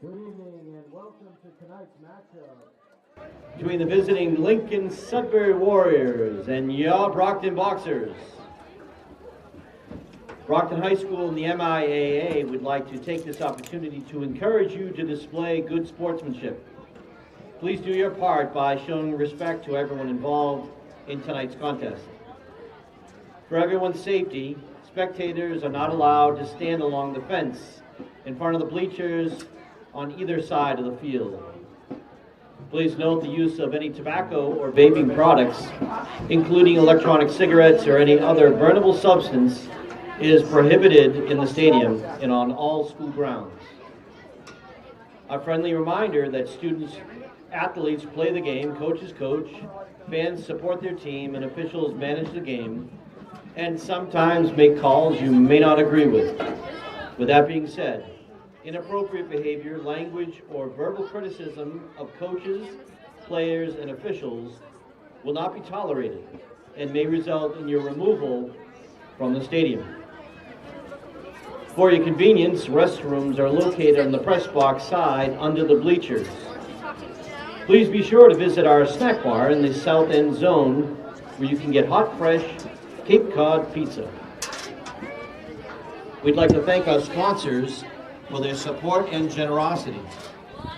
Good evening and welcome to tonight's matchup between the visiting Lincoln-Sudbury Warriors and your Brockton Boxers. Brockton High School and the MIAA would like to take this opportunity to encourage you to display good sportsmanship. Please do your part by showing respect to everyone involved in tonight's contest. For everyone's safety, spectators are not allowed to stand along the fence in front of the bleachers on either side of the field. Please note the use of any tobacco or vaping products, including electronic cigarettes or any other burnable substance, is prohibited in the stadium and on all school grounds. A friendly reminder that students, athletes play the game, coaches coach, fans support their team, and officials manage the game, and sometimes make calls you may not agree with. With that being said, inappropriate behavior, language, or verbal criticism of coaches, players, and officials will not be tolerated and may result in your removal from the stadium. For your convenience, restrooms are located on the press box side under the bleachers. Please be sure to visit our snack bar in the south end zone where you can get hot, fresh Cape Cod pizza. We'd like to thank our sponsors for their support and generosity.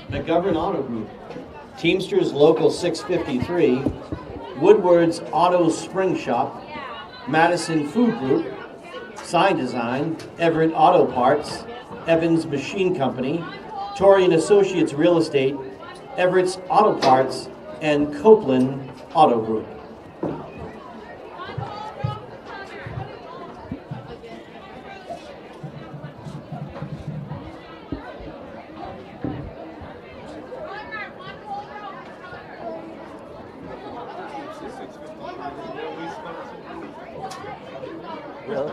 McGovern Auto Group, Teamsters Local 653, Woodward's Auto Spring Shop, Madison Food Group, Sign Design, Everett Auto Parts, Evans Machine Company, Torrey & Associates Real Estate, Everett's Auto Parts, and Copeland Auto Group. Really?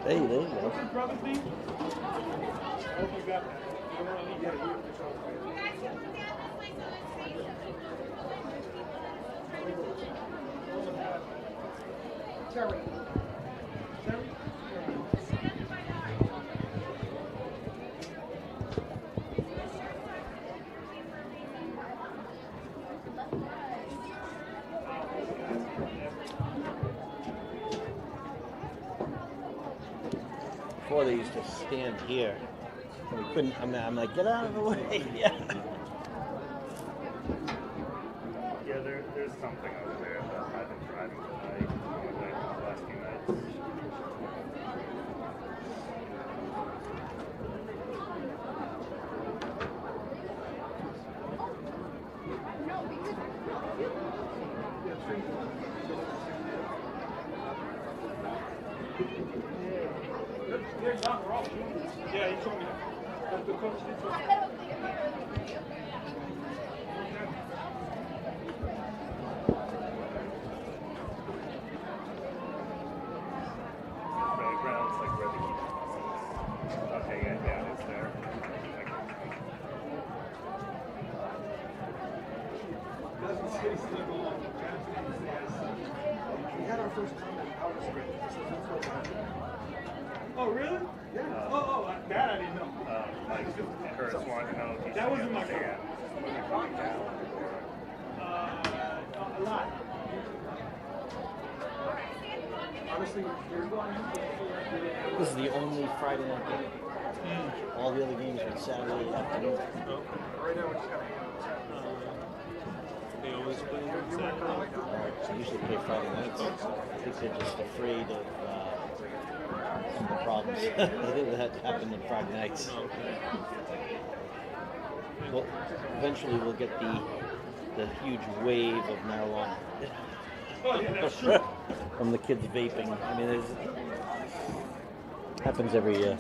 There you go. Terry. Before they used to stand here. And we couldn't, I'm like, get out of the way. Yeah. Yeah, there's something over there that I've been driving tonight, the last few nights. Yeah, he told me that. The coach did tell me. Right grounds, like where the keep. Okay, yeah, it's there. Doesn't say still go on. We had our first comment out of script. Oh, really? Yeah. That I didn't know. Like, Curtis wanted to know if he That wasn't my fault. fault. Was it calling down? A lot. Honestly, you're going. This is the only Friday night game. All the other games were Saturday afternoon. Right now, we're just gonna. They always play on Saturday. They usually play Friday nights. I think they're just afraid of some of the problems that happen on Friday nights. Well, eventually we'll get the huge wave of marijuana Oh, yeah, that's true. from the kids vaping. I mean, it happens every year.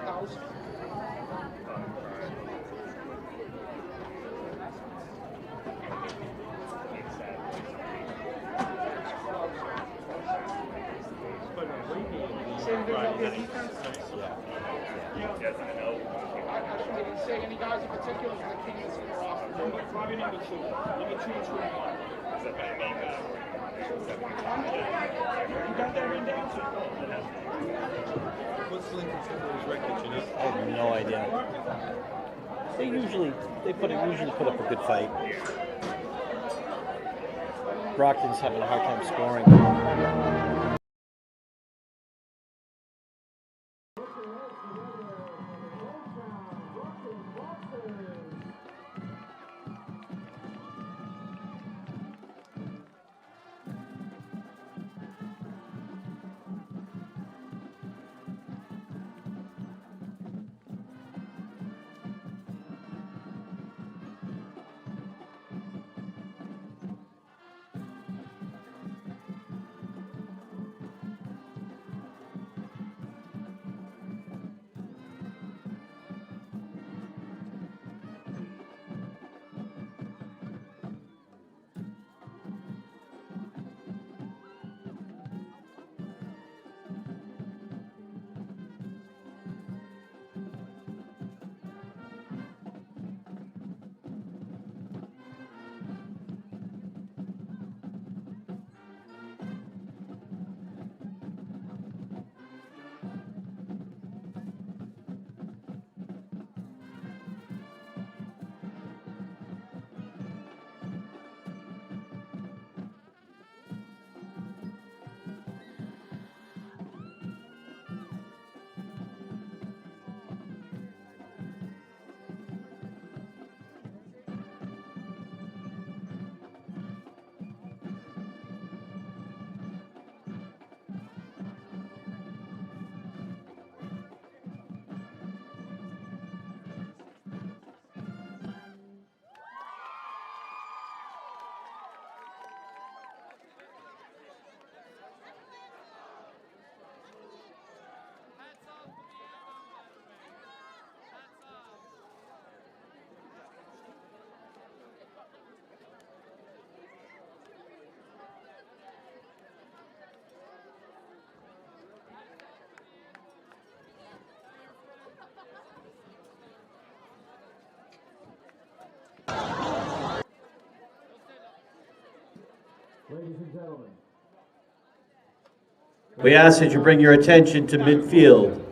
House. There's out there defense. Yeah. Did he say any guys in particular that can't see their office? Probably number 2. Number 2 and 21. You got that written down, sir? What's Lincoln-Sudbury's record, you know? I have no idea. They usually put up a good fight. Brockton's having a hard time scoring. Ladies and gentlemen. We ask that you bring your attention to midfield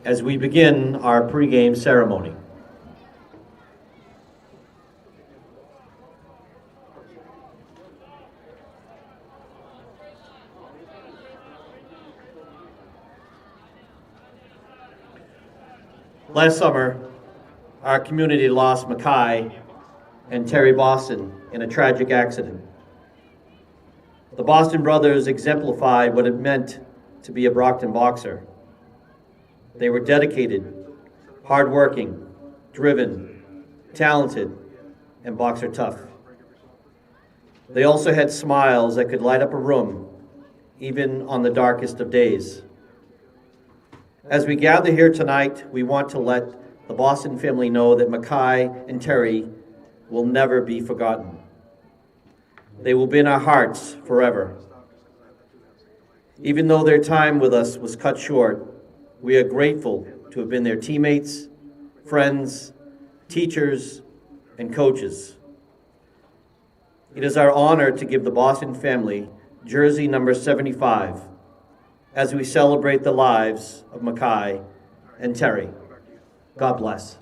as we begin our pregame ceremony. Last summer, our community lost Mackay and Terry Boston in a tragic accident. The Boston brothers exemplified what it meant to be a Brockton boxer. They were dedicated, hardworking, driven, talented, and boxer tough. They also had smiles that could light up a room, even on the darkest of days. As we gather here tonight, we want to let the Boston family know that Mackay and Terry will never be forgotten. They will be in our hearts forever. Even though their time with us was cut short, we are grateful to have been their teammates, friends, teachers, and coaches. It is our honor to give the Boston family jersey number 75 as we celebrate the lives of Mackay and Terry. God bless.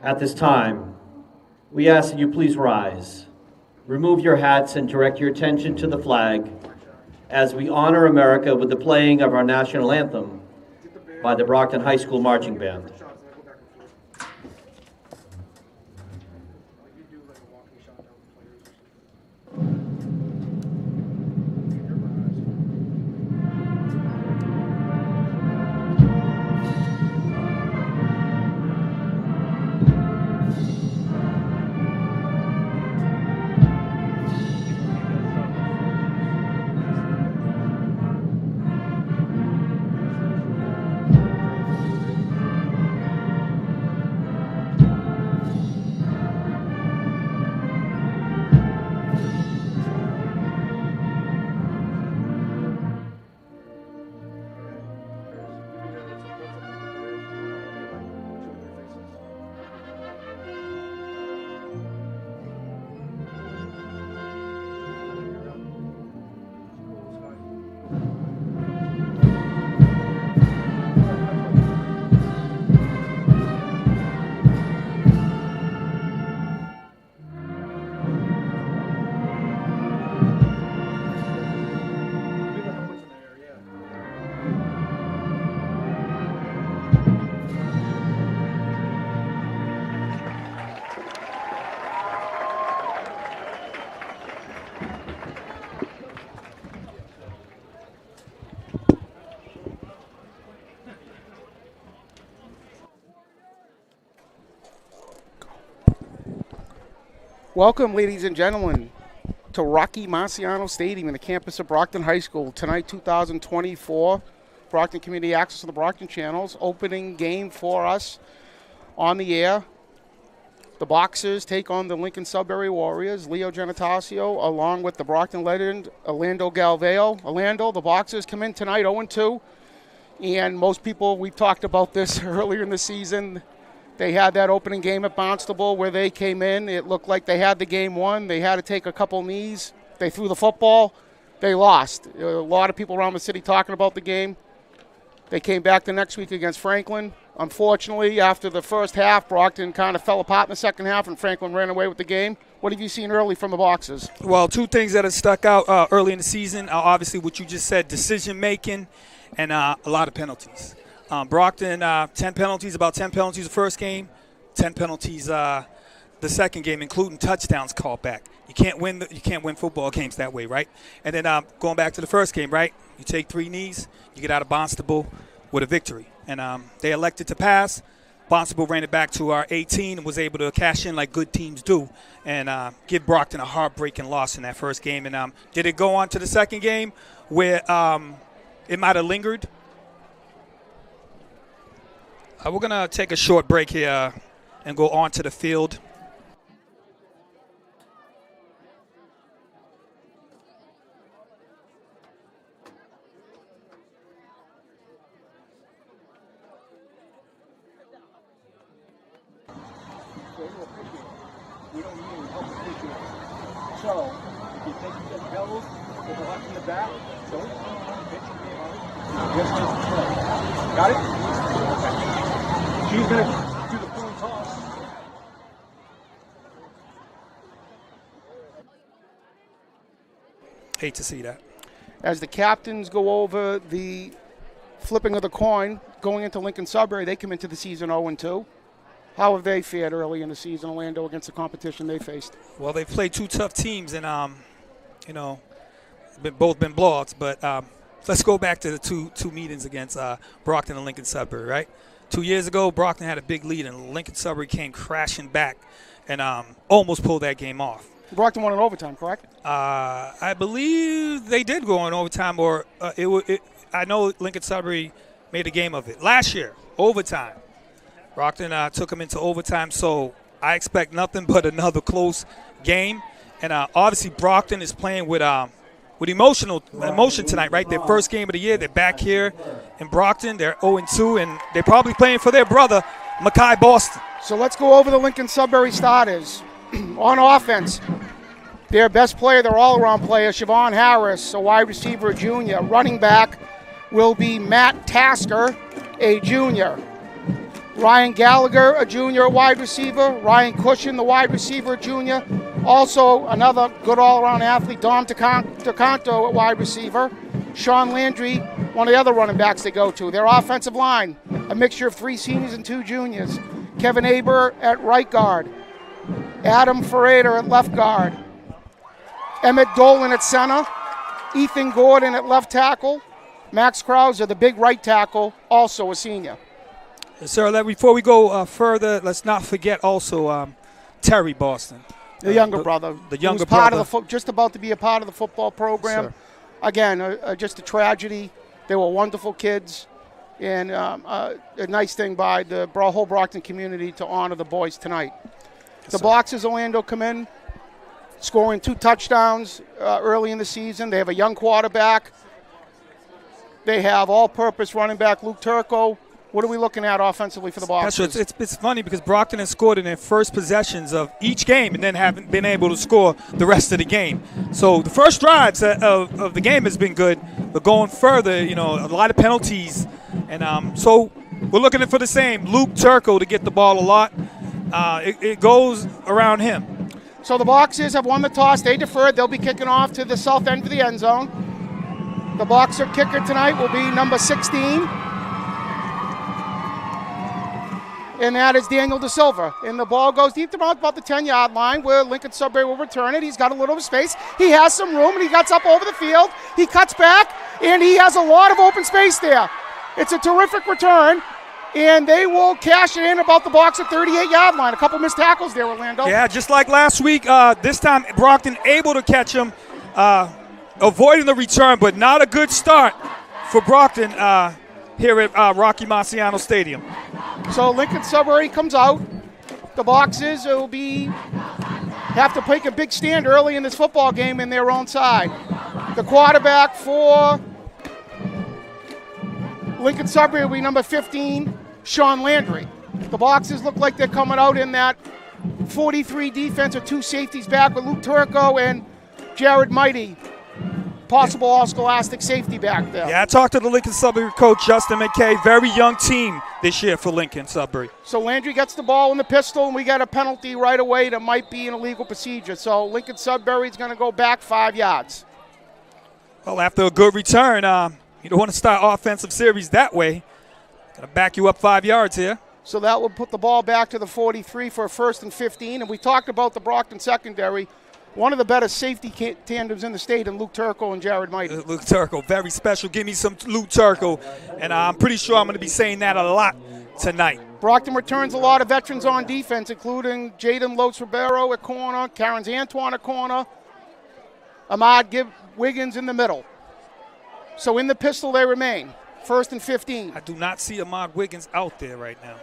At this time, we ask that you please rise, remove your hats, and direct your attention to the flag as we honor America with the playing of our national anthem by the Brockton High School Marching Band. Welcome, ladies and gentlemen, to Rocky Marciano Stadium in the campus of Brockton High School. Tonight, 2024, Brockton Community Access on the Brockton Channels. Opening game for us on the air. The Boxers take on the Lincoln-Sudbury Warriors. Leo Genatasio, along with the Brockton legend, Orlando Galveo. Orlando, the Boxers come in tonight 0-2. And most people, we talked about this earlier in the season. They had that opening game at Barnstable where they came in. It looked like they had the game won. They had to take a couple knees. They threw the football. They lost. A lot of people around the city talking about the game. They came back the next week against Franklin. Unfortunately, after the first half, Brockton kind of fell apart in the second half, and Franklin ran away with the game. What have you seen early from the Boxers? Well, two things that have stuck out early in the season are obviously what you just said, decision-making and a lot of penalties. Brockton, 10 penalties, about 10 penalties the first game, 10 penalties the second game, including touchdowns called back. You can't win football games that way, right? And then going back to the first game, right? You take 3 knees, you get out of Barnstable with a victory. And they elected to pass. Barnstable ran it back to our 18 and was able to cash in like good teams do and give Brockton a heartbreaking loss in that first game. And did it go on to the second game where it might have lingered? We're going to take a short break here and go on to the field. We don't need any help pitching. So, if you take the pedals with the left in the back, don't pitch the game on it. Just makes the play. Got it? Okay. She's going to do the full toss. Hate to see that. As the captains go over the flipping of the coin, going into Lincoln-Sudbury, they come into the season 0-2. How have they fared early in the season, Orlando, against the competition they faced? Well, they've played 2 tough teams, and both been blowouts. But let's go back to the two meetings against Brockton and Lincoln-Sudbury, right? 2 years ago, Brockton had a big lead, and Lincoln-Sudbury came crashing back and almost pulled that game off. Brockton won in overtime, correct? I believe they did go in overtime, or I know Lincoln-Sudbury made a game of it last year, overtime. Brockton took them into overtime, so I expect nothing but another close game. And obviously, Brockton is playing with emotion tonight, right? Their first game of the year. They're back here in Brockton. They're 0-2, and they're probably playing for their brother, Mackay Boston. So let's go over the Lincoln-Sudbury starters. On offense, their best player, their all-around player, Siobhan Harris, a wide receiver, a junior. Running back will be Matt Tasker, a junior. Ryan Gallagher, a junior wide receiver. Ryan Cushion, the wide receiver, junior. Also, another good all-around athlete, Dom DeCanto, a wide receiver. Sean Landry, one of the other running backs they go to. Their offensive line, a mixture of 3 seniors and 2 juniors. Kevin Aber at right guard. Adam Ferreira at left guard. Emmett Dolan at center. Ethan Gordon at left tackle. Max Krauser, the big right tackle, also a senior. Sir, before we go further, let's not forget also Terry Boston. The younger brother. The younger part brother. Of just about to be a part of the football program. Sir. Again, just a tragedy. They were wonderful kids. And a nice thing by the whole Brockton community to honor the boys tonight. The Boxers, Orlando, come in, scoring 2 touchdowns early in the season. They have a young quarterback. They have all-purpose running back Luke Turco. What are we looking at offensively for the Boxers? It's funny because Brockton has scored in their first possessions of each game and then haven't been able to score the rest of the game. So the first drives of the game has been good, but going further, a lot of penalties. And so we're looking for the same. Luke Turco to get the ball a lot. It goes around him. So the Boxers have won the toss. They deferred. They'll be kicking off to the south end of the end zone. The Boxer kicker tonight will be number 16. And that is Daniel De Silva. And the ball goes deep to about the 10-yard line where Lincoln-Sudbury will return it. He's got a little space. He has some room, and he gets up over the field. He cuts back, and he has a lot of open space there. It's a terrific return. and they will cash it in about the box at 38-yard line. A couple missed tackles there, Orlando. Yeah, just like last week, this time Brockton able to catch him, avoiding the return, but not a good start for Brockton here at Rocky Marciano Stadium. So Lincoln-Sudbury comes out. The Boxers will have to take a big stand early in this football game in their own side. The quarterback for Lincoln-Sudbury will be number 15, Sean Landry. The Boxers look like they're coming out in that 43 defense with two safeties back with Luke Turco and Jared Mighty. Possible all-scholastic safety back there. Yeah, I talked to the Lincoln-Sudbury coach, Justin McKay. Very young team this year for Lincoln-Sudbury. So Landry gets the ball in the pistol, and we got a penalty right away that might be an illegal procedure. So Lincoln-Sudbury is going to go back 5 yards. Well, after a good return, you don't want to start offensive series that way. Going to back you up 5 yards here. So that will put the ball back to the 43 for a 1st and 15. And we talked about the Brockton secondary. One of the better safety tandems in the state, and Luke Turco and Jared Mighty. Luke Turco, very special. Give me some Luke Turco, and I'm pretty sure I'm going to be saying that a lot tonight. Brockton returns a lot of veterans on defense, including Jaden Lotz-Ribeiro at corner, Karens Antoine at corner, Ahmad Wiggins in the middle. So in the pistol they remain, 1st and 15. I do not see Ahmad Wiggins out there right now.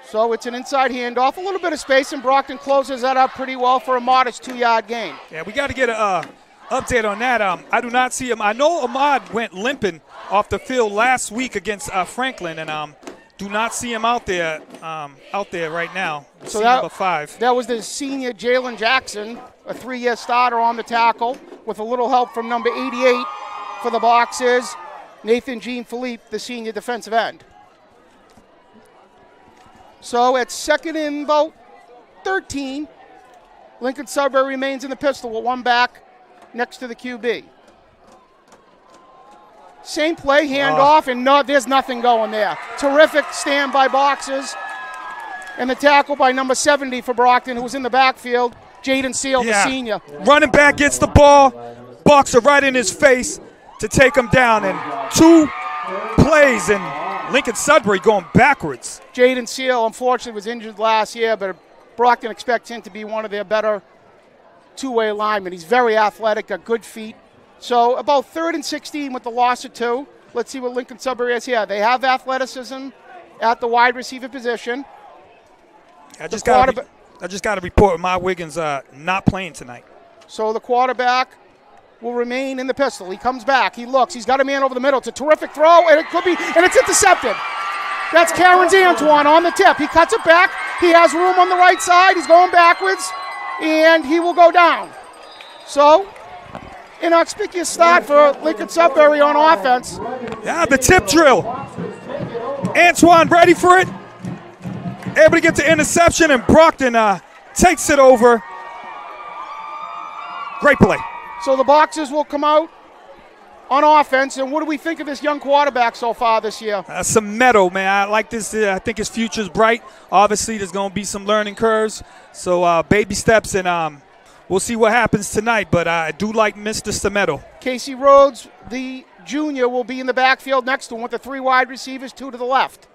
So it's an inside handoff, a little bit of space, and Brockton closes that up pretty well for a modest 2-yard gain. Yeah, we got to get an update on that. I do not see him. I know Ahmad went limping off the field last week against Franklin, and do not see him out there right now. So that, number 5. That was the senior Jalen Jackson, a 3-year starter on the tackle, with a little help from number 88 for the Boxers, Nathan Jean-Philippe, the senior defensive end. So at 2nd and about 13, Lincoln-Sudbury remains in the pistol with one back next to the QB. Same play, handoff, and there's nothing going there. Terrific stand by Boxers. And the tackle by number 70 for Brockton, who was in the backfield, Jaden Seal, the senior. Running back gets the ball, Boxer right in his face to take him down. And 2 plays, and Lincoln-Sudbury going backwards. Jaden Seal, unfortunately, was injured last year, but Brockton expects him to be one of their better two-way linemen. He's very athletic, got good feet. So about 3rd and 16 with the loss of 2. Let's see what Lincoln-Sudbury has here. They have athleticism at the wide receiver position. I just got to report my Wiggins not playing tonight. So the quarterback will remain in the pistol. He comes back. He looks. He's got a man over the middle. It's a terrific throw, and it's intercepted. That's Karens Antoine on the tip. He cuts it back. He has room on the right side. He's going backwards, and he will go down. So, an auspicious start for Lincoln-Sudbury on offense. Yeah, the tip drill. Antoine ready for it. Able to get the interception, and Brockton takes it over. Great play. So the Boxers will come out on offense, and what do we think of this young quarterback so far this year? Some metal, man. I like this. I think his future's bright. Obviously, there's going to be some learning curves. So baby steps, and we'll see what happens tonight. But I do like Mr. Semedo. Casey Rhodes, the junior, will be in the backfield next to him with the 3 wide receivers, 2 to the left.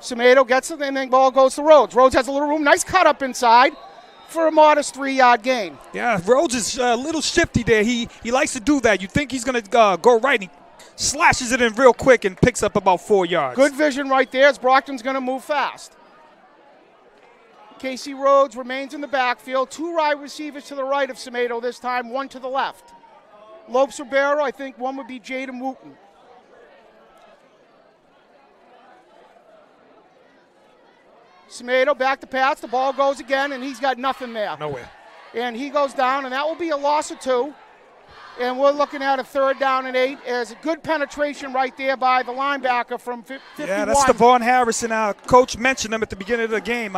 Semedo gets it, and then ball goes to Rhodes. Rhodes has a little room. Nice cut up inside for a modest 3-yard gain. Yeah, Rhodes is a little shifty there. He likes to do that. You think he's going to go right, and he slashes it in real quick and picks up about 4 yards. Good vision right there as Brockton's going to move fast. Casey Rhodes remains in the backfield. 2 wide receivers to the right of Semedo this time, 1 to the left. Lopes Ribeiro, I think one would be Jaden Wooten. Semedo back to pass. The ball goes again, and he's got nothing there. Nowhere. And he goes down, and that will be a loss of 2. And we're looking at a 3rd down and 8 as a good penetration right there by the linebacker from 51. Yeah, that's Devon Harrison. Coach mentioned him at the beginning of the game.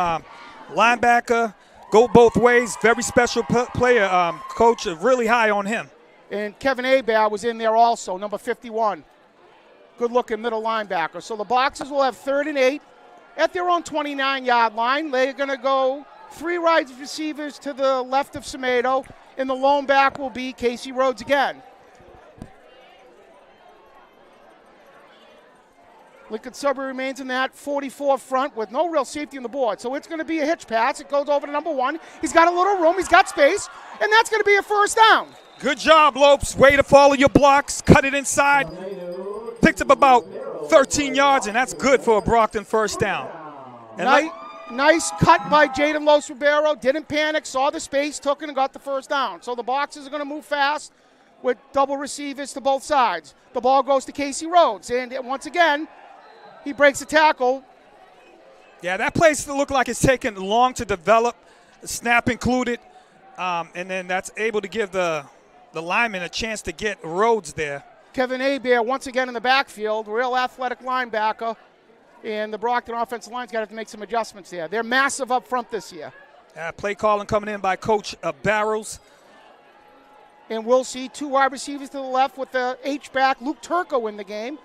Linebacker, go both ways. Very special player. Coach really high on him. And Kevin Abad was in there also, number 51. Good-looking middle linebacker. So the Boxers will have 3rd and 8. At their own 29-yard line, they're going to go 3 wide receivers to the left of Semedo, and the lone back will be Casey Rhodes again. Lincoln-Sudbury remains in that 44 front with no real safety on the board. So it's going to be a hitch pass. It goes over to number 1. He's got a little room. He's got space. And that's going to be a first down. Good job, Lopes. Way to follow your blocks. Cut it inside. Picked up about 13 yards, and that's good for a Brockton first down. And Nice cut by Jaden Los-Ribeiro. Didn't panic, saw the space, took it, and got the first down. So the boxes are going to move fast with double receivers to both sides. The ball goes to Casey Rhodes. And once again, he breaks a tackle. Yeah, that play still looked like it's taken long to develop, snap included, and then that's able to give the lineman a chance to get Rhodes there. Kevin Hebert once again in the backfield, real athletic linebacker, and the Brockton offensive line's got to have to make some adjustments there. They're massive up front this year. Play calling coming in by Coach Barrows. And we'll see 2 wide receivers to the left with the H-back, Luke Turco, in the game.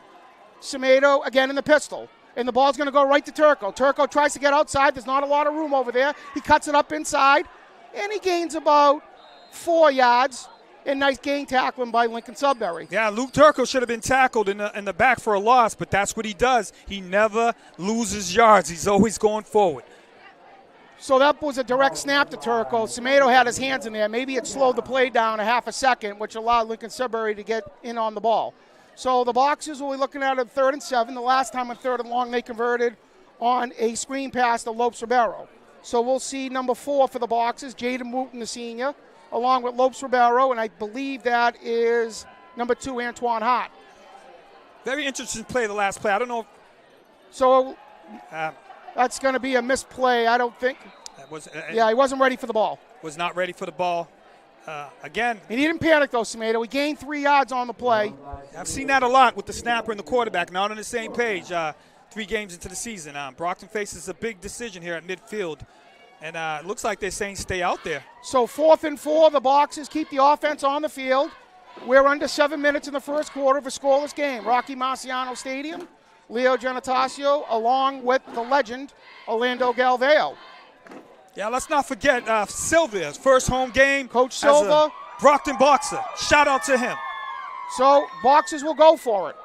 Semedo again in the pistol. And the ball's going to go right to Turco. Turco tries to get outside. There's not a lot of room over there. He cuts it up inside, and he gains about 4 yards. And nice gain tackling by Lincoln-Sudbury. Yeah, Luke Turco should have been tackled in the back for a loss, but that's what he does. He never loses yards. He's always going forward. So that was a direct snap to Turco. Semedo had his hands in there. Maybe it slowed the play down a half a second, which allowed Lincoln-Sudbury to get in on the ball. So the Boxers will be looking at a 3rd and 7. The last time on 3rd and long, they converted on a screen pass to Lopes-Ribeiro. So we'll see number 4 for the Boxers, Jaden Wooten, the senior, along with Lopes-Ribeiro, and I believe that is number 2, Antoine Hart. Very interesting play, the last play. I don't know. So that's going to be a misplay, I don't think. Yeah, he wasn't ready for the ball. Was not ready for the ball. Again. And he didn't panic, though, Semedo. He gained 3 yards on the play. I've seen that a lot with the snapper and the quarterback, not on the same page 3 games into the season. Brockton faces a big decision here at midfield. And it looks like they're saying stay out there. So 4th and 4, the Boxers keep the offense on the field. We're under 7 minutes in the first quarter of a scoreless game. Rocky Marciano Stadium, Leo Giannatasio, along with the legend, Orlando Galveo. Yeah, let's not forget Silva's first home game. Coach Silva. Brockton Boxer. Shout out to him. So Boxers will go for it.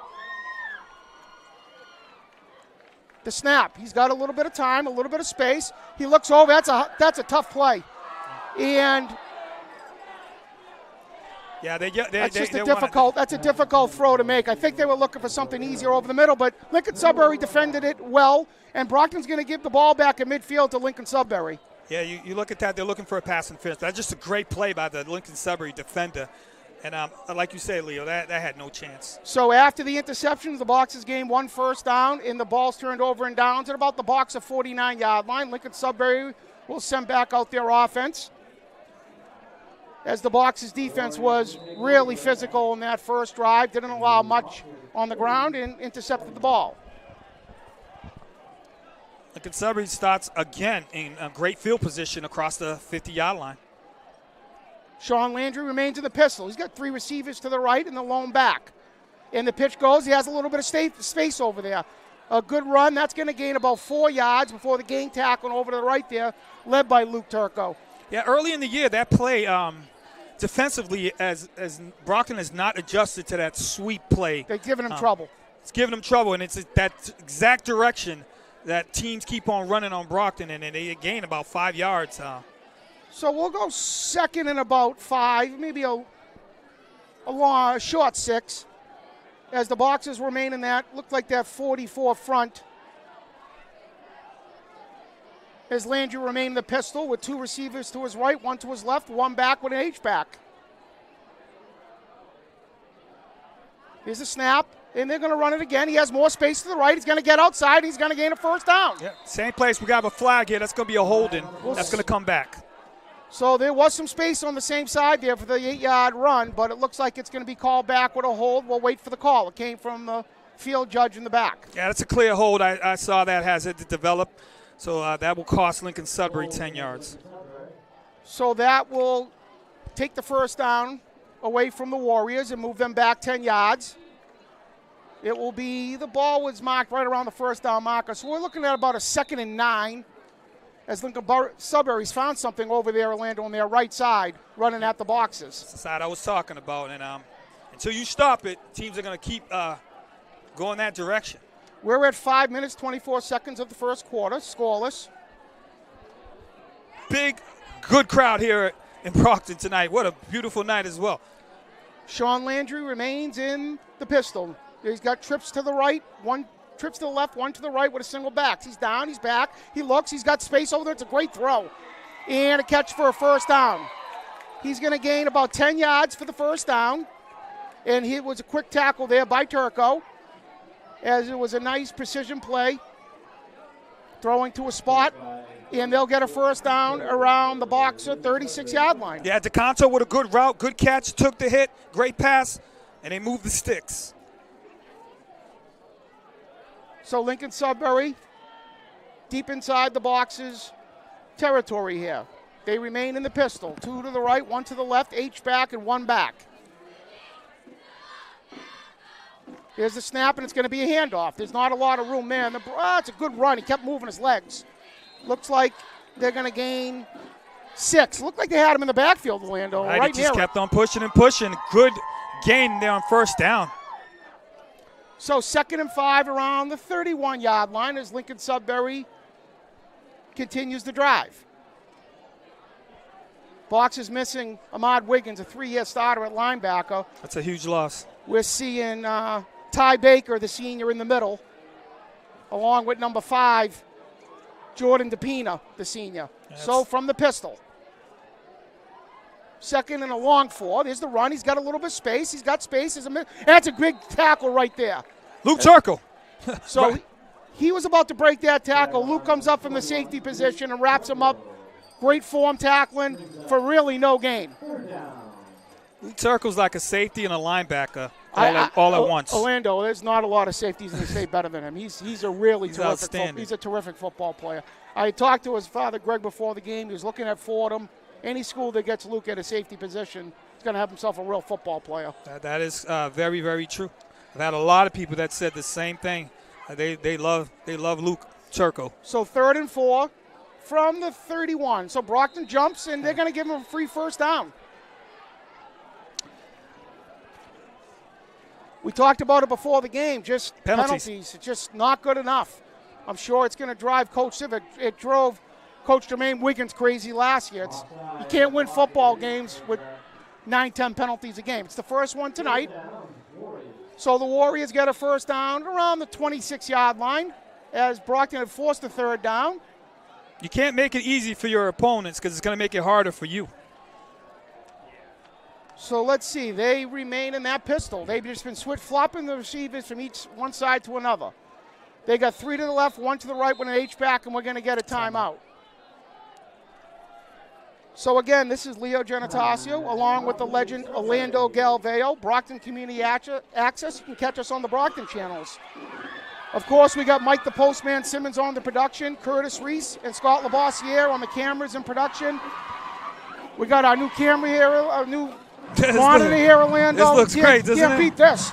The snap. He's got a little bit of time, a little bit of space. He looks over. That's a tough play. And yeah, that's a difficult throw to make. I think they were looking for something easier over the middle, but Lincoln-Sudbury defended it well, and Brockton's going to give the ball back in midfield to Lincoln-Sudbury. Yeah, you look at that. They're looking for a pass and finish. That's just a great play by the Lincoln-Sudbury defender. And like you say, Leo, that had no chance. So after the interceptions, the Boxers gained 1 first down, and the ball's turned over and downs at about the Boxer 49-yard line. Lincoln-Sudbury will send back out their offense, as the Boxers' defense was really physical in that first drive, didn't allow much on the ground, and intercepted the ball. Lincoln-Sudbury starts again in a great field position across the 50-yard line. Sean Landry remains in the pistol. He's got 3 receivers to the right and the lone back. And the pitch goes. He has a little bit of space over there. A good run. That's going to gain about 4 yards before the gain tackle over to the right there, led by Luke Turco. Yeah, early in the year, that play defensively, as Brockton has not adjusted to that sweep play. They're giving him trouble. It's giving him trouble, and it's that exact direction that teams keep on running on Brockton, and they gain about 5 yards. So we'll go 2nd and about 5, maybe a short 6, as the Boxers remain in that, look like that 44 front. As Landry remained in the pistol with 2 receivers to his right, 1 to his left, 1 back with an H-back. Here's a snap, and they're going to run it again. He has more space to the right. He's going to get outside. He's going to gain a first down. Yeah, same place. We got a flag here. That's going to be a holding. That's going to come back. So there was some space on the same side there for the 8-yard run, but it looks like it's going to be called back with a hold. We'll wait for the call. It came from the field judge in the back. Yeah, that's a clear hold. I saw that has it developed. So that will cost Lincoln-Sudbury 10 yards. So that will take the first down away from the Warriors and move them back 10 yards. It will be, the ball was marked right around the first down marker. So we're looking at about a 2nd and 9 as Lincoln-Sudbury's found something over there, Orlando, on their right side, running at the Boxers. That's the side I was talking about. And until you stop it, teams are going to keep going that direction. We're at 5 minutes, 24 seconds of the first quarter, scoreless. Big, good crowd here in Brockton tonight. What a beautiful night as well. Sean Landry remains in the pistol. He's got trips to the right, one trips to the left, one to the right with a single back. He's down, he's back, he looks, he's got space over there. It's a great throw. And a catch for a first down. He's going to gain about 10 yards for the first down. And it was a quick tackle there by Turco, as it was a nice precision play, throwing to a spot. And they'll get a first down around the Boxer 36-yard line. Yeah, DeCanto with a good route, good catch, took the hit, great pass, and they moved the sticks. So Lincoln-Sudbury, deep inside the Boxers' territory here. They remain in the pistol. 2 to the right, 1 to the left, H-back and 1 back. Here's the snap, and it's going to be a handoff. There's not a lot of room there. It's a good run. He kept moving his legs. Looks like they're going to gain 6. Looked like they had him in the backfield, Orlando. Right, he just kept on pushing and pushing. Good gain there on first down. So 2nd and 5 around the 31-yard line as Lincoln-Sudbury continues the drive. Box is missing Ahmad Wiggins, a 3-year starter at linebacker. That's a huge loss. We're seeing Ty Baker, the senior, in the middle, along with number 5, Jordan DePina, the senior. So from the pistol. 2nd and a long 4. There's the run. He's got a little bit of space. He's got space. That's a big tackle right there. Luke Turco. So right. He was about to break that tackle. Luke comes up from the safety position and wraps him up. Great form tackling for really no gain. Luke Turco's like a safety and a linebacker all at once. Orlando, there's not a lot of safeties in the state better than him. He's a really terrific. He's a terrific football player. I talked to his father, Greg, before the game. He was looking at Fordham. Any school that gets Luke at a safety position is going to have himself a real football player. That is very, very true. I've had a lot of people that said the same thing. They love Luke Turco. So 3rd and 4 from the 31. So Brockton jumps, and they're going to give him a free first down. We talked about it before the game, just penalties. It's just not good enough. I'm sure it's going to drive Coach Civic. It drove Coach Jermaine Wiggins crazy last year. You can't win football games with 9-10 penalties a game. It's the first one tonight. So the Warriors get a first down around the 26-yard line as Brockton had forced the 3rd down. You can't make it easy for your opponents because it's going to make it harder for you. So let's see. They remain in that pistol. They've just been flopping the receivers from one side to another. They got 3 to the left, 1 to the right with an H-back, and we're going to get a timeout. So again, this is Leo Genitacio along with the legend Orlando Galveo, Brockton Community Access. You can catch us on the Brockton channels. Of course, we got Mike the Postman Simmons on the production, Curtis Reese and Scott Labossiere on the cameras and production. We got our new camera here, our new monitor here, Orlando. This looks great, doesn't it? Can't beat this.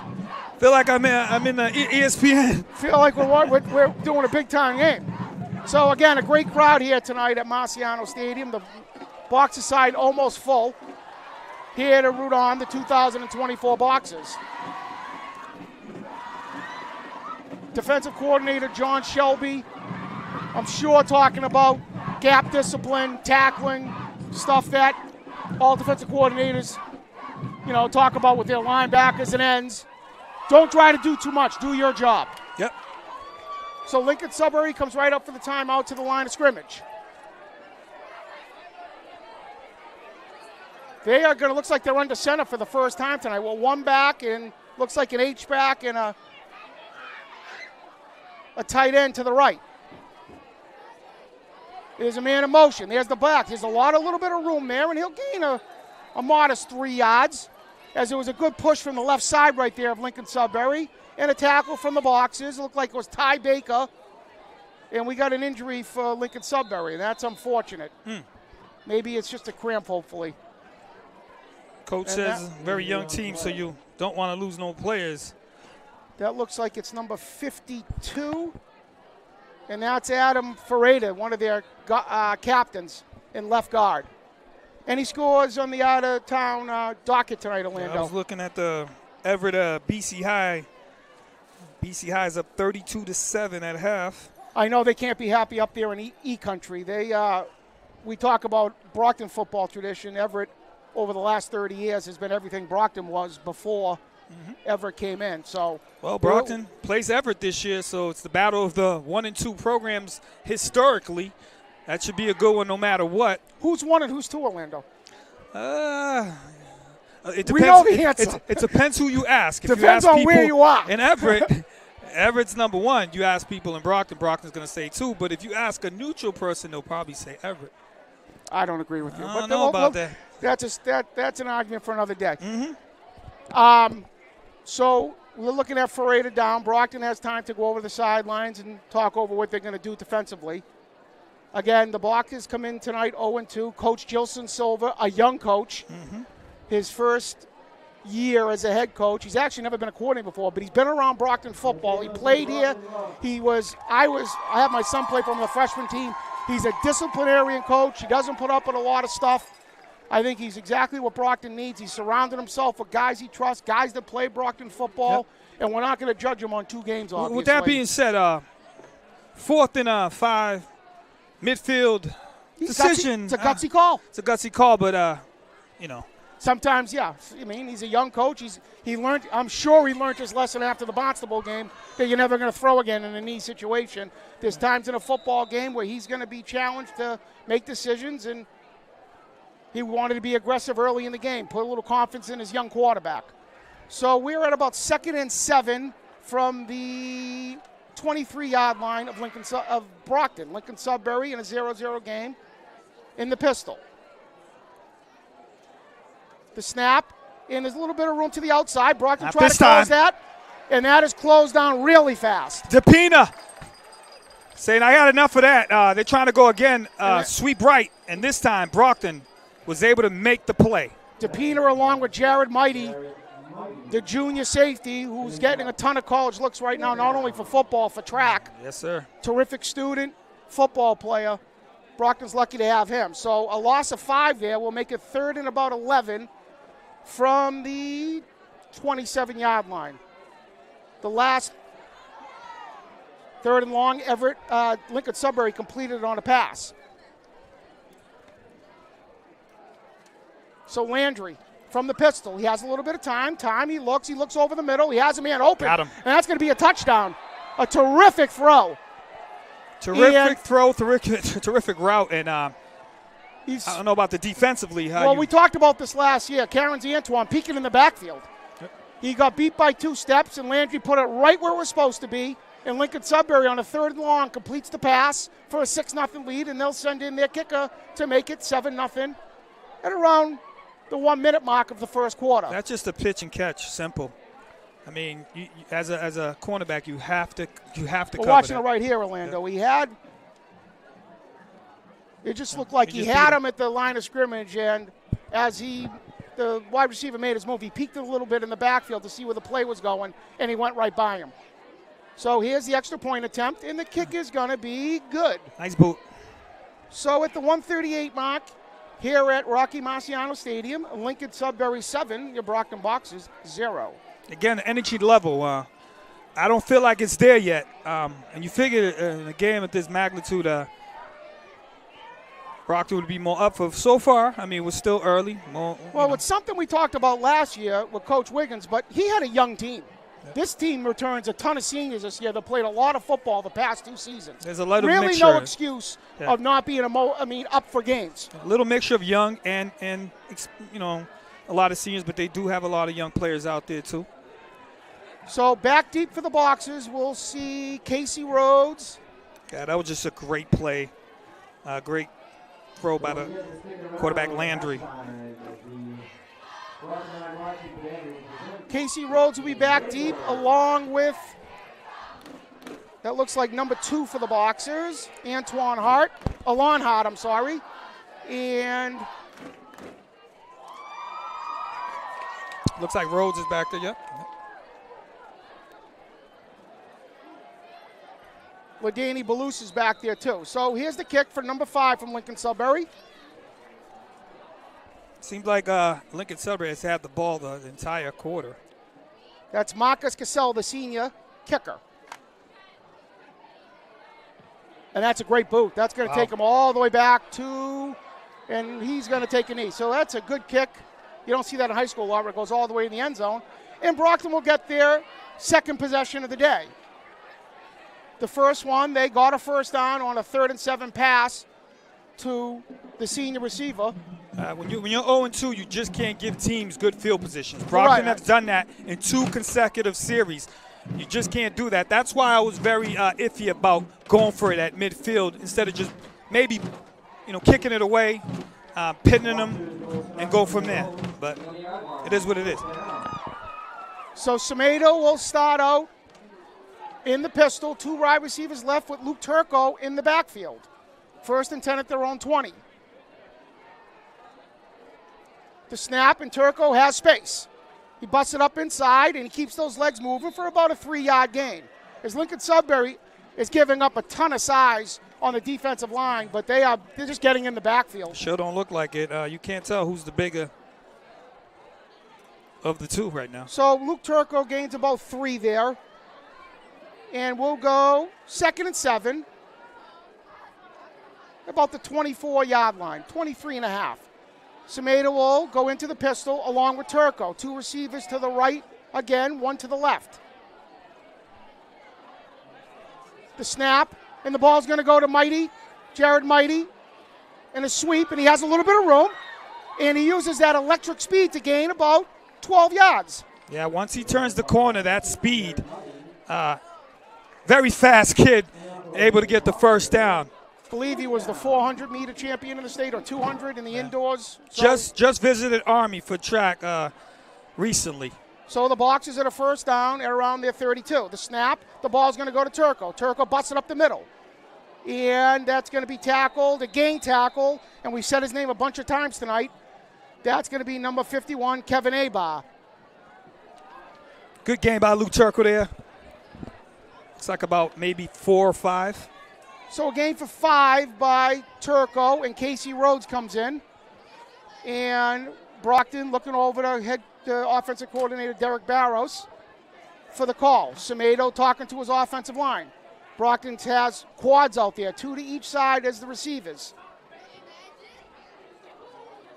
Feel like I'm in the ESPN. Feel like we're doing a big-time game. So, again, a great crowd here tonight at Marciano Stadium. The Boxer side almost full. Here to root on the 2024 Boxers. Defensive coordinator John Shelby, I'm sure talking about gap discipline, tackling, stuff that all defensive coordinators, talk about with their linebackers and ends. Don't try to do too much. Do your job. Yep. So Lincoln-Sudbury comes right up for the timeout to the line of scrimmage. They are going to, looks like they're under center for the first time tonight. Well, 1 back and looks like an H-back and a tight end to the right. There's a man in motion. There's the back. There's a little bit of room there, and he'll gain a modest 3 yards, as it was a good push from the left side right there of Lincoln-Sudbury, and a tackle from the Boxers. It looked like it was Ty Baker, and we got an injury for Lincoln-Sudbury, and that's unfortunate. Maybe it's just a cramp, hopefully. Coach says very young team, so you don't want to lose no players. That looks like it's number 52, and that's Adam Ferreira, one of their captains in left guard. Any scores on the out-of-town docket tonight, Orlando? I was looking at the Everett BC High BC High is up 32-7 at half. I know they can't be happy up there in E country. We talk about Brockton football tradition. Everett, over the last 30 years, has been everything Brockton was before Everett came in. So, well, Brockton plays Everett this year, so it's the battle of the 1 and 2 programs historically. That should be a good one no matter what. Who's 1 and who's 2, Orlando? It depends. We know the answer. It depends who you ask. If Depends you ask on people where you are. in Everett, Everett's number 1. You ask people in Brockton, Brockton's going to say 2. But if you ask a neutral person, they'll probably say Everett. I don't agree with you. I don't know about that. That's an argument for another day. So we're looking at Ferreira down. Brockton has time to go over the sidelines and talk over what they're going to do defensively. Again, the Blockers come in tonight 0-2. Coach Gilson Silva, a young coach, his first year as a head coach. He's actually never been a coordinator before, but he's been around Brockton football. He played here. I have my son play from the freshman team. He's a disciplinarian coach. He doesn't put up with a lot of stuff. I think he's exactly what Brockton needs. He's surrounded himself with guys he trusts, guys that play Brockton football, and we're not going to judge him on 2 games, obviously. With that being said, 4th and 5, midfield decision. It's a gutsy call. It's a gutsy call, but, you know. Sometimes, yeah. I mean, he's a young coach. He learned. I'm sure he learned his lesson after the Barnstable game that you're never going to throw again in a knee situation. There's times in a football game where he's going to be challenged to make decisions, and he wanted to be aggressive early in the game, put a little confidence in his young quarterback. So we're at about 2nd and 7 from the 23-yard line of Brockton. Lincoln-Sudbury in a 0-0 game in the pistol. The snap, and there's a little bit of room to the outside. Brockton tried to close that, and that is closed down really fast. DePina saying, I had enough of that. They're trying to go again, sweep right, and this time Brockton was able to make the play. DePina along with Jared Mighty, the junior safety, who's getting a ton of college looks right now, not only for football, for track. Yes, sir. Terrific student, football player. Brockton's lucky to have him. So a loss of 5 there will make it 3rd and about 11 from the 27-yard line. The last 3rd and long, Everett, Lincoln-Sudbury completed it on a pass. So Landry from the pistol. He has a little bit of time. He looks over the middle. He has a man open. Got him. And that's going to be a touchdown. A terrific throw. Terrific route. And I don't know about the defensively. We talked about this last year. Karen's Antoine peeking in the backfield. He got beat by 2 steps, and Landry put it right where it was supposed to be. And Lincoln-Sudbury on a 3rd and long completes the pass for a 6-0 lead, and they'll send in their kicker to make it 7-0 at around the 1-minute mark of the first quarter. That's just a pitch and catch, simple. I mean, you, as a cornerback, you have to cover We're watching that. it right here, Orlando. Yeah. It just looked like he had him at the line of scrimmage, and as the wide receiver made his move, he peeked a little bit in the backfield to see where the play was going, and he went right by him. So here's the extra point attempt, and the kick is going to be good. Nice boot. So at the 1:38 mark, here at Rocky Marciano Stadium, Lincoln-Sudbury 7, your Brockton Boxers 0. Again, the energy level, I don't feel like it's there yet. And you figure in a game of this magnitude, Brockton would be more up for. So far, I mean, we're still early. It's something we talked about last year with Coach Wiggins, but he had a young team. This team returns a ton of seniors this year that played a lot of football the past 2 seasons. There's a lot of really mixture. No excuse of not being up for games. A little mixture of young and a lot of seniors, but they do have a lot of young players out there too. So back deep for the Boxers, we'll see Casey Rhodes. Yeah, that was just a great play. Great throw by the quarterback Landry. Casey Rhodes will be back deep along with, that looks like number 2 for the Boxers, Alon Hart, I'm sorry. And looks like Rhodes is back there, yep. LaDanny Balous is back there too. So here's the kick for number 5 from Lincoln-Sudbury. Seems like Lincoln-Sudbury has had the ball the entire quarter. That's Marcus Cassell, the senior, kicker. And that's a great boot. That's going to take him all the way back to, and he's going to take a knee. So that's a good kick. You don't see that in high school a lot where it goes all the way in the end zone. And Brockton will get their second possession of the day. The first one, they got a first down on a 3rd and 7 pass to the senior receiver. When you're 0-2, you just can't give teams good field positions. Brockton has done that in 2 consecutive series. You just can't do that. That's why I was very iffy about going for it at midfield instead of just maybe, kicking it away, pinning them, and go from there. But it is what it is. So Semedo will start out in the pistol. 2 wide receivers left with Luke Turco in the backfield. 1st and 10 at their own 20. The snap, and Turco has space. He busts it up inside, and he keeps those legs moving for about a 3-yard gain. As Lincoln-Sudbury is giving up a ton of size on the defensive line, but they're just getting in the backfield. Sure don't look like it. You can't tell who's the bigger of the 2 right now. So Luke Turco gains about 3 there. And we'll go 2nd and 7. About the 24-yard line, 23.5. Semedo will go into the pistol along with Turco. 2 receivers to the right, again, 1 to the left. The snap, and the ball's going to go to Jared Mighty, and a sweep, and he has a little bit of room, and he uses that electric speed to gain about 12 yards. Yeah, once he turns the corner, that speed, very fast kid, able to get the first down. I believe he was the 400-meter champion in the state, or 200 in the indoors. So just visited Army for track recently. So the Boxers at a first down at around their 32. The snap, the ball's going to go to Turco. Turco busts it up the middle. And that's going to be tackled, a gang tackle, and we've said his name a bunch of times tonight. That's going to be number 51, Kevin Abar. Good game by Luke Turco there. Looks like about maybe 4 or 5. So a gain for 5 by Turco, and Casey Rhodes comes in. And Brockton looking over to offensive coordinator Derek Barros for the call. Semedo talking to his offensive line. Brockton has quads out there, 2 to each side as the receivers.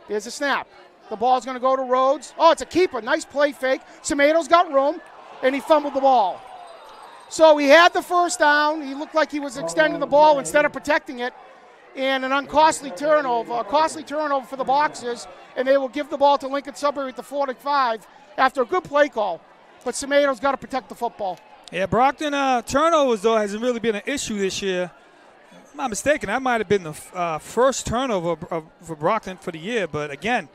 There's a snap. The ball's going to go to Rhodes. Oh, it's a keeper. Nice play fake. Semedo's got room, and he fumbled the ball. So he had the first down. He looked like he was extending the ball instead of protecting it. And an uncostly turnover, a costly turnover for the Boxers, and they will give the ball to Lincoln-Sudbury at the 45 after a good play call. But Semedo's got to protect the football. Yeah, Brockton turnovers, though, hasn't really been an issue this year. If I'm not mistaken, that might have been the first turnover for Brockton for the year. But, again,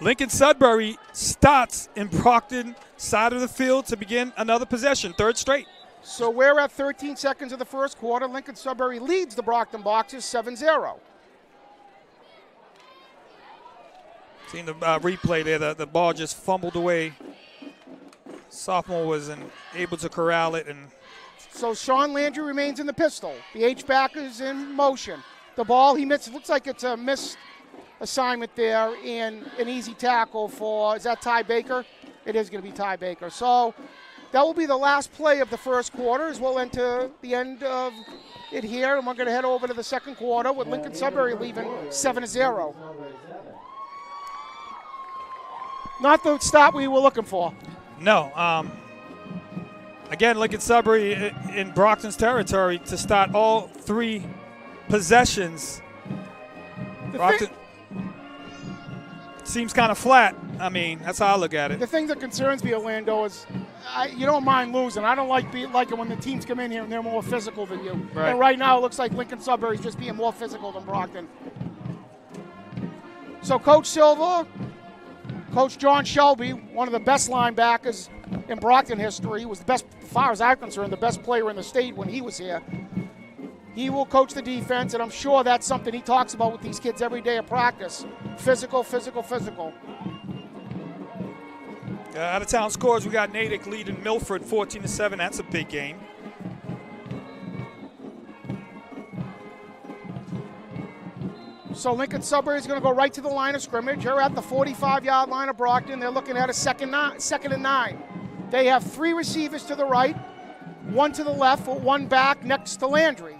Lincoln-Sudbury starts in Brockton side of the field to begin another possession, 3rd straight. So we're at 13 seconds of the first quarter. Lincoln-Sudbury leads the Brockton Boxers 7-0. Seeing the replay there, the ball just fumbled away. Sophomore was able to corral it. So Sean Landry remains in the pistol. The H-back is in motion. The ball he missed, looks like it's a missed assignment there, and an easy tackle for, is that Ty Baker? It is going to be Ty Baker. So that will be the last play of the first quarter as we'll enter the end of it here, and we're going to head over to the second quarter with Lincoln-Sudbury leaving 7-0. Not the stop we were looking for. No. Again, Lincoln-Sudbury in Brockton's territory to start all 3 possessions. Brockton seems kind of flat. I mean, that's how I look at it. The thing that concerns me, Orlando, is you don't mind losing. I don't like it when the teams come in here and they're more physical than you. Right. And right now it looks like Lincoln-Sudbury is just being more physical than Brockton. So Coach Silva, Coach John Shelby, one of the best linebackers in Brockton history, was the best, as far as I'm concerned, the best player in the state when he was here. He will coach the defense, and I'm sure that's something he talks about with these kids every day of practice. Physical, physical, physical. Out of town scores, we got Natick leading Milford 14-7. That's a big game. So Lincoln-Sudbury is going to go right to the line of scrimmage. They're at the 45-yard line of Brockton. They're looking at a second and 9. They have 3 receivers to the right One to the left, one back next to Landry.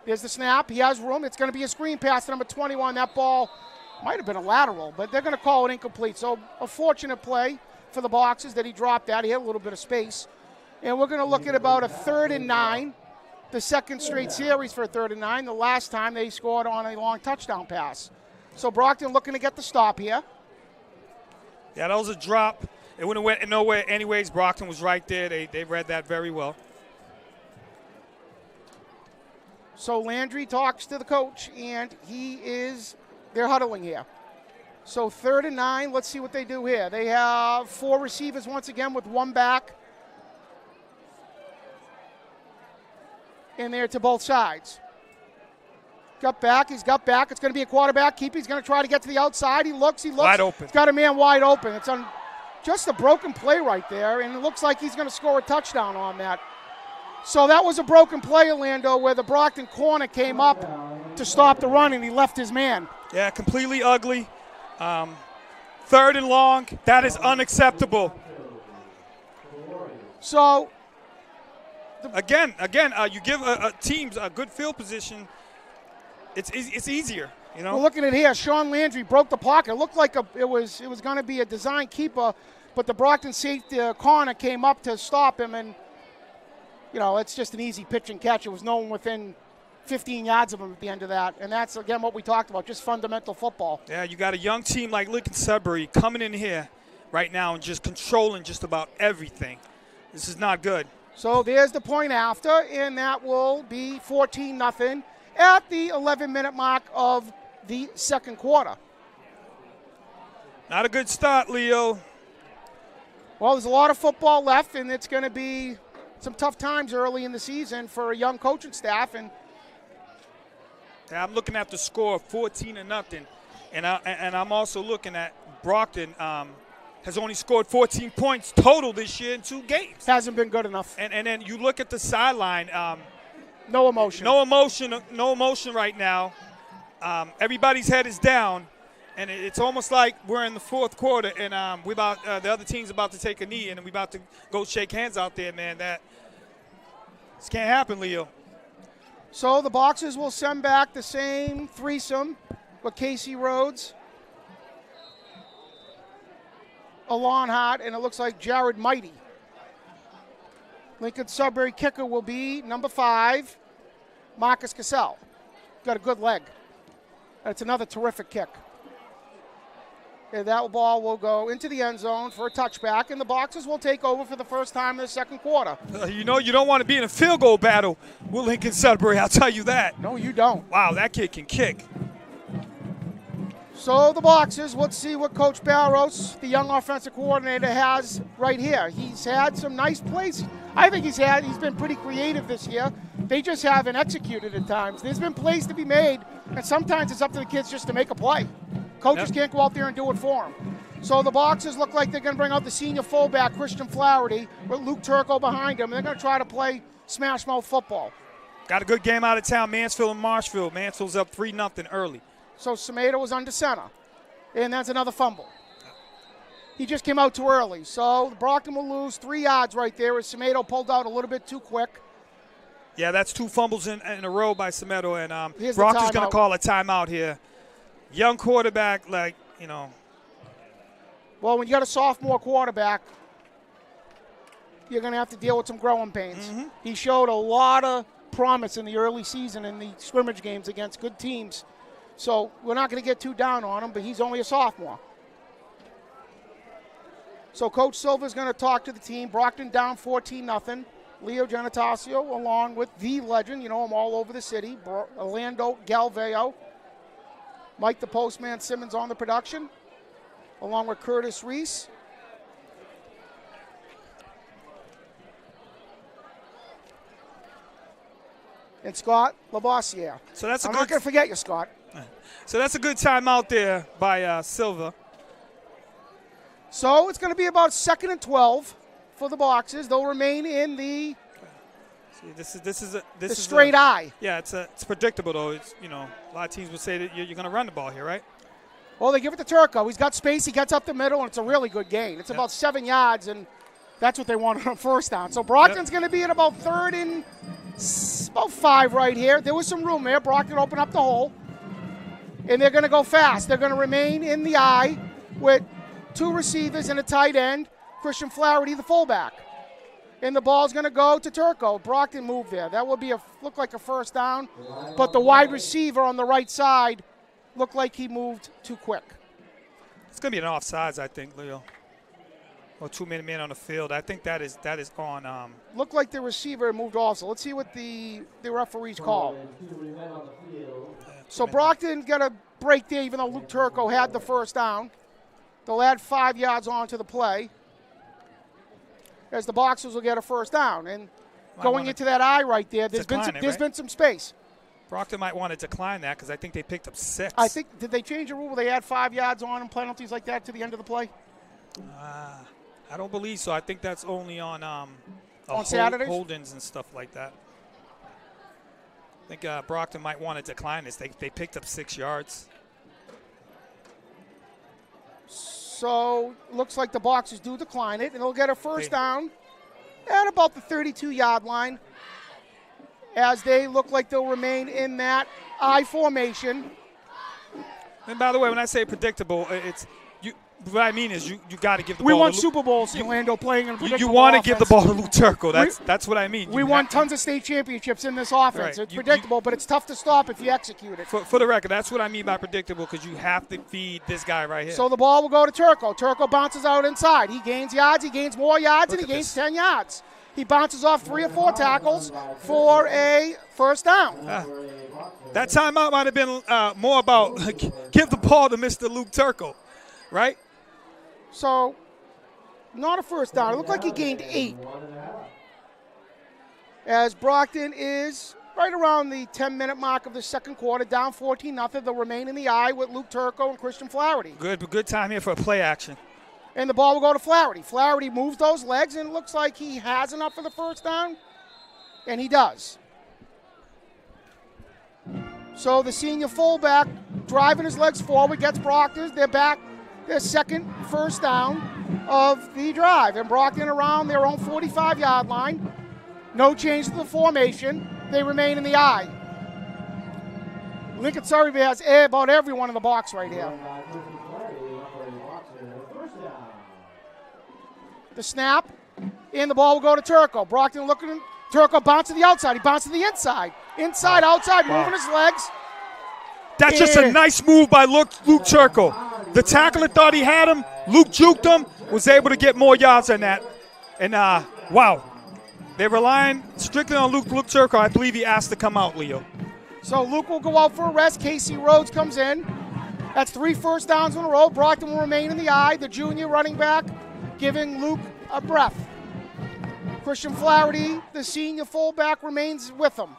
There's the snap. He has room. It's going to be a screen pass to number 21. That ball might have been a lateral, but they're going to call it incomplete. So a fortunate play for the Boxers that he dropped that. He had a little bit of space. And we're going to look at about a 3rd and 9. The second straight series for a 3rd and 9. The last time they scored on a long touchdown pass. So Brockton looking to get the stop here. Yeah, that was a drop. It wouldn't have went nowhere anyways. Brockton was right there. They read that very well. So Landry talks to the coach, and they're huddling here. So 3rd and 9, let's see what they do here. They have 4 receivers once again with one back. And they're to both sides. Got back, he's got back. It's going to be a quarterback keep. He's going to try to get to the outside. He looks. Wide open. He's got a man wide open. It's on just a broken play right there, and it looks like he's going to score a touchdown on that. So that was a broken play, Orlando, where the Brockton corner came up to stop the run, and he left his man. Yeah, completely ugly. 3rd and long. That is unacceptable. So again, you give teams a good field position. It's easier, you know. We're looking at here. Sean Landry broke the pocket. It looked like it was going to be a design keeper, but the Brockton safety corner came up to stop him, and it's just an easy pitch and catch. It was no one within 15 yards of him at the end of that, and that's again what we talked about, just fundamental football. Yeah, you got a young team like Lincoln-Sudbury coming in here right now and just controlling just about everything. This is not good. So there's the point after, and that will be 14-0 at the 11-minute mark of the second quarter. Not a good start, Leo. Well, there's a lot of football left, and it's going to be some tough times early in the season for a young coaching staff. And yeah, I'm looking at the score, 14-0, and I'm also looking at Brockton has only scored 14 points total this year in 2 games. Hasn't been good enough. And then you look at the sideline. No emotion. No emotion right now. Everybody's head is down, and it's almost like we're in the 4th quarter, and the other team's about to take a knee, and we're about to go shake hands out there, man. This can't happen, Leo. So the Boxers will send back the same threesome with Casey Rhodes, Alon Hart, and it looks like Jared Mighty. Lincoln-Sudbury kicker will be number 5, Marcus Cassell. Got a good leg. That's another terrific kick. And that ball will go into the end zone for a touchback, and the Boxers will take over for the first time in the second quarter. You don't want to be in a field goal battle with Lincoln-Sudbury, I'll tell you that. No, you don't. Wow, that kid can kick. So the Boxers, let's see what Coach Barros, the young offensive coordinator, has right here. He's had some nice plays. I think he's been pretty creative this year. They just haven't executed at times. There's been plays to be made, and sometimes it's up to the kids just to make a play. Coaches can't go out there and do it for them. So the Boxers look like they're going to bring out the senior fullback, Christian Flaherty, with Luke Turco behind him. They're going to try to play smash mouth football. Got a good game out of town, Mansfield and Marshfield. Mansfield's up 3-0 early. So Semedo was under center, and that's another fumble. He just came out too early. So Brockton will lose 3 yards right there as Semedo pulled out a little bit too quick. Yeah, that's 2 fumbles in a row by Semedo, and Brockton's going to call a timeout here. Young quarterback, Well, when you got a sophomore quarterback, you're going to have to deal with some growing pains. Mm-hmm. He showed a lot of promise in the early season in the scrimmage games against good teams. So we're not going to get too down on him, but he's only a sophomore. So Coach Silva's going to talk to the team. Brockton down 14-0. Leo Genitaccio, along with the legend, him all over the city, Orlando Galveo. Mike the Postman Simmons on the production, along with Curtis Reese. And Scott Labossiere. So that's I'm not going to forget you, Scott. So that's a good timeout there by Silva. So it's going to be about 2nd and 12 for the Boxers. They'll remain in the straight eye. Yeah, it's predictable though. It's a lot of teams would say that you're going to run the ball here, right? Well, they give it to Turco. He's got space. He gets up the middle, and it's a really good gain. It's about 7 yards, and that's what they wanted on first down. So Brockton's going to be at about third and about 5 right here. There was some room there. Brockton opened up the hole, and they're going to go fast. They're going to remain in the eye with 2 receivers and a tight end, Christian Flaherty, the fullback. And the ball's going to go to Turco. Brockton moved there. That would be look like a first down, but the wide receiver on the right side looked like he moved too quick. It's going to be an offsides, I think, Leo. Or 2-minute man on the field. I think that is on. Looked like the receiver moved also. Let's see what the referees call. So Brockton got a break there, even though Luke Turco had the first down. They'll add 5 yards on to the play, as the Boxers will get a first down. And going into that eye right there, there's been some space. Brockton might want to decline that because I think they picked up 6. I think, did they change the rule where they add 5 yards on and penalties like that to the end of the play? I don't believe so. I think that's only on Saturdays? Holdings and stuff like that. I think Brockton might want to decline this. They picked up 6 yards. So looks like the Boxers do decline it, and they'll get a first down at about the 32-yard line, as they look like they'll remain in that I formation. And by the way, when I say predictable, it's you. What I mean is you got to give the ball. We won to Super Bowls in Orlando playing in a predictable You want to offense. give the ball to Luke Turco. That's what I mean. We won tons of state championships in this offense. Right. It's predictable, but it's tough to stop if you execute it. For the record, that's what I mean by predictable, because you have to feed this guy right here. So the ball will go to Turco. Turco bounces out inside. He gains yards. He gains more yards, and he gains 10 yards. He bounces off 3 or 4 tackles for a first down. That timeout might have been more about give the ball to Mr. Luke Turco, right? So, not a first down. It looked like he gained 8. As Brockton is right around the 10-minute mark of the second quarter, down 14-0. They'll remain in the eye with Luke Turco and Christian Flaherty. Good time here for a play action. And the ball will go to Flaherty. Flaherty moves those legs, and it looks like he has enough for the first down, and he does. So the senior fullback driving his legs forward gets Brockton. They're back. Their second first down of the drive. And Brockton around their own 45-yard line. No change to the formation. They remain in the eye. Lincoln-Sudbury has about everyone in the box right here. The snap, and the ball will go to Turco. Brockton looking. Turco bounces to the outside. He bounces to the inside. Inside, outside, moving his legs. That's just a nice move by Luke Turco. The tackler thought he had him. Luke juked him, was able to get more yards than that. And, wow. They're relying strictly on Luke Turco. I believe he asked to come out, Leo. So Luke will go out for a rest. Casey Rhodes comes in. That's 3 first downs in a row. Brockton will remain in the eye. The junior running back giving Luke a breath. Christian Flaherty, the senior fullback, remains with him.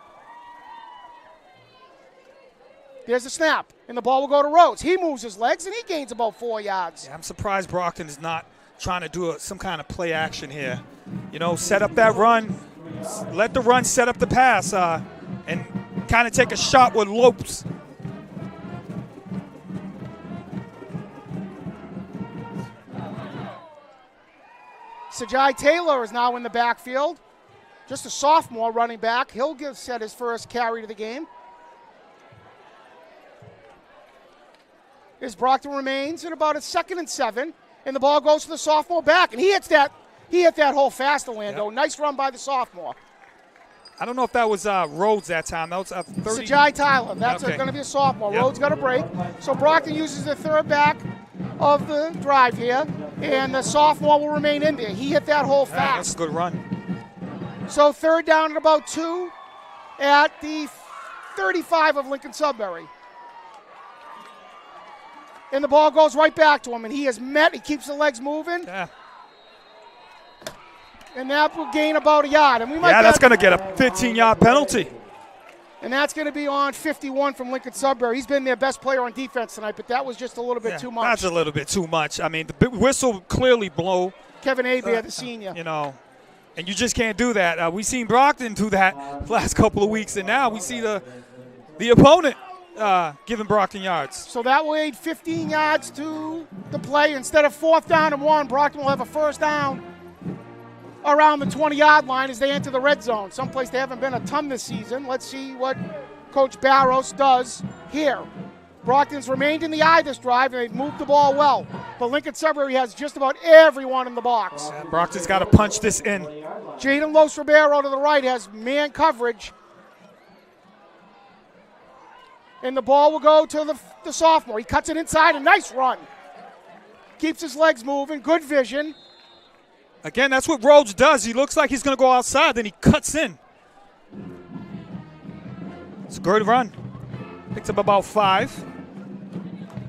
There's a snap, and the ball will go to Rhodes. He moves his legs, and he gains about 4 yards. Yeah, I'm surprised Brockton is not trying to do some kind of play action here. You know, set up that run, let the run set up the pass, and kind of take a shot with Lopes. Sajai Taylor is now in the backfield. Just a sophomore running back. He'll set his first carry to the game. As Brockton remains at about a 2nd and 7, and the ball goes to the sophomore back, and he hit that hole fast, Orlando. Yep. Nice run by the sophomore. I don't know if that was Rhodes that time. That was 30. Sajai Tyler. That's going to be a sophomore. Yep. Rhodes got a break. So Brockton uses the third back of the drive here, and the sophomore will remain in there. He hit that hole fast. That's a good run. So third down at about 2 at the 35 of Lincoln-Sudbury. And the ball goes right back to him, and he is met. He keeps the legs moving. Yeah. And that will gain about a yard. And that's going to get a 15-yard penalty. And that's going to be on 51 from Lincoln-Sudbury. He's been their best player on defense tonight, but that was just a little bit too much. That's a little bit too much. I mean, the whistle clearly blow. Kevin Abear, the senior. You know, and you just can't do that. We've seen Brockton do that the last couple of weeks, and now we see the opponent giving Brockton yards. So that will aid 15 yards to the play. Instead of 4th down and 1, Brockton will have a first down around the 20-yard line as they enter the red zone. Someplace they haven't been a ton this season. Let's see what Coach Barros does here. Brockton's remained in the eye this drive, and they've moved the ball well. But Lincoln-Sudbury has just about everyone in the box. Brockton's got to punch this in. Jaden Los-Ribeiro to the right has man coverage. And the ball will go to the sophomore. He cuts it inside, a nice run. Keeps his legs moving, good vision. Again, that's what Rhodes does. He looks like he's going to go outside, then he cuts in. It's a good run. Picks up about 5.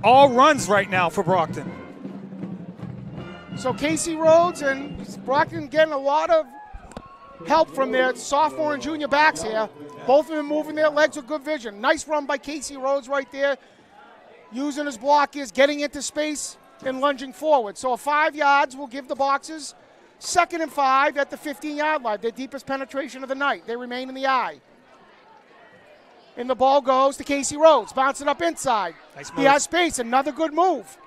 All runs right now for Brockton. So Casey Rhodes and Brockton getting a lot of help from their sophomore and junior backs here. Both of them moving their legs with good vision. Nice run by Casey Rhodes right there. Using his blockers, getting into space and lunging forward. So a 5 yards will give the Boxers 2nd and 5 at the 15-yard line. Their deepest penetration of the night. They remain in the eye. And the ball goes to Casey Rhodes. Bouncing up inside. Nice move. He has space. Another good move.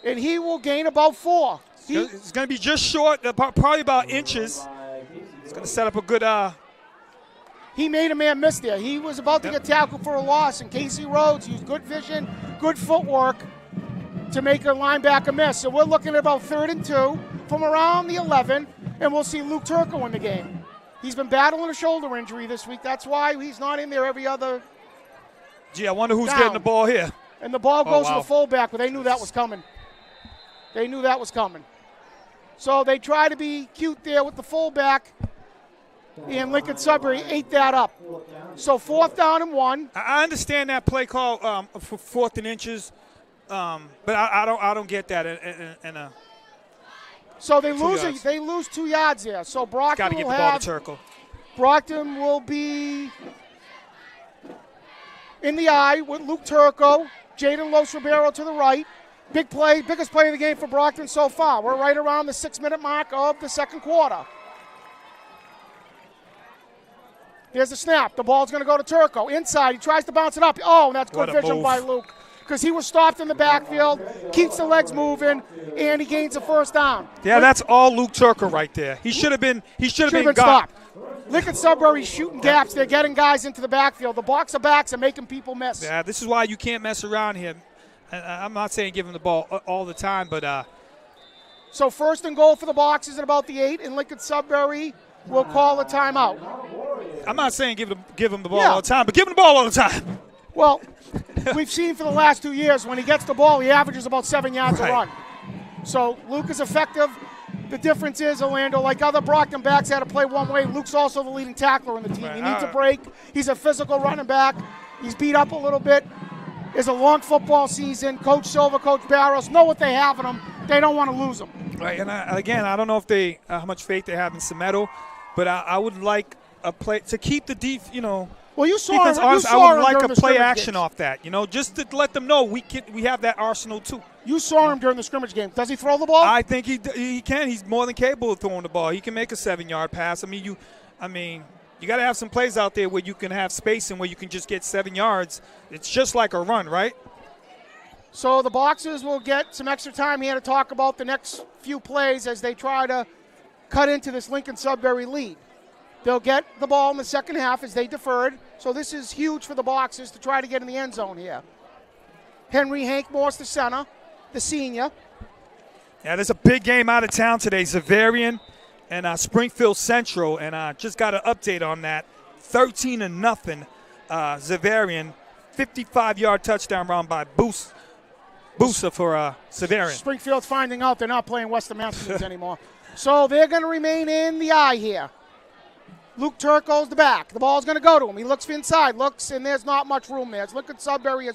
And he will gain about 4. It's going to be just short, probably about inches. It's going to set up a good... He made a man miss there. He was about to get tackled for a loss, and Casey Rhodes used good vision, good footwork to make a linebacker miss. So we're looking at about 3rd and 2 from around the 11, and we'll see Luke Turco in the game. He's been battling a shoulder injury this week. That's why he's not in there every other Gee, I wonder who's down. getting the ball here. And the ball goes to wow. the fullback, but they knew that was coming. They knew that was coming. So they try to be cute there with the fullback, and Lincoln-Sudbury ate that up. So 4th down and 1. I understand that play call for 4th and inches, but I don't get that in a... So they 2 lose yards. they lose 2 yards there. So Got Brockton to get will the ball have to Turco. Brockton will be in the eye with Luke Turco, Jaden Los-Ribeiro to the right. Big play, biggest play of the game for Brockton so far. We're right around the 6-minute mark of the 2nd quarter. Here's the snap. The ball's going to go to Turco. Inside, he tries to bounce it up. Oh, and that's good What a vision move. by Luke, because he was stopped in the backfield, keeps the legs moving, and he gains a first down. Yeah, that's all Luke Turco right there. He should have been got. stopped. Lincoln-Sudbury's shooting gaps. They're getting guys into the backfield. The box of backs are making people miss. Yeah, this is why you can't mess around here. I'm not saying give him the ball all the time, but So 1st and goal for the Boxers at about the 8, and Lincoln-Sudbury will call a timeout. I'm not saying give him the ball Yeah. all the time, but give him the ball all the time. Well, we've seen for the last 2 years when he gets the ball, he averages about 7 yards a Right. run. So Luke is effective. The difference is, Orlando, like other Brockton backs had to play one way, Luke's also the leading tackler in the team. Right. He needs a break. He's a physical running back. He's beat up a little bit. It's a long football season. Coach Silva, Coach Barros know what they have in them. They don't want to lose them. Right, and again, I don't know if how much faith they have in Semedo, but I would like a play to keep the Well, you saw defense him. honest. You I saw would him like during a the play scrimmage action games. off that, just to let them know we have that arsenal too. You saw him during the scrimmage game. Does he throw the ball? I think he can. He's more than capable of throwing the ball. He can make a 7-yard pass. I mean, you got to have some plays out there where you can have space and where you can just get 7 yards. It's just like a run, right? So the Boxers will get some extra time here to talk about the next few plays as they try to cut into this Lincoln-Sudbury lead. They'll get the ball in the second half as they deferred. So this is huge for the Boxers to try to get in the end zone here. Henry Hank Morse, the center, the senior. Yeah, there's a big game out of town today. Zavarian and Springfield Central, and I just got an update on that. 13-0, Zavarian. 55-yard touchdown run by Busa for Zavarian. Springfield's finding out they're not playing Western Massachusetts anymore. So they're going to remain in the eye here. Luke Turco's the back. The ball's going to go to him. He looks inside, and there's not much room there. Look at Sudbury.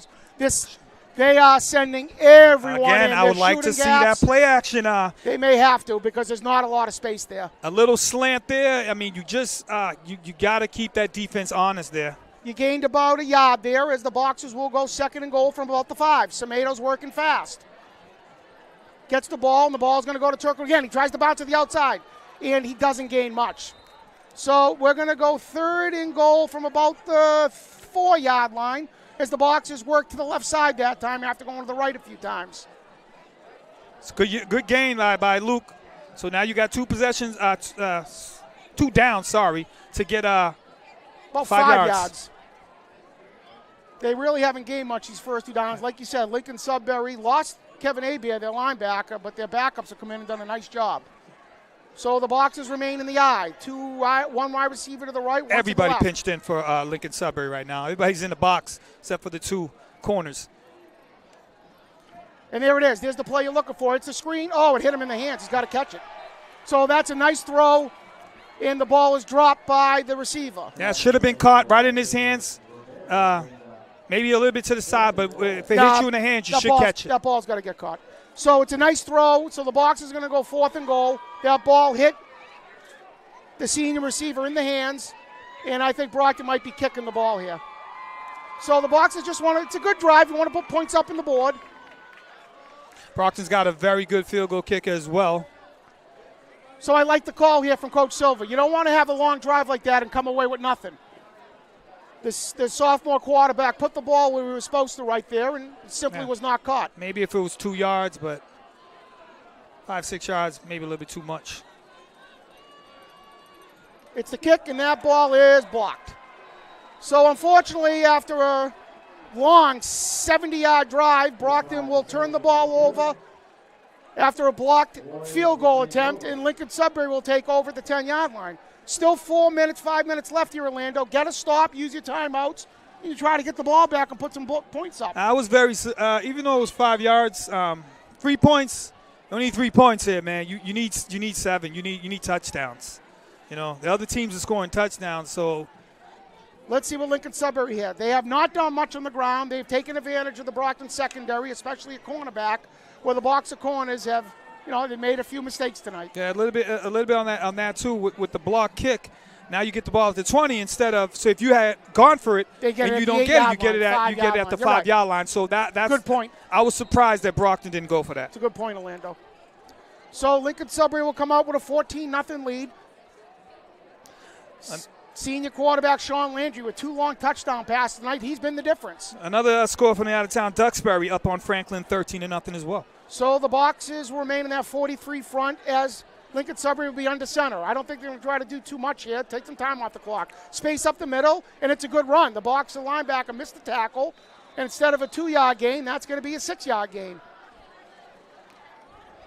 They are sending everyone Again, in. I would like to see that play action. They may have to because there's not a lot of space there. A little slant there. I mean, you just you got to keep that defense honest there. You gained about a yard there as the Boxers will go 2nd and goal from about the 5. Semato's working fast. Gets the ball, and the ball's going to go to Turco again. He tries to bounce to the outside, and he doesn't gain much. So we're going to go 3rd and goal from about the 4-yard line. as the Boxers work to the left side that time after going to the right a few times. It's good gain by Luke. So now you got 2 possessions, 2 down, to get about 5 yards. They really haven't gained much these first 2 downs. Like you said, Lincoln-Sudbury lost Kevin Abier, their linebacker, but their backups have come in and done a nice job. So the Boxers remain in the eye. 1 wide receiver to the right, 1 Everybody to the left. pinched in for Lincoln-Sudbury right now. Everybody's in the box except for the 2 corners. And there it is. There's the play you're looking for. It's a screen. Oh, it hit him in the hands. He's got to catch it. So that's a nice throw, and the ball is dropped by the receiver. Yeah, it should have been caught right in his hands. Maybe a little bit to the side, but if it hits you in the hands, you should catch it. That ball's got to get caught. So it's a nice throw. So the Boxers are going to go 4th and goal. That ball hit the senior receiver in the hands, and I think Brockton might be kicking the ball here. So the Boxers just want to, it's a good drive. You want to put points up in the board. Brockton's got a very good field goal kicker as well. So I like the call here from Coach Silva. You don't want to have a long drive like that and come away with nothing. The sophomore quarterback put the ball where he was supposed to right there, and it simply was not caught. Maybe if it was 2 yards, but 5-6 yards, maybe a little bit too much. It's the kick, and that ball is blocked. So unfortunately, after a long 70-yard drive, Brockton will turn the ball over after a blocked field goal attempt, and Lincoln-Sudbury will take over at the 10-yard line. Still 5 minutes left here, Orlando. Get a stop, use your timeouts, and you try to get the ball back and put some points up. I was very, even though it was 5 yards, 3 points. You don't need 3 points here, man. You need 7. You need touchdowns. You know, the other teams are scoring touchdowns, so. Let's see what Lincoln-Sudbury had. They have not done much on the ground. They've taken advantage of the Brockton secondary, especially at cornerback, where the Boxer corners have, they made a few mistakes tonight. Yeah, a little bit on that too with the block kick. Now you get the ball at the 20 instead of, so if you had gone for it and you don't get it, you get it at the 5-yard line. So that's good point. I was surprised that Brockton didn't go for that. It's a good point, Orlando. So Lincoln-Sudbury will come out with a 14-0 lead. Senior quarterback Sean Landry with 2 long touchdown passes tonight. He's been the difference. Another score from the out-of-town Duxbury up on Franklin, 13-0 as well. So the Boxers will remain in that 43 front as Lincoln-Sudbury will be under center. I don't think they're going to try to do too much here. Take some time off the clock. Space up the middle, and it's a good run. The Boxer linebacker missed the tackle, and instead of a 2-yard gain, that's going to be a 6-yard gain.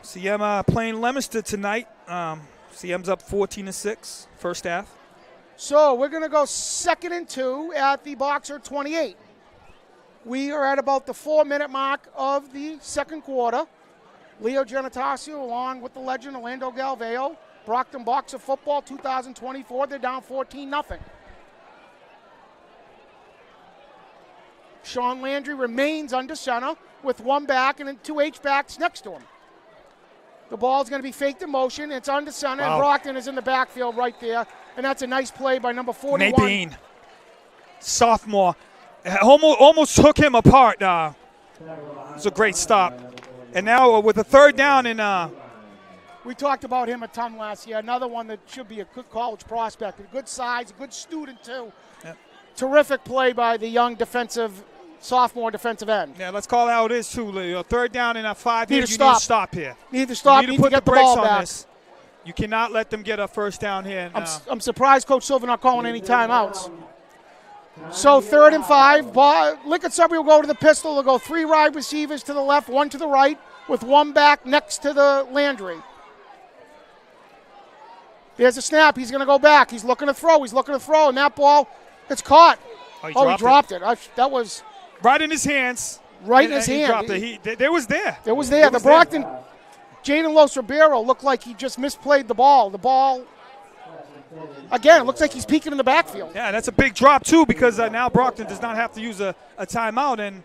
CM playing Leominster tonight. CM's up 14-6, first half. So we're going to go 2nd and 2 at the Boxer 28. We are at about the 4-minute mark of the second quarter. Leo Genitacio along with the legend Orlando Galveo. Brockton Boxer Football 2024. They're down 14-0. Sean Landry remains under center with 1 back and then 2 H-backs next to him. The ball's going to be faked in motion. It's under center, and Brockton is in the backfield right there. And that's a nice play by number 41. Nadine, sophomore, almost took him apart. It was a great stop. And now with a 3rd down and we talked about him a ton last year. Another one that should be a good college prospect. A good size, a good student too. Yep. Terrific play by the young sophomore defensive end. Yeah, let's call it how it is too, Leo. 3rd down and a 5 here. You need to stop here. Need to stop. You need to put the brakes on this. You cannot let them get a 1st down here. I'm surprised Coach Silva not calling any timeouts. So 3rd and 5. Lincoln-Sudbury will go to the pistol. They'll go 3 wide receivers to the left, 1 to the right, with 1 back next to the Landry. There's a snap. He's going to go back. He's looking to throw. And that ball, it's caught. He dropped it. That was right in his hands. Right in his hand. He dropped it. There was there. It was there. The Brockton, Jaden Los Ribeiro looked like he just misplayed the ball. The ball, again, it looks like he's peeking in the backfield. Yeah, that's a big drop, too, because now Brockton does not have to use a timeout,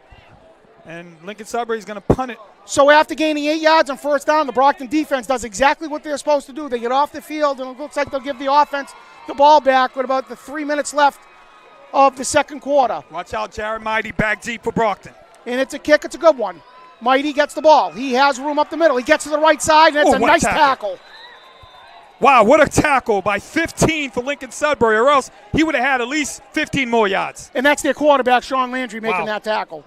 and Lincoln-Sudbury is going to punt it. So after gaining 8 yards on 1st down, the Brockton defense does exactly what they're supposed to do. They get off the field, and it looks like they'll give the offense the ball back with about the 3 minutes left of the second quarter. Watch out, Jared Mighty, back deep for Brockton. And it's a kick. It's a good one. Mighty gets the ball. He has room up the middle. He gets to the right side, and it's a nice tackle. Wow, what a tackle by 15 for Lincoln-Sudbury, or else he would have had at least 15 more yards. And that's their quarterback, Sean Landry, making Wow. that tackle.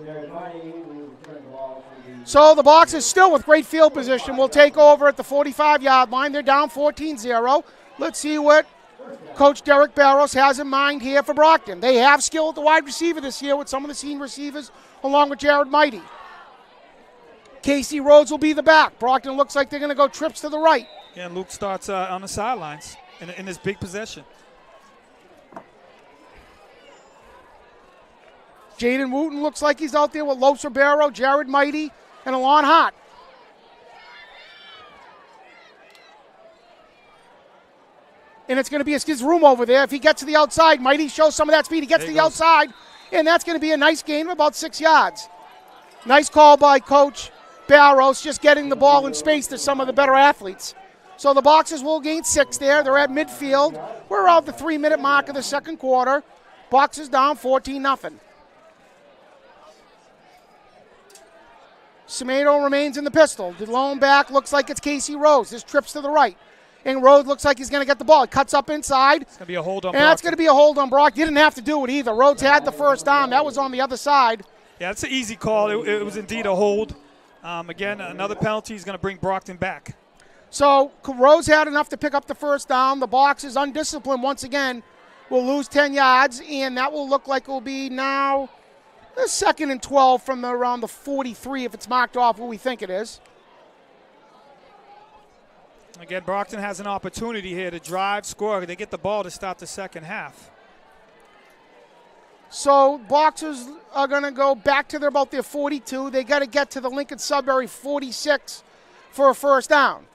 So the Boxers still with great field position will take over at the 45-yard line. They're down 14-0. Let's see what Coach Derek Barros has in mind here for Brockton. They have skill at the wide receiver this year with some of the senior receivers along with Jared Mighty. Casey Rhodes will be the back. Brockton looks like they're going to go trips to the right. Yeah, and Luke starts on the sidelines in this big possession. Jaden Wooten looks like he's out there with Lopes Ribeiro, Jared Mighty, and Alon Hart. And it's going to be his room over there. If he gets to the outside, Mighty shows some of that speed. He gets to the outside, and that's going to be a nice gain of about 6 yards. Nice call by Coach Barros, just getting the ball in space to some of the better athletes. So the Boxers will gain 6 there. They're at midfield. We're around the 3-minute mark of the second quarter. Boxers down 14-0. Semedo remains in the pistol. The lone back looks like it's Casey Rhodes. This trips to the right. And Rhodes looks like he's going to get the ball. He cuts up inside. It's going to be a hold on And that's going to be a hold on Brock. You didn't have to do it either. Rhodes had the first down. That was on the other side. Yeah, it's an easy call. It was indeed a hold. Again, another penalty is going to bring Brockton back. So Rhodes had enough to pick up the first down. The Boxers, undisciplined once again, will lose 10 yards. And that will look like it will be now the 2nd and 12 from around the 43 if it's marked off what we think it is. Again, Brockton has an opportunity here to drive, score. They get the ball to start the second half. So Boxers are going to go back to about their 42. They got to get to the Lincoln-Sudbury 46 for a first down.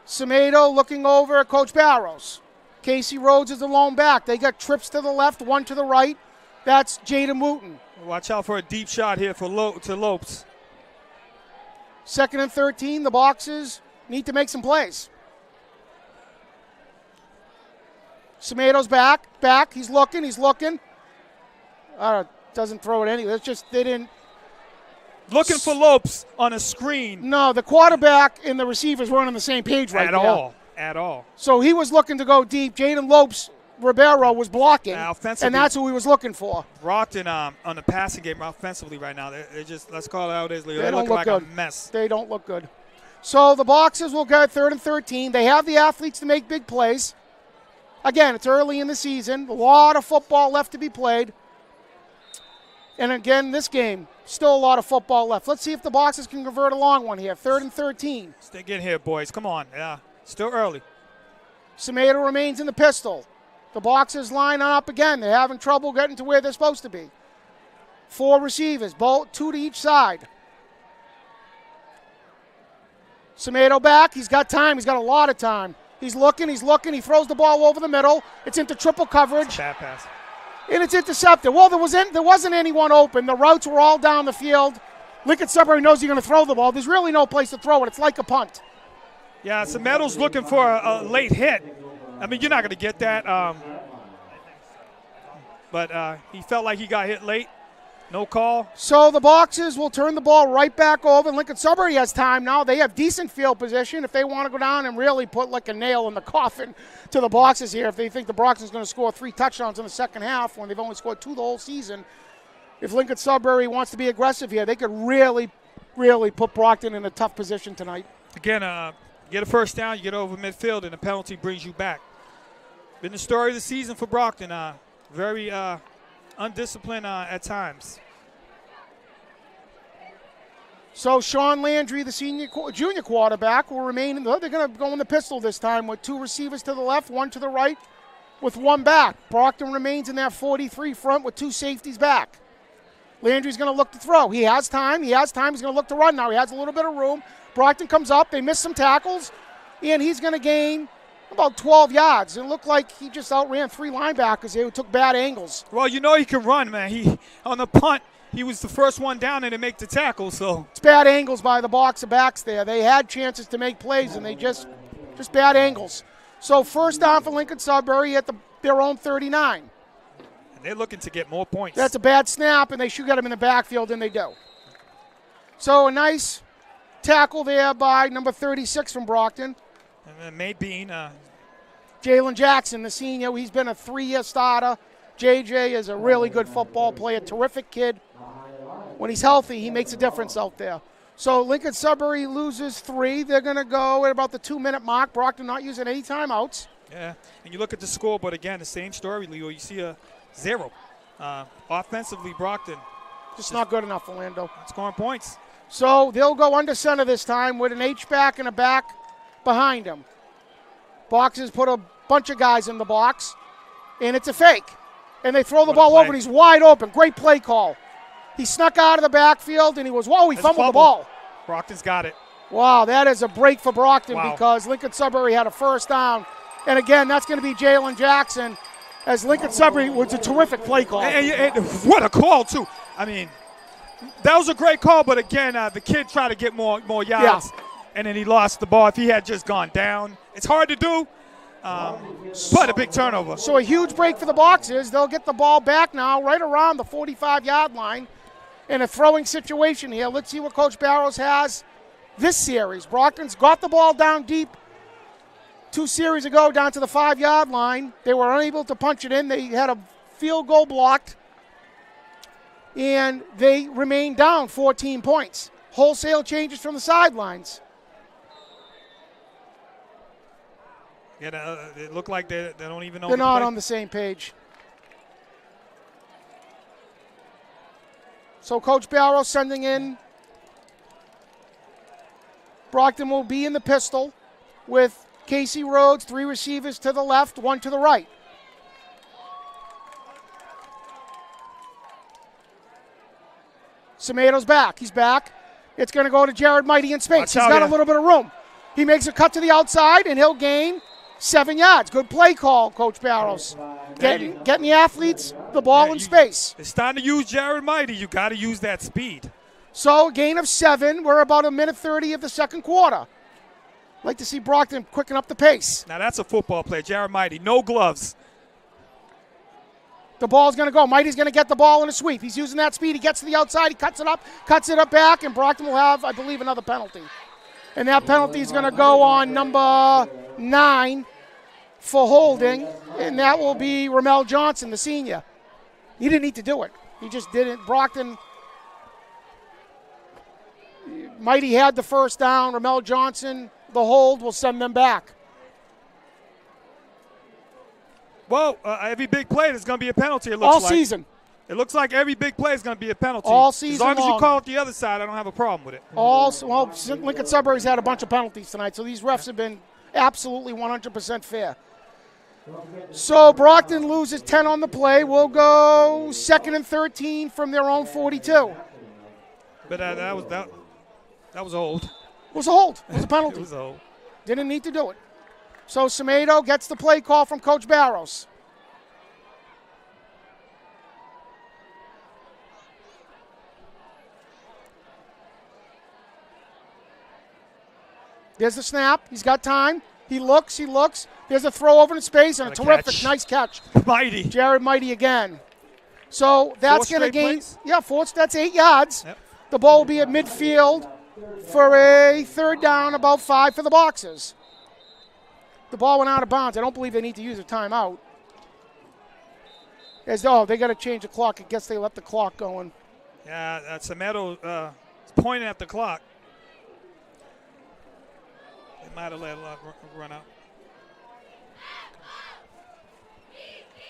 Semedo looking over at Coach Barros. Casey Rhodes is the lone back. They got trips to the left, one to the right. That's Jaden Wooten. Watch out for a deep shot here for Lopes. 2nd and 13. The Boxers need to make some plays. Semedo's back. He's looking. Doesn't throw it anyway. It's just they didn't. Looking for Lopes on a screen. No, the quarterback and the receivers weren't on the same page right now. At all. So he was looking to go deep. Jaden Lopes Ribeiro was blocking, and that's who he was looking for. Brockton on the passing game offensively right now. They're just, let's call it out as they they're don't looking look like good. a mess. They don't look good. So the Boxers will go 3rd and 13. They have the athletes to make big plays. Again, it's early in the season. A lot of football left to be played. And again, this game, still a lot of football left. Let's see if the Boxers can convert a long one here. 3rd and 13. Stick in here, boys. Come on. Yeah, still early. Semedo remains in the pistol. The Boxers line up again. They're having trouble getting to where they're supposed to be. 4 receivers, 2 to each side. Semedo back. He's got time. He's got a lot of time. He's looking. He throws the ball over the middle. It's into triple coverage. Bad pass. And it's intercepted. Well, there wasn't anyone open. The routes were all down the field. Lincoln-Sudbury knows you're going to throw the ball. There's really no place to throw it. It's like a punt. Yeah, Semedo's looking for a late hit. I mean, you're not going to get that. But he felt like he got hit late. No call. So the Boxers will turn the ball right back over. Lincoln-Sudbury has time now. They have decent field position if they want to go down and really put like a nail in the coffin to the Boxers here. If they think the Brockton's going to score 3 touchdowns in the second half when they've only scored 2 the whole season. If Lincoln-Sudbury wants to be aggressive here, they could really, really put Brockton in a tough position tonight. Again, get a first down, you get over midfield, and the penalty brings you back. Been the story of the season for Brockton. Very undisciplined at times. So Sean Landry, the junior quarterback, will remain. They're going to go in the pistol this time with 2 receivers to the left, 1 to the right, with 1 back. Brockton remains in that 43 front with 2 safeties back. Landry's going to look to throw. He has time. He's going to look to run now. He has a little bit of room. Brockton comes up. They miss some tackles, and he's going to gain about 12 yards. It looked like he just outran 3 linebackers here who took bad angles. Well, you know he can run, man. He on the punt, he was the first one down and to make the tackle. So it's bad angles by the Boxer backs there. They had chances to make plays, and they just bad angles. So first down for Lincoln-Sudbury at their own 39. And they're looking to get more points. That's a bad snap, and they should get him in the backfield, and they do. So a nice tackle there by number 36 from Brockton. And then May Bean, Jalen Jackson, the senior, he's been a 3-year starter. JJ is a really good football player, terrific kid. When he's healthy, he makes a difference out there. So Lincoln-Sudbury loses 3. They're going to go at about the 2-minute mark. Brockton not using any timeouts. yeah. And you look at the score, but again, the same story, Leo. You see a 0. Offensively, Brockton Just not good enough, Orlando. scoring points. So they'll go under center this time with an H-back and a back behind him. Boxers put a bunch of guys in the box, and it's a fake. And they throw the What a ball play. over, and he's wide open. Great play call. He snuck out of the backfield, and he There's fumbled the fumble. ball. Brockton's got it. Wow, that is a break for Brockton Wow. because Lincoln-Sudbury had a first down. And again, that's going to be Jalen Jackson, as Lincoln-Sudbury was a terrific play call. And what a call, too. I mean, that was a great call, but again, the kid tried to get more yards, and then he lost the ball. If he had just gone down, it's hard to do, but a big turnover. So a huge break for the Boxers. They'll get the ball back now right around the 45-yard line in a throwing situation here. Let's see what Coach Barrows has this series. Brockton's got the ball down deep 2 series ago down to the 5-yard line. They were unable to punch it in. They had a field goal blocked, and they remained down 14 points. Wholesale changes from the sidelines. Yeah, it looked like they don't even know. They're the not play. on the same page. So Coach Barrow sending in. Brockton will be in the pistol with Casey Rhodes, 3 receivers to the left, 1 to the right. Samato's back. He's back. It's going to go to Jared Mighty in space. Watch He's out got a here. little bit of room. He makes a cut to the outside, and he'll gain 7 yards. Good play call, Coach Barrows. Getting the athletes the ball in space. It's time to use Jared Mighty. You got to use that speed. So a gain of 7. We're about a minute 30 of the second quarter. Like to see Brockton quicken up the pace. Now that's a football player, Jared Mighty. No gloves. The ball's going to go. Mighty's going to get the ball in a sweep. He's using that speed. He gets to the outside. He cuts it up back, and Brockton will have, I believe, another penalty. And that penalty is going to go on number 9 for holding, and that will be Ramel Johnson, the senior. He didn't need to do it. He just didn't. Brockton, Mighty had the first down. Ramel Johnson, the hold, will send them back. Well, every big play is going to be a penalty, it looks All like. season. It looks like every big play is going to be a penalty. All season As long as you long. call it the other side, I don't have a problem with it. Well, Lincoln-Sudbury's had a bunch of penalties tonight, so these refs have been absolutely 100% fair. So Brockton loses 10 on the play. We'll go 2nd and 13 from their own 42. But that was a hold. It was a hold. It was a penalty. It was a hold. Didn't need to do it. So Samato gets the play call from Coach Barrows. There's the snap. He's got time. He looks. There's a throw over in space and a What a terrific, catch. nice catch. Mighty. Jared Mighty again. So that's going to straight gain. plays? Yeah, that's 8 yards. Yep. The ball will be at midfield for a 3rd down, about 5 for the Boxers. The ball went out of bounds. I don't believe they need to use a timeout. They got to change the clock. I guess they left the clock going. Yeah, Sameto is pointing at the clock. They might have let a lot run out.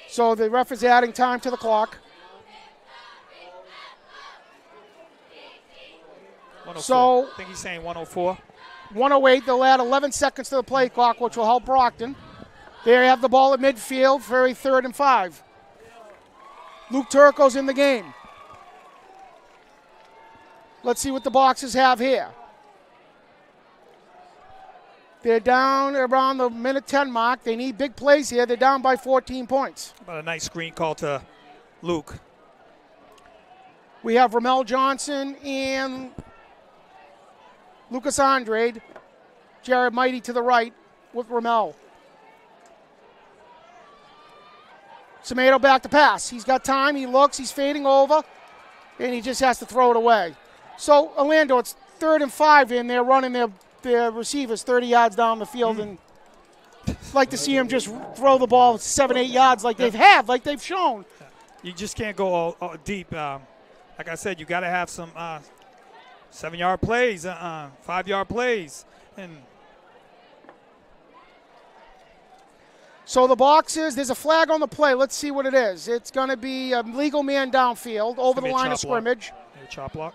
So the ref is adding time to the clock. 104. So- I think he's saying 104. 108, they'll add 11 seconds to the play clock, which will help Brockton. They have the ball at midfield for a 3rd and 5. Luke Turco's in the game. Let's see what the Boxers have here. They're down around the minute 10 mark. They need big plays here. They're down by 14 points. About a nice screen call to Luke. We have Ramel Johnson and Lucas Andrade. Jared Mighty to the right with Ramel. Samato back to pass. He's got time. He looks. He's fading over. And he just has to throw it away. So, Orlando, it's 3rd and 5 in. They're running their receivers 30 yards down the field. And like to see him just throw the ball 7-8 yards like they've shown. You just can't go all deep. Like I said, you got to have some 7-yard plays, 5-yard plays. And so the boxes, there's a flag on the play. Let's see what it is. It's going to be a legal man downfield over the line of scrimmage. Chop block.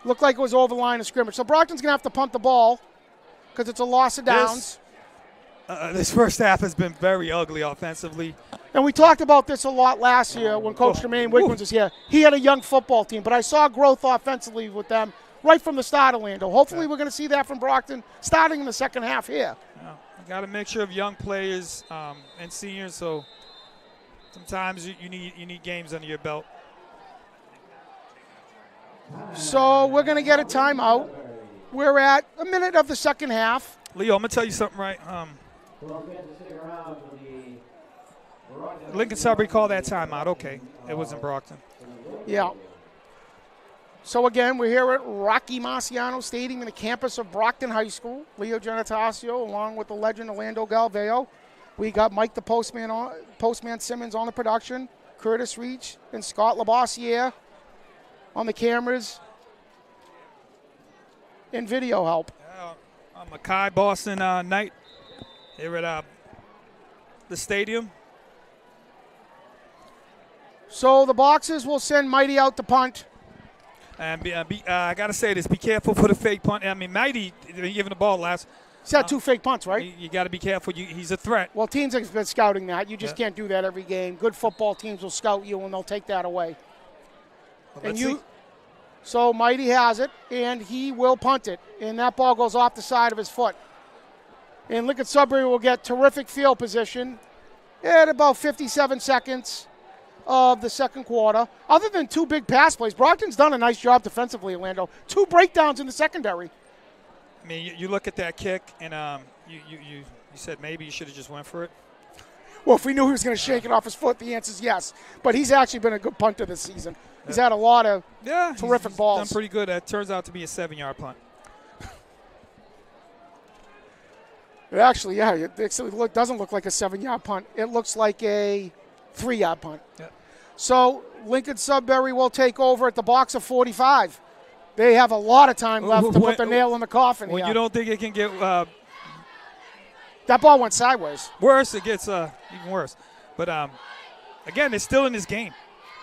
Looked like it was over the line of scrimmage. So Brockton's going to have to punt the ball because it's a loss of downs. This first half has been very ugly offensively. And we talked about this a lot last year when Coach Jermaine Wiggins was here. He had a young football team, but I saw growth offensively with them right from the start, Orlando. Hopefully we're going to see that from Brockton starting in the second half here. You got to make sure of young players and seniors, so sometimes you need games under your belt. So we're going to get a timeout. We're at a minute of the second half. Leo, I'm going to tell you something right. Lincoln-Sudbury called that timeout. Okay, it was in Brockton. Yeah. So again, we're here at Rocky Marciano Stadium in the campus of Brockton High School. Leo Genatasio, along with the legend Orlando Galveo. We got Mike the Postman Simmons on the production, Curtis Reach and Scott Labossiere on the cameras and video help. Mackay Boston Knight here at the stadium. So the boxes will send Mighty out to punt. And I got to say this, be careful for the fake punt. I mean, Mighty, giving the ball last. He's had 2 fake punts, right? You got to be careful. He's a threat. Well, teams have been scouting that. You just can't do that every game. Good football teams will scout you, and they'll take that away. Well, so Mighty has it, and he will punt it. And that ball goes off the side of his foot. And Lincoln-Sudbury will get terrific field position at about 57 seconds of the second quarter. Other than 2 big pass plays, Brockton's done a nice job defensively, Orlando. 2 breakdowns in the secondary. I mean, you look at that kick, and you said maybe you should have just went for it. Well, if we knew he was going to shake it off his foot, the answer is yes. But he's actually been a good punter this season. He's had a lot of terrific balls. He's done pretty good. That turns out to be a 7-yard punt. It actually, it doesn't look like a 7-yard punt. It looks like a 3-yard punt. Yeah. So Lincoln-Sudbury will take over at the box of 45. They have a lot of time left to put the nail in the coffin when here. You don't think it can get that ball went sideways. Worse, it gets even worse. But, again, it's still in this game.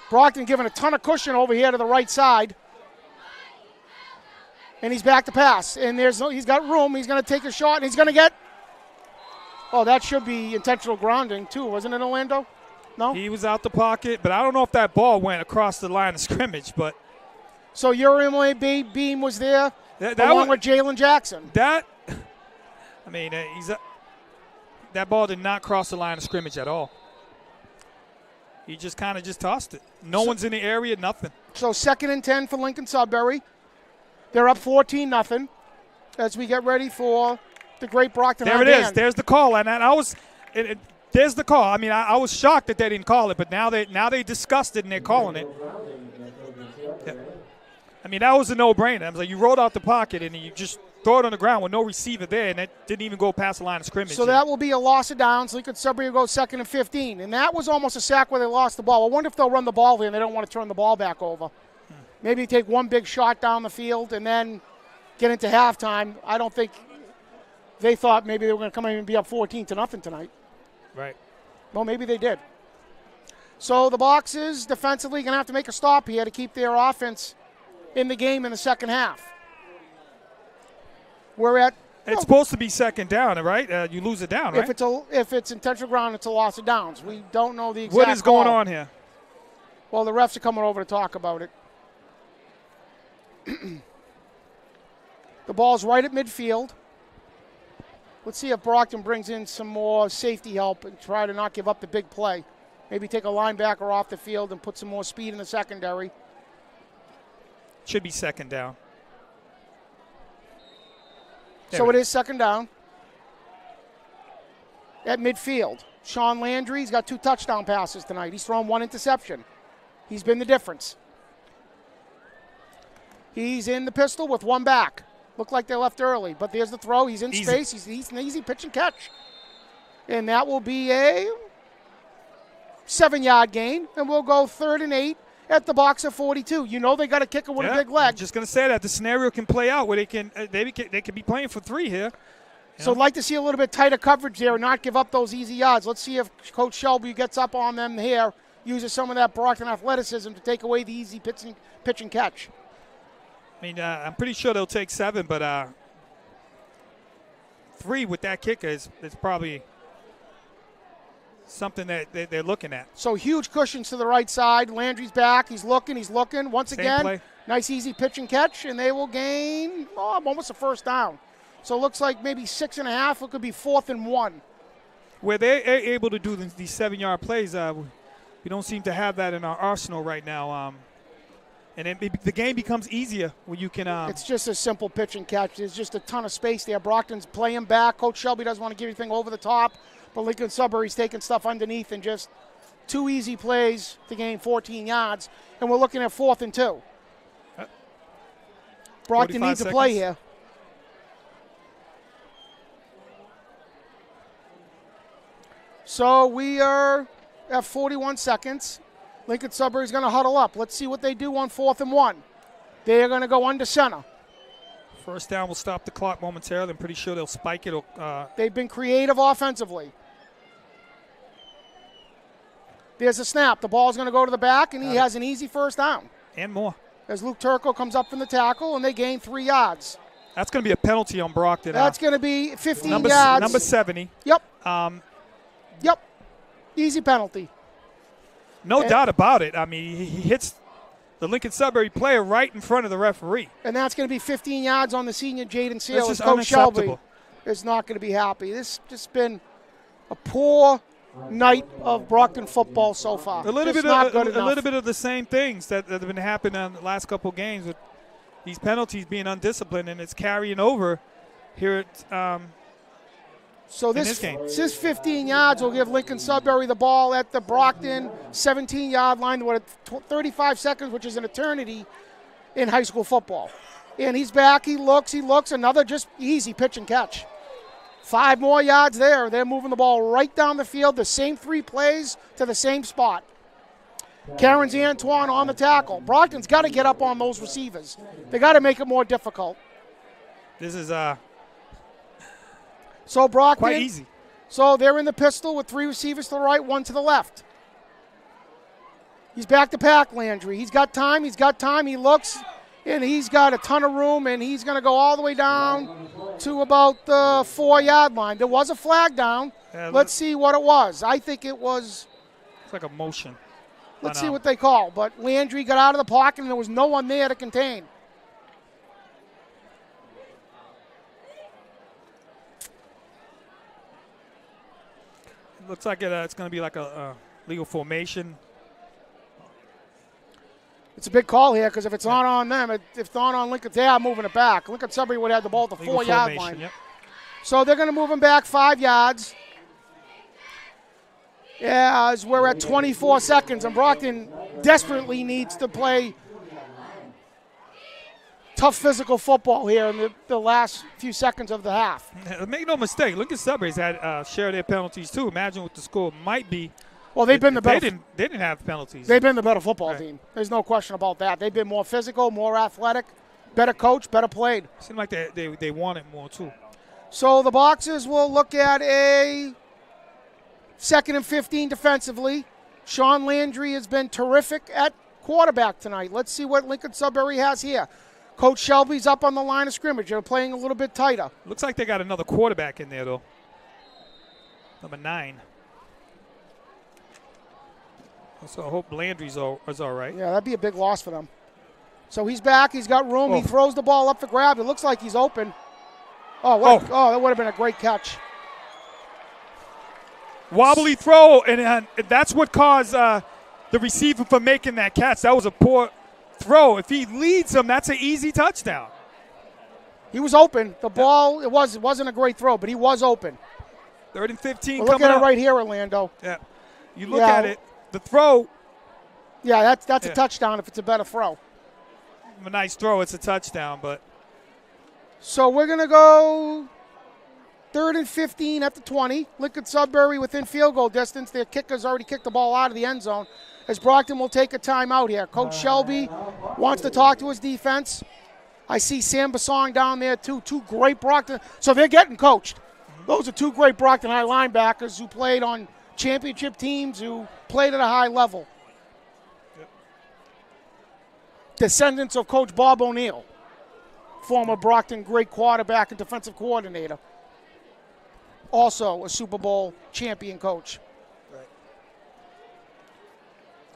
Brockton giving a ton of cushion over here to the right side. And he's back to pass. And he's got room. He's going to take a shot, and he's going to get – oh, that should be intentional grounding too, wasn't it, Orlando? No? He was out the pocket, but I don't know if that ball went across the line of scrimmage. But so Uriel Beam was there along with Jalen Jackson. That ball did not cross the line of scrimmage at all. He just kind of tossed it. No one's in the area, nothing. So 2nd and 10 for Lincoln-Sudbury. They're up 14-0 as we get ready for the great Brockton. There it is. There's the call, and there's the call. I mean, I was shocked that they didn't call it, but now they discussed it and they're calling it. Yeah. I mean, that was a no-brainer. I was like, you rolled out the pocket and you just throw it on the ground with no receiver there, and it didn't even go past the line of scrimmage. So that will be a loss of downs. Lincoln-Sudbury will go 2nd and 15, and that was almost a sack where they lost the ball. I wonder if they'll run the ball here and they don't want to turn the ball back over. Maybe take one big shot down the field and then get into halftime. I don't think they thought maybe they were going to come in and be up 14-0 tonight. Right. Well, maybe they did. So the Boxers defensively going to have to make a stop here to keep their offense in the game in the second half. We're at. It's supposed to be 2nd down, right? You lose it down, right? If it's intentional ground, it's a loss of downs. We don't know the exact What is going call. on here? Well, the refs are coming over to talk about it. The ball's right at midfield. Let's see if Brockton brings in some more safety help and try to not give up the big play. Maybe take a linebacker off the field and put some more speed in the secondary. Should be 2nd down. So it is 2nd down. At midfield, Sean Landry's got 2 touchdown passes tonight. He's thrown 1 interception. He's been the difference. He's in the pistol with 1 back. Looked like they left early, but there's the throw. He's in space. He's an easy pitch and catch. And that will be a 7-yard gain, and we'll go 3rd and 8 at the box of 42. You know they got a kicker with a big leg. I'm just going to say that the scenario can play out where they can be playing for 3 here. So I'd like to see a little bit tighter coverage there and not give up those easy yards. Let's see if Coach Shelby gets up on them here, uses some of that Brockton athleticism to take away the easy pitch and catch. I mean, I'm pretty sure they'll take 7, but 3 with that kicker is probably something that they're looking at. So huge cushions to the right side. Landry's back. He's looking. Once Same again, play. Nice easy pitch and catch, and they will gain almost a first down. So it looks like maybe 6.5. It could be 4th and 1. Where they're able to do these 7-yard plays, we don't seem to have that in our arsenal right now. And then the game becomes easier when you can. It's just a simple pitch and catch. There's just a ton of space there. Brockton's playing back. Coach Shelby doesn't want to give anything over the top, but Lincoln-Sudbury's taking stuff underneath and just 2 easy plays to gain 14 yards. And we're looking at 4th and 2. Brockton needs to play here. So we are at 41 seconds. Lincoln-Sudbury's going to huddle up. Let's see what they do on 4th and 1. They're going to go under center. First down will stop the clock momentarily. I'm pretty sure they'll spike it. They've been creative offensively. There's a snap. The ball's going to go to the back, and he has an easy first down. And more. As Luke Turco comes up from the tackle, and they gain 3 yards. That's going to be a penalty on Brockton. That's going to be 15 number yards. Number 70. Yep. Yep. Easy penalty. No doubt about it. I mean, he hits the Lincoln-Sudbury player right in front of the referee. And that's going to be 15 yards on the senior Jaden Seal. This is Coach Shelby unacceptable. is not going to be happy. This has just been a poor night of Brockton football so far. A little bit of the same things that have been happening in the last couple games with these penalties being undisciplined, and it's carrying over here at So this 15 yards will give Lincoln-Sudbury the ball at the Brockton 17-yard line with 35 seconds, which is an eternity in high school football. And he's back. He looks. Another just easy pitch and catch. 5 more yards there. They're moving the ball right down the field, the same 3 plays to the same spot. Cairns Antoine on the tackle. Brockton's got to get up on those receivers. They got to make it more difficult. This is So Brockton, quite easy. So they're in the pistol with 3 receivers to the right, 1 to the left. He's back to pack Landry. He's got time. He looks, and he's got a ton of room, and he's going to go all the way down to about the 4-yard line. There was a flag down. Let's see what it was. I think it was. It's like a motion. Let's see what they call. But Landry got out of the pocket, and there was no one there to contain. Looks like it's going to be like a legal formation. It's a big call here because if it's not on them, if it's not on Lincoln, they are moving it back. Lincoln-Sudbury would have the ball at the 4-yard line. Yep. So they're going to move him back 5 yards. Yeah, as we're at 24 seconds, and Brockton desperately needs to play tough physical football here in the last few seconds of the half. Make no mistake, Lincoln-Sudbury's had share of their penalties too. Imagine what the score might be. Well, they've been the better. They didn't have penalties. They've been the better football team. There's no question about that. They've been more physical, more athletic, better coached, better played. Seemed like they want it more too. So the Boxers will look at a 2nd and 15 defensively. Sean Landry has been terrific at quarterback tonight. Let's see what Lincoln-Sudbury has here. Coach Shelby's up on the line of scrimmage. They're playing a little bit tighter. Looks like they got another quarterback in there, though. Number 9. So I hope Landry's is all right. Yeah, that'd be a big loss for them. So he's back. He's got room. He throws the ball up for grab. It looks like he's open. That would have been a great catch. Wobbly throw, and that's what caused the receiver from making that catch. That was a poor throw. If he leads him, that's an easy touchdown. He was open. The ball, it wasn't a great throw, but he was open. 3rd and 15 Look coming at it up. right here, Orlando. Yeah. You look at it, the throw. Yeah, that's a touchdown if it's a better throw. A nice throw. It's a touchdown, but. So we're going to go 3rd and 15 at the 20. Lincoln-Sudbury within field goal distance. Their kicker's already kicked the ball out of the end zone, as Brockton will take a timeout here. Coach Shelby wants to talk to his defense. I see Sam Basong down there too. Two great Brockton. So they're getting coached. Those are two great Brockton High linebackers who played on championship teams, who played at a high level. Descendants of Coach Bob O'Neill, former Brockton great quarterback and defensive coordinator. Also a Super Bowl champion coach. Right.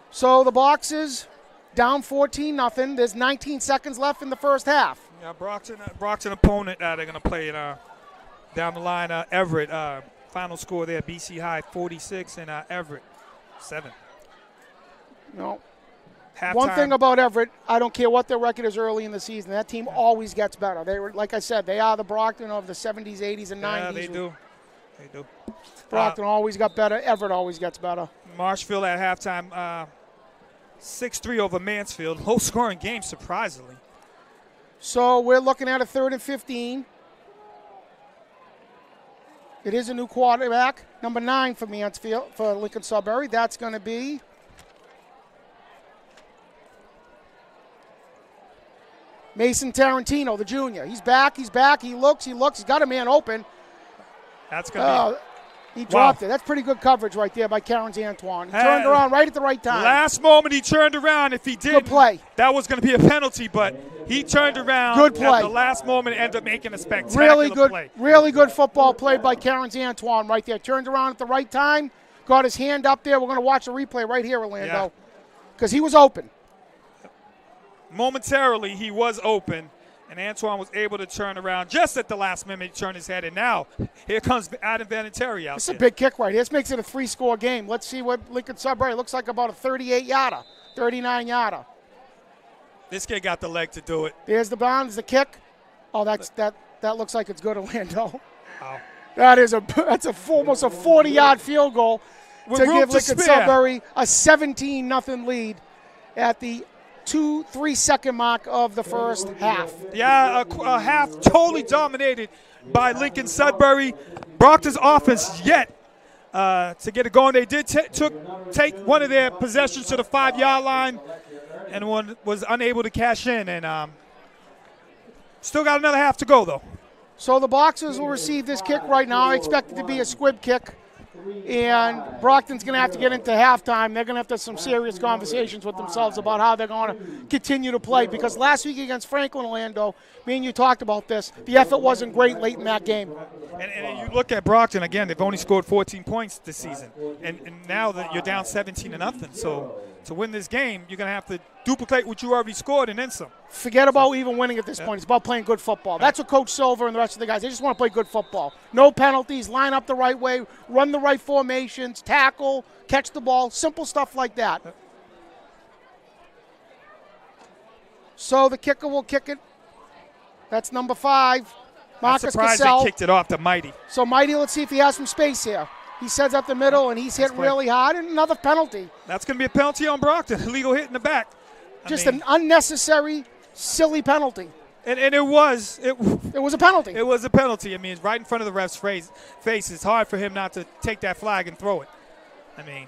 So the Boxers down 14-0. There's 19 seconds left in the first half. Yeah, Brockton opponent, they're going to play down the line, Everett. Final score there, BC High 46 and Everett 7. No. Halftime. One thing about Everett, I don't care what their record is early in the season, that team always gets better. They were, like I said, they are the Brockton of the 70s, 80s, and 90s. Yeah, they do. They do. Brockton always got better. Everett always gets better. Marshfield at halftime, 6-3 over Mansfield. Low-scoring game, surprisingly. So we're looking at a 3rd and 15. It is a new quarterback, number 9 for Mansfield, for Lincoln-Sudbury. That's going to be Mason Tarantino, the junior. He's back. He looks. He's got a man open. That's going to He dropped it. That's pretty good coverage right there by Cairns Antoine. He turned around right at the right time. Last moment he turned around. If he did, good play. That was going to be a penalty, but he turned around good play. At the last moment and ended up making a spectacular play. Really good football play by Cairns Antoine right there. Turned around at the right time, got his hand up there. We're going to watch the replay right here, Orlando, because he was open. Momentarily, he was open, and Antoine was able to turn around just at the last minute. He turned his head, and now here comes Adam Vaneteri out. It's a big kick right here. This makes it a 3-score game. Let's see what Lincoln-Sudbury looks like. About a 38-yarder, 39-yarder. This kid got the leg to do it. There's the bounds, the kick. Oh, that looks like it's good, Orlando. Wow. That's almost a 40-yard field goal to give Lincoln-Sudbury a 17-0 lead at the 2-3 second mark of the first half. Yeah, a half totally dominated by Lincoln-Sudbury. Brockton's offense yet to get it going. They did take one of their possessions to the 5-yard line, and one was unable to cash in. And still got another half to go, though. So the Boxers will receive this kick right now. I expect it to be a squib kick. And Brockton's going to have to get into halftime. They're going to have to have some serious conversations with themselves about how they're going to continue to play. Because last week against Franklin, Orlando, me and you talked about this, the effort wasn't great late in that game. And you look at Brockton, again, they've only scored 14 points this season. And now that you're down 17-0. So to win this game, you're going to have to duplicate what you already scored and then some. Forget about even winning at this point. It's about playing good football. That's what Coach Silver and the rest of the guys, they just want to play good football. No penalties, line up the right way, run the right formations, tackle, catch the ball, simple stuff like that. So the kicker will kick it. That's number 5, Marcus I'm surprised Cassell. they kicked it off to Mighty. So Mighty, let's see if he has some space here. He sets up the middle, and he's hit really hard, and another penalty. That's going to be a penalty on Brockton. Illegal hit in the back. Just an unnecessary, silly penalty. And it was. It was a penalty. It was a penalty. I mean, it's right in front of the ref's face. It's hard for him not to take that flag and throw it. I mean.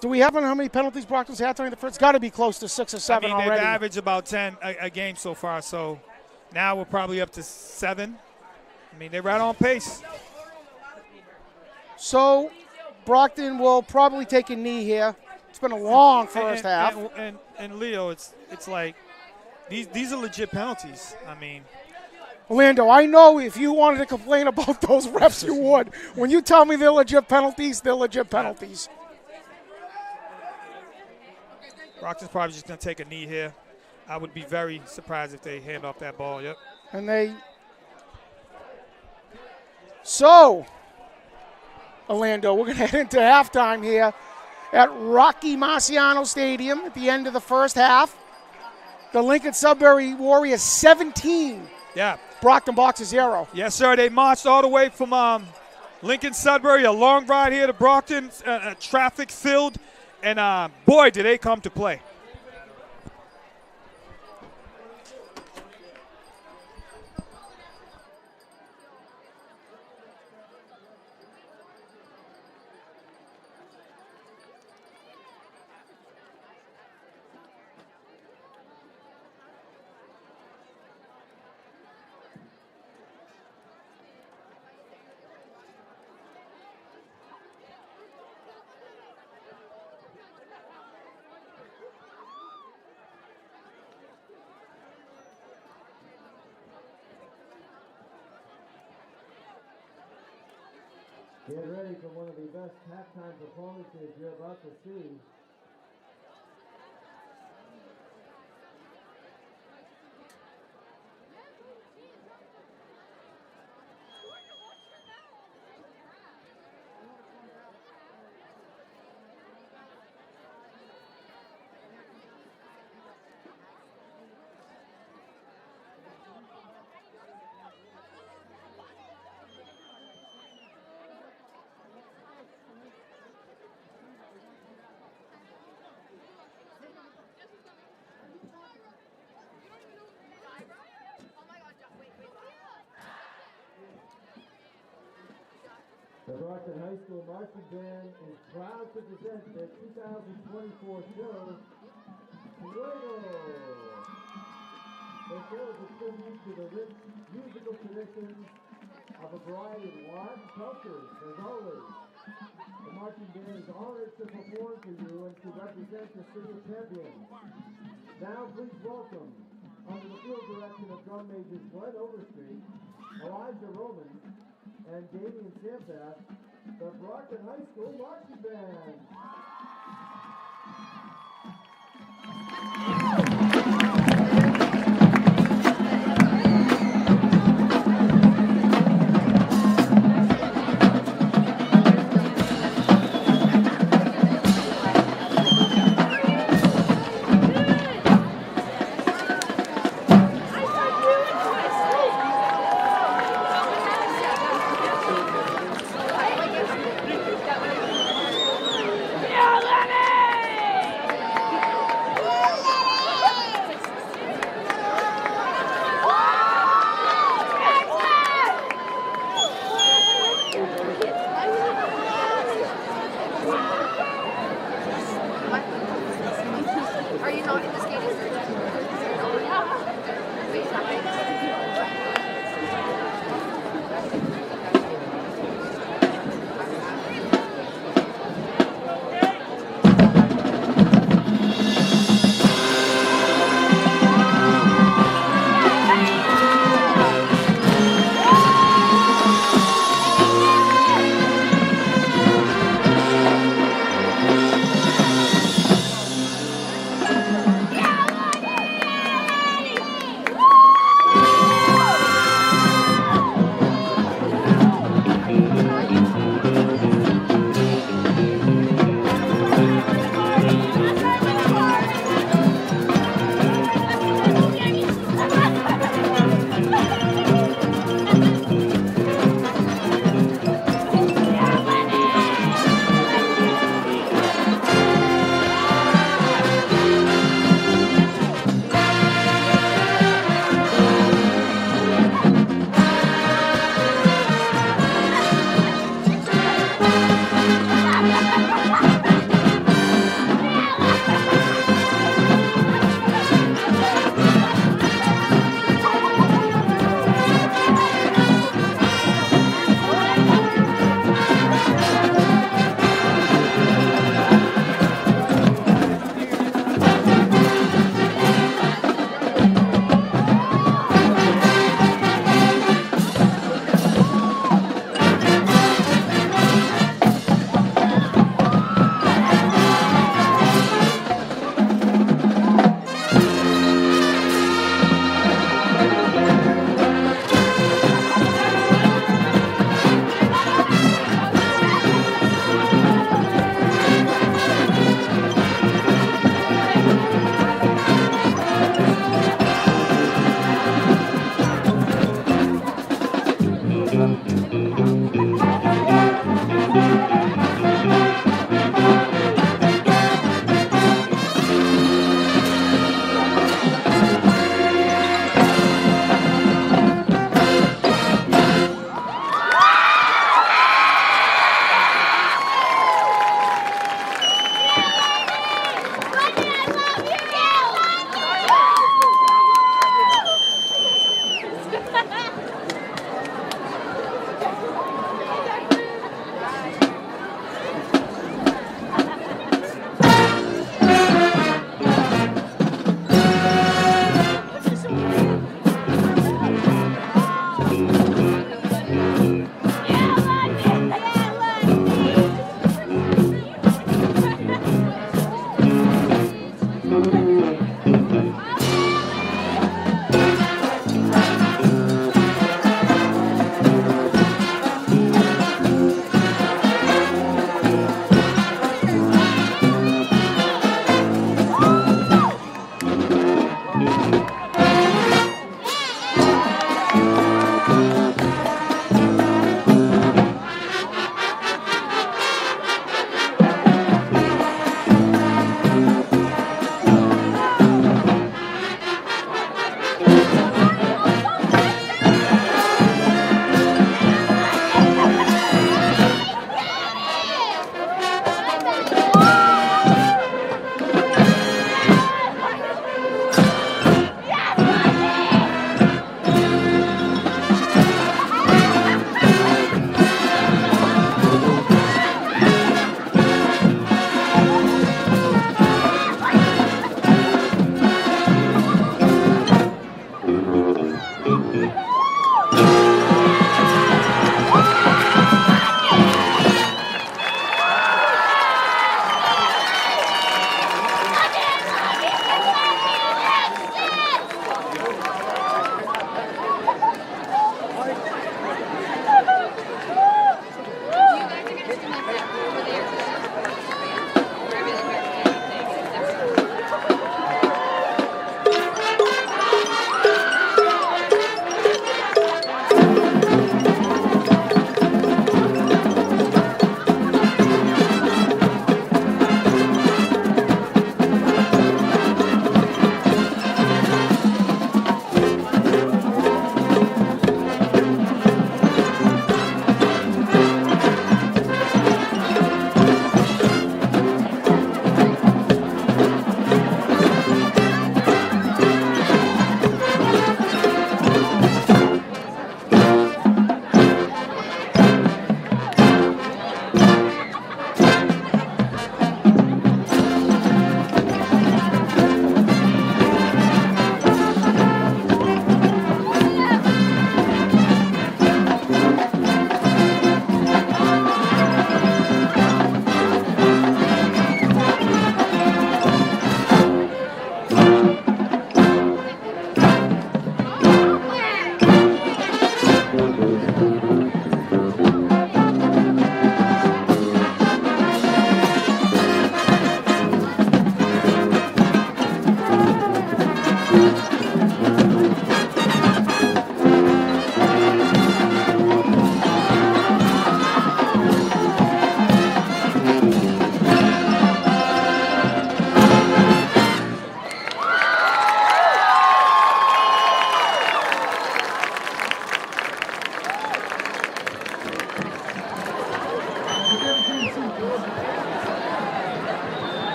Do we have how many penalties Brockton's had tonight? It's got to be close to 6 or 7 already. They've averaged about 10 a game so far, so now we're probably up to 7. I mean, they're right on pace. So Brockton will probably take a knee here. It's been a long first half. And Leo, it's like these are legit penalties. I mean, Orlando, I know if you wanted to complain about those refs, you would. When you tell me they're legit penalties, they're legit penalties. Brockton's probably just going to take a knee here. I would be very surprised if they hand off that ball. Yep. And So, Orlando, we're going to head into halftime here at Rocky Marciano Stadium at the end of the first half. The Lincoln-Sudbury Warriors 17. Yeah. Brockton Boxers 0. Yes, sir. They marched all the way from Lincoln-Sudbury, a long ride here to Brockton, traffic filled, and boy, did they come to play. Get ready for one of the best halftime performances you're about to see. The Brockton High School Marching Band is proud to present their 2024 show, Fuego! The show is a tribute to the rich musical traditions of a variety of large cultures. As always, the marching band is honored to perform for you and to represent the city of champions. Now please welcome, under the field direction of drum majors Glenn Overstreet, Elijah Roman, and Damian Sampath, the Brockton High School Marching Band.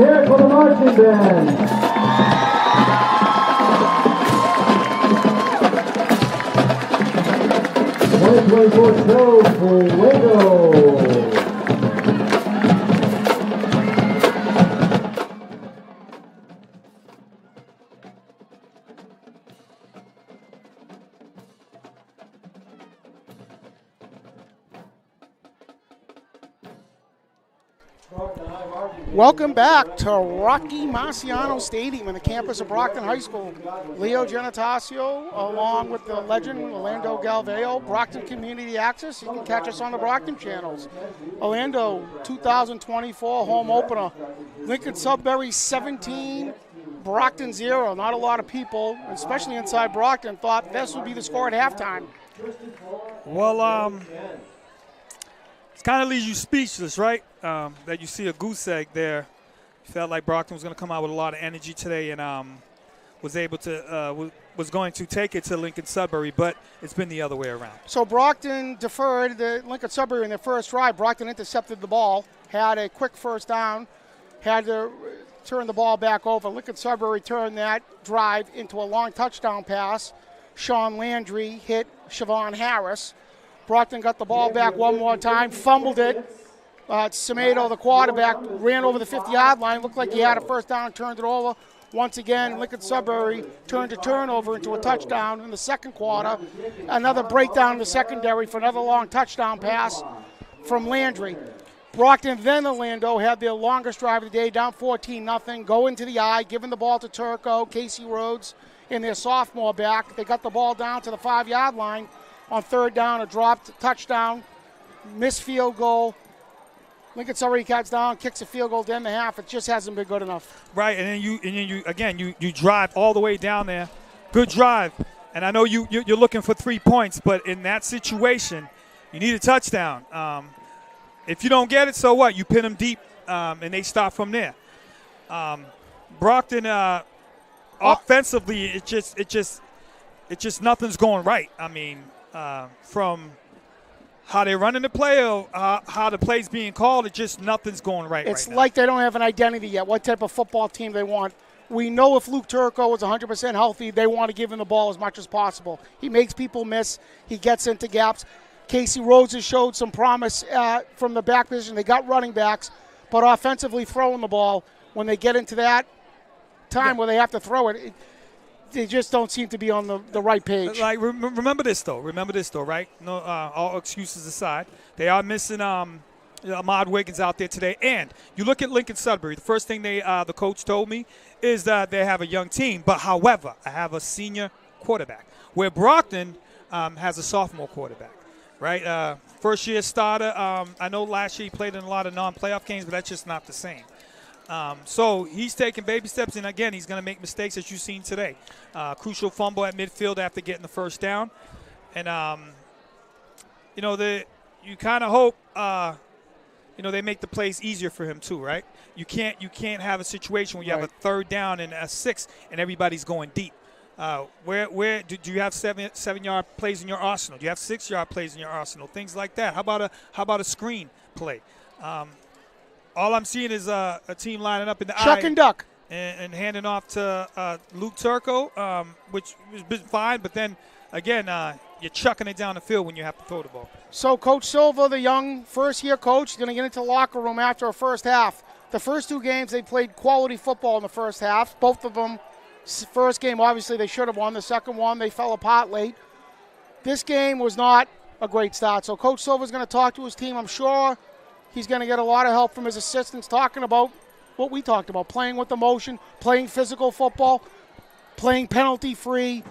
hear it for the marching band. '24 show for Waco. Welcome back to Rocky Marciano Stadium in the campus of Brockton High School. Leo Genitaccio, along with the legend Orlando Galveo, Brockton Community Access. You can catch us on the Brockton channels. Orlando 2024 home opener. Lincoln-Sudbury 17, Brockton 0. Not a lot of people, especially inside Brockton, thought this would be the score at halftime. Well, it kind of leaves you speechless, right? That you see a goose egg there. Felt like Brockton was going to come out with a lot of energy today and was able to was going to take it to Lincoln-Sudbury, but it's been the other way around. So Brockton deferred the Lincoln-Sudbury in their first drive. Brockton intercepted the ball, had a quick first down, had to turn the ball back over. Lincoln-Sudbury turned that drive into a long touchdown pass. Sean Landry hit Siobhan Harris. Brockton got the ball back one more time, fumbled it. Semedo, the quarterback, ran over the 50-yard line. Looked like he had a first down, turned it over. Once again, Lincoln-Sudbury turned a turnover into a touchdown in the second quarter. Another breakdown in the secondary for another long touchdown pass from Landry. Brockton, then Orlando, had their longest drive of the day, down 14-0, go into the eye, giving the ball to Turco, Casey Rhodes, and their sophomore back. They got the ball down to the 5-yard line on third down, a dropped touchdown, missed field goal. Lincoln-Sudbury cuts down, kicks a field goal to end the half. It just hasn't been good enough. Right, and then you drive all the way down there. Good drive. And I know you're looking for 3 points, but in that situation, you need a touchdown. If you don't get it, so what? You pin them deep, and they stop from there. Brockton, offensively, it just nothing's going right. I mean, from how they're running the play or how the play's being called, it just nothing's going right. It's right like they don't have an identity yet, what type of football team they want. We know if Luke Turco is 100% healthy, they want to give him the ball as much as possible. He makes people miss. He gets into gaps. Casey Rhodes has showed some promise from the back position. They got running backs, but offensively throwing the ball, when they get into that time where they have to throw it, they just don't seem to be on the right page. Like, remember this, though, right? No, all excuses aside. They are missing Ahmad Wiggins out there today. And you look at Lincoln-Sudbury, the first thing the coach told me is that they have a young team. But, however, I have a senior quarterback, where Brockton has a sophomore quarterback, right? First-year starter. I know last year he played in a lot of non-playoff games, but that's just not the same. So he's taking baby steps, and again, he's going to make mistakes as you've seen today. Crucial fumble at midfield after getting the first down. And, you kind of hope, they make the plays easier for him too, right? You can't have a situation where you have a third down and a 6 and everybody's going deep. Where do you have 7-yard plays in your arsenal? Do you have 6-yard plays in your arsenal? Things like that. How about a screen play? All I'm seeing is a team lining up in the Chuck and duck. And handing off to Luke Turco, which has been fine. But then, again, you're chucking it down the field when you have to throw the ball. So Coach Silva, the young first-year coach, is going to get into the locker room after a first half. The first 2 games, they played quality football in the first half. Both of them, first game, obviously, they should have won. The second one, they fell apart late. This game was not a great start. So Coach Silva is going to talk to his team, I'm sure. He's going to get a lot of help from his assistants talking about what we talked about, playing with emotion, playing physical football, playing penalty-free.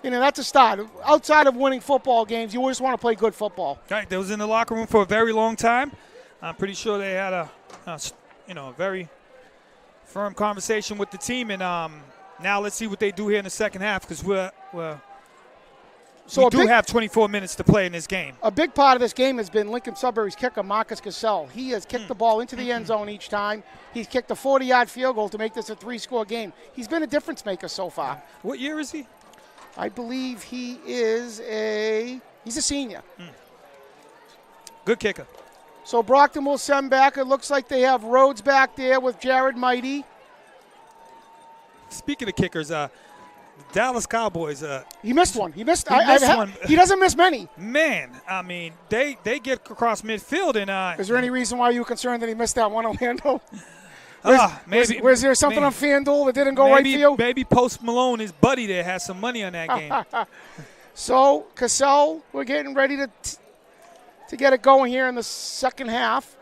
That's a start. Outside of winning football games, you just want to play good football. Right. They was in the locker room for a very long time. I'm pretty sure they had a very firm conversation with the team. And now let's see what they do here in the second half, because we do have 24 minutes to play in this game. A big part of this game has been Lincoln-Sudbury's kicker, Marcus Cassell. He has kicked the ball into the end zone each time. He's kicked a 40-yard field goal to make this a 3-score game. He's been a difference maker so far. What year is he? I believe he's a senior. Good kicker. So Brockton will send back. It looks like they have Rhodes back there with Jared Mighty. Speaking of kickers, the Dallas Cowboys. He missed one. He missed one. He doesn't miss many. Man, I mean, they get across midfield and. Is there any reason why you were concerned that he missed that one, Orlando? Maybe. Was there something on FanDuel that didn't go right for you? Maybe Post Malone, his buddy there, has some money on that game. So Cassell, we're getting ready to get it going here in the second half.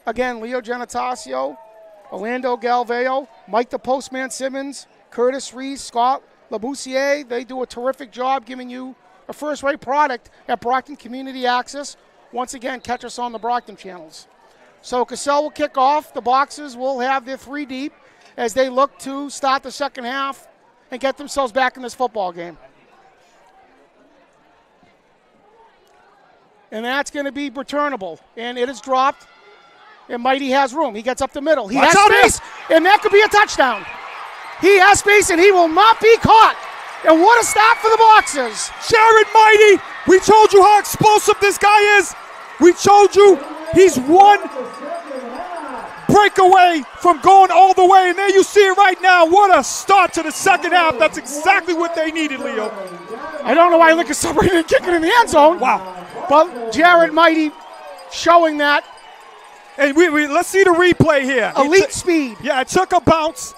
Again, Leo Genatasio, Orlando Galveo, Mike the Postman Simmons, Curtis Reese, Scott Laboussiere. They do a terrific job giving you a first-rate product at Brockton Community Access. Once again, catch us on the Brockton channels. So Cassell will kick off. The Boxers will have their 3 deep as they look to start the second half and get themselves back in this football game. And that's going to be returnable. And it is dropped. And Mighty has room. He gets up the middle. He has space, and that could be a touchdown. He has space, and he will not be caught. And what a stop for the Boxers. Jared Mighty, we told you how explosive this guy is. We told you he's one breakaway from going all the way. And there you see it right now. What a start to the second half. That's exactly what they needed, Leo. I don't know why Lincoln-Sudbury didn't kick it in the end zone. Wow. But Jared Mighty showing that. And let's see the replay here. Elite speed. Yeah, it took a bounce.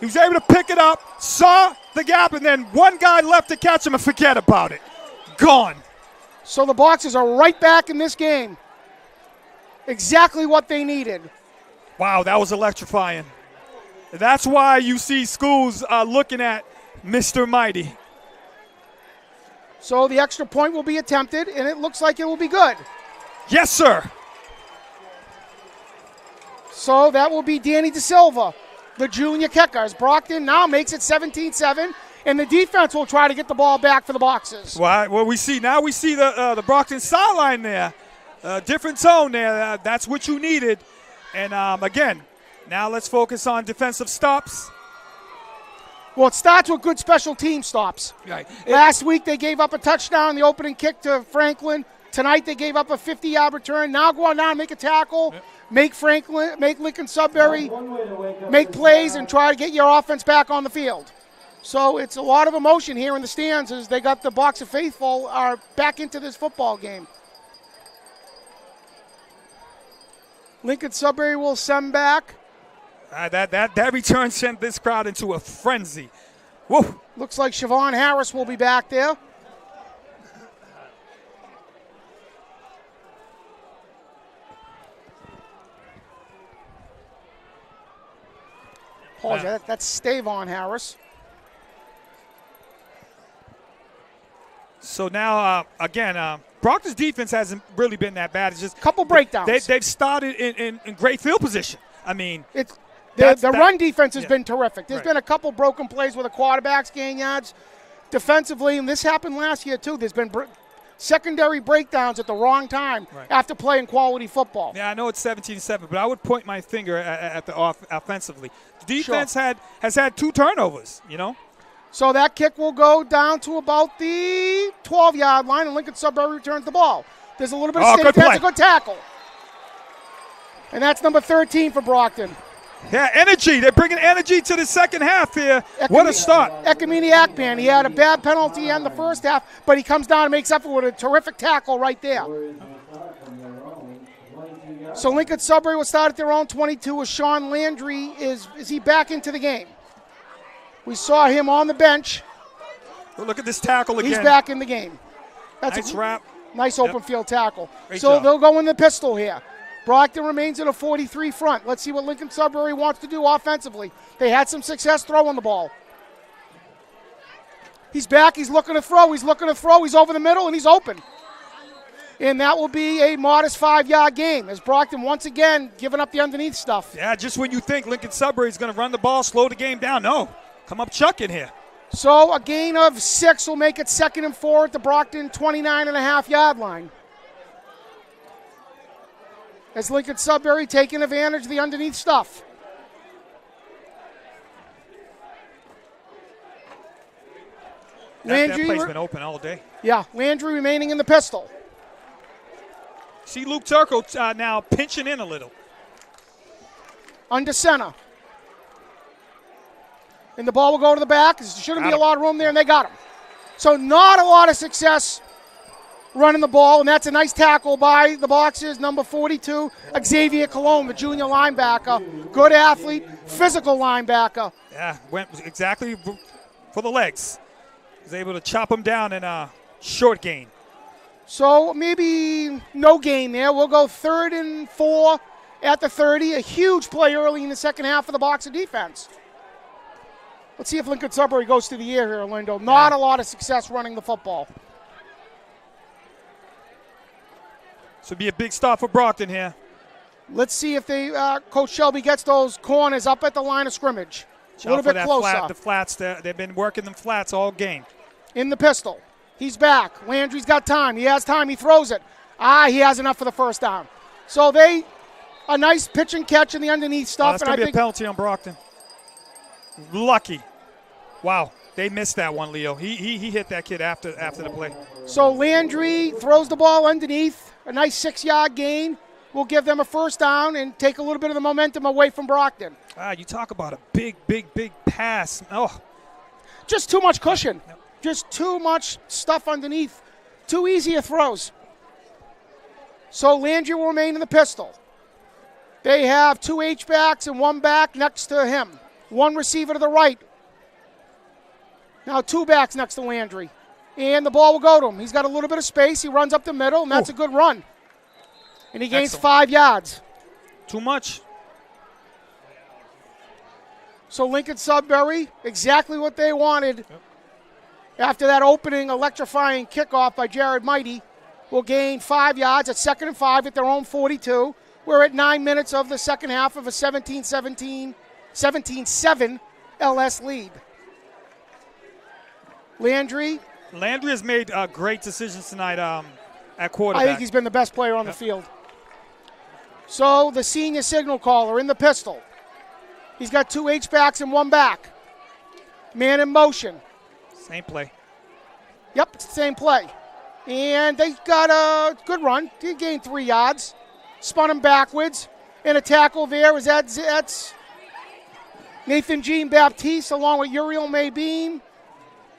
He was able to pick it up, saw the gap, and then one guy left to catch him and forget about it. Gone. So the Boxers are right back in this game. Exactly what they needed. Wow, that was electrifying. That's why you see schools looking at Mr. Mighty. So the extra point will be attempted, and it looks like it will be good. Yes, sir. So that will be Danny DeSilva, the junior kicker. As Brockton now makes it 17-7, and the defense will try to get the ball back for the Boxers. Well, we see the Brockton sideline there. Different tone there. That's what you needed. And again, now let's focus on defensive stops. Well, it starts with good special team stops. Right. Last week they gave up a touchdown, the opening kick to Franklin. Tonight they gave up a 50-yard return. Now go on down and make a tackle, make Lincoln-Sudbury make plays and try to get your offense back on the field. So it's a lot of emotion here in the stands as they got the Boxer faithful are back into this football game. Lincoln-Sudbury will send back. That return sent this crowd into a frenzy. Whoa. Looks like Siobhan Harris will be back there. That's Stavon Harris. So now, again, Brockton's defense hasn't really been that bad. It's just a couple breakdowns. They've started in great field position. I mean, the run defense has been terrific. There's been a couple broken plays where the quarterbacks gain yards. Defensively, and this happened last year too, there's been secondary breakdowns at the wrong time after playing quality football. Yeah, I know it's 17-7, but I would point my finger at the offensively. The defense has had 2 turnovers, you know. So that kick will go down to about the 12-yard line, and Lincoln-Sudbury returns the ball. There's a little bit of safety. That's a good tackle. And that's number 13 for Brockton. Yeah, energy. They're bringing energy to the second half here. What a start. Ekimini Akpan. He had a bad penalty in the first half, but he comes down and makes up with a terrific tackle right there. So Lincoln-Sudbury will start at their own 22 as Sean Landry is he back into the game. We saw him on the bench. Look at this tackle again. He's back in the game. That's nice wrap. Nice open field tackle. Great so job. They'll go in the pistol here. Brockton remains in a 43 front. Let's see what Lincoln-Sudbury wants to do offensively. They had some success throwing the ball. He's back. He's looking to throw. He's over the middle, and he's open. And that will be a modest 5-yard game as Brockton once again giving up the underneath stuff. Yeah, just when you think Lincoln-Sudbury is going to run the ball, slow the game down. No, come up chucking here. So a gain of 6 will make it 2nd and 4 at the Brockton 29.5-yard line. As Lincoln-Sudbury taking advantage of the underneath stuff. That play's been open all day. Yeah, Landry remaining in the pistol. see Luke Turco now pinching in a little. Under center. And the ball will go to the back. There shouldn't be a lot of room there, and they got him. So not a lot of success running the ball, and that's a nice tackle by the Boxers, number 42, Xavier Colombo, the junior linebacker. Good athlete, physical linebacker. Yeah, went exactly for the legs. Was able to chop him down in a short gain. So maybe no gain there. We'll go 3rd and 4 at the 30. A huge play early in the second half for the Boxer defense. Let's see if Lincoln-Sudbury goes to the air here, Orlando. Not a lot of success running the football. This would be a big stop for Brockton here. Let's see if they Coach Shelby gets those corners up at the line of scrimmage. A little bit closer. The flats, they've been working them flats all game. In the pistol. He's back. Landry's got time. He has time. He throws it. He has enough for the first down. So a nice pitch and catch in the underneath stuff. That's going to be a penalty on Brockton. Lucky. Wow. They missed that one, Leo. He hit that kid after the play. So Landry throws the ball underneath. A nice 6-yard gain will give them a first down and take a little bit of the momentum away from Brockton. You talk about a big pass. Oh. Just too much cushion. Just too much stuff underneath. Too easy of throws. So Landry will remain in the pistol. They have 2 H-backs and 1 back next to him. 1 receiver to the right. Now 2 backs next to Landry. And the ball will go to him. He's got a little bit of space. He runs up the middle, and that's a good run. And he gains 5 yards. Too much. So Lincoln-Sudbury, exactly what they wanted. After that opening electrifying kickoff by Jared Mighty, will gain 5 yards at 2nd and 5 at their own 42. We're at 9 minutes of the second half of a 17-7 LS lead. Landry has made great decisions tonight at quarterback. I think he's been the best player on the field. So the senior signal caller in the pistol. He's got 2 H-backs and 1 back. Man in motion. Same play. Yep, it's the same play. And they got a good run. He gained 3 yards. Spun him backwards. And a tackle there is that's Nathan Jean Baptiste along with Uriel Maybeam.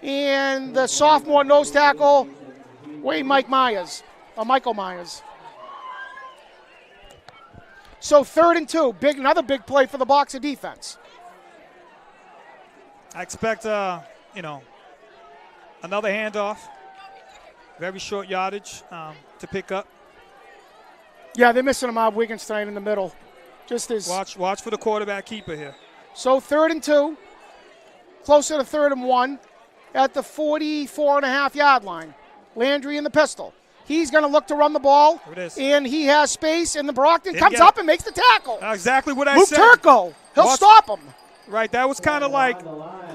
And the sophomore nose tackle, Michael Myers. So 3rd and 2, another big play for the Boxer defense. I expect, another handoff. Very short yardage to pick up. Yeah, they're missing Ahmad Wiggins tonight in the middle. Watch for the quarterback keeper here. So 3rd and 2, closer to 3rd and 1 at the 44.5-yard line. Landry in the pistol. He's going to look to run the ball. There it is. And he has space, and the Brockton comes up and makes the tackle. Exactly what I Luke said. Turco. He'll stop him. Right, that was kind of like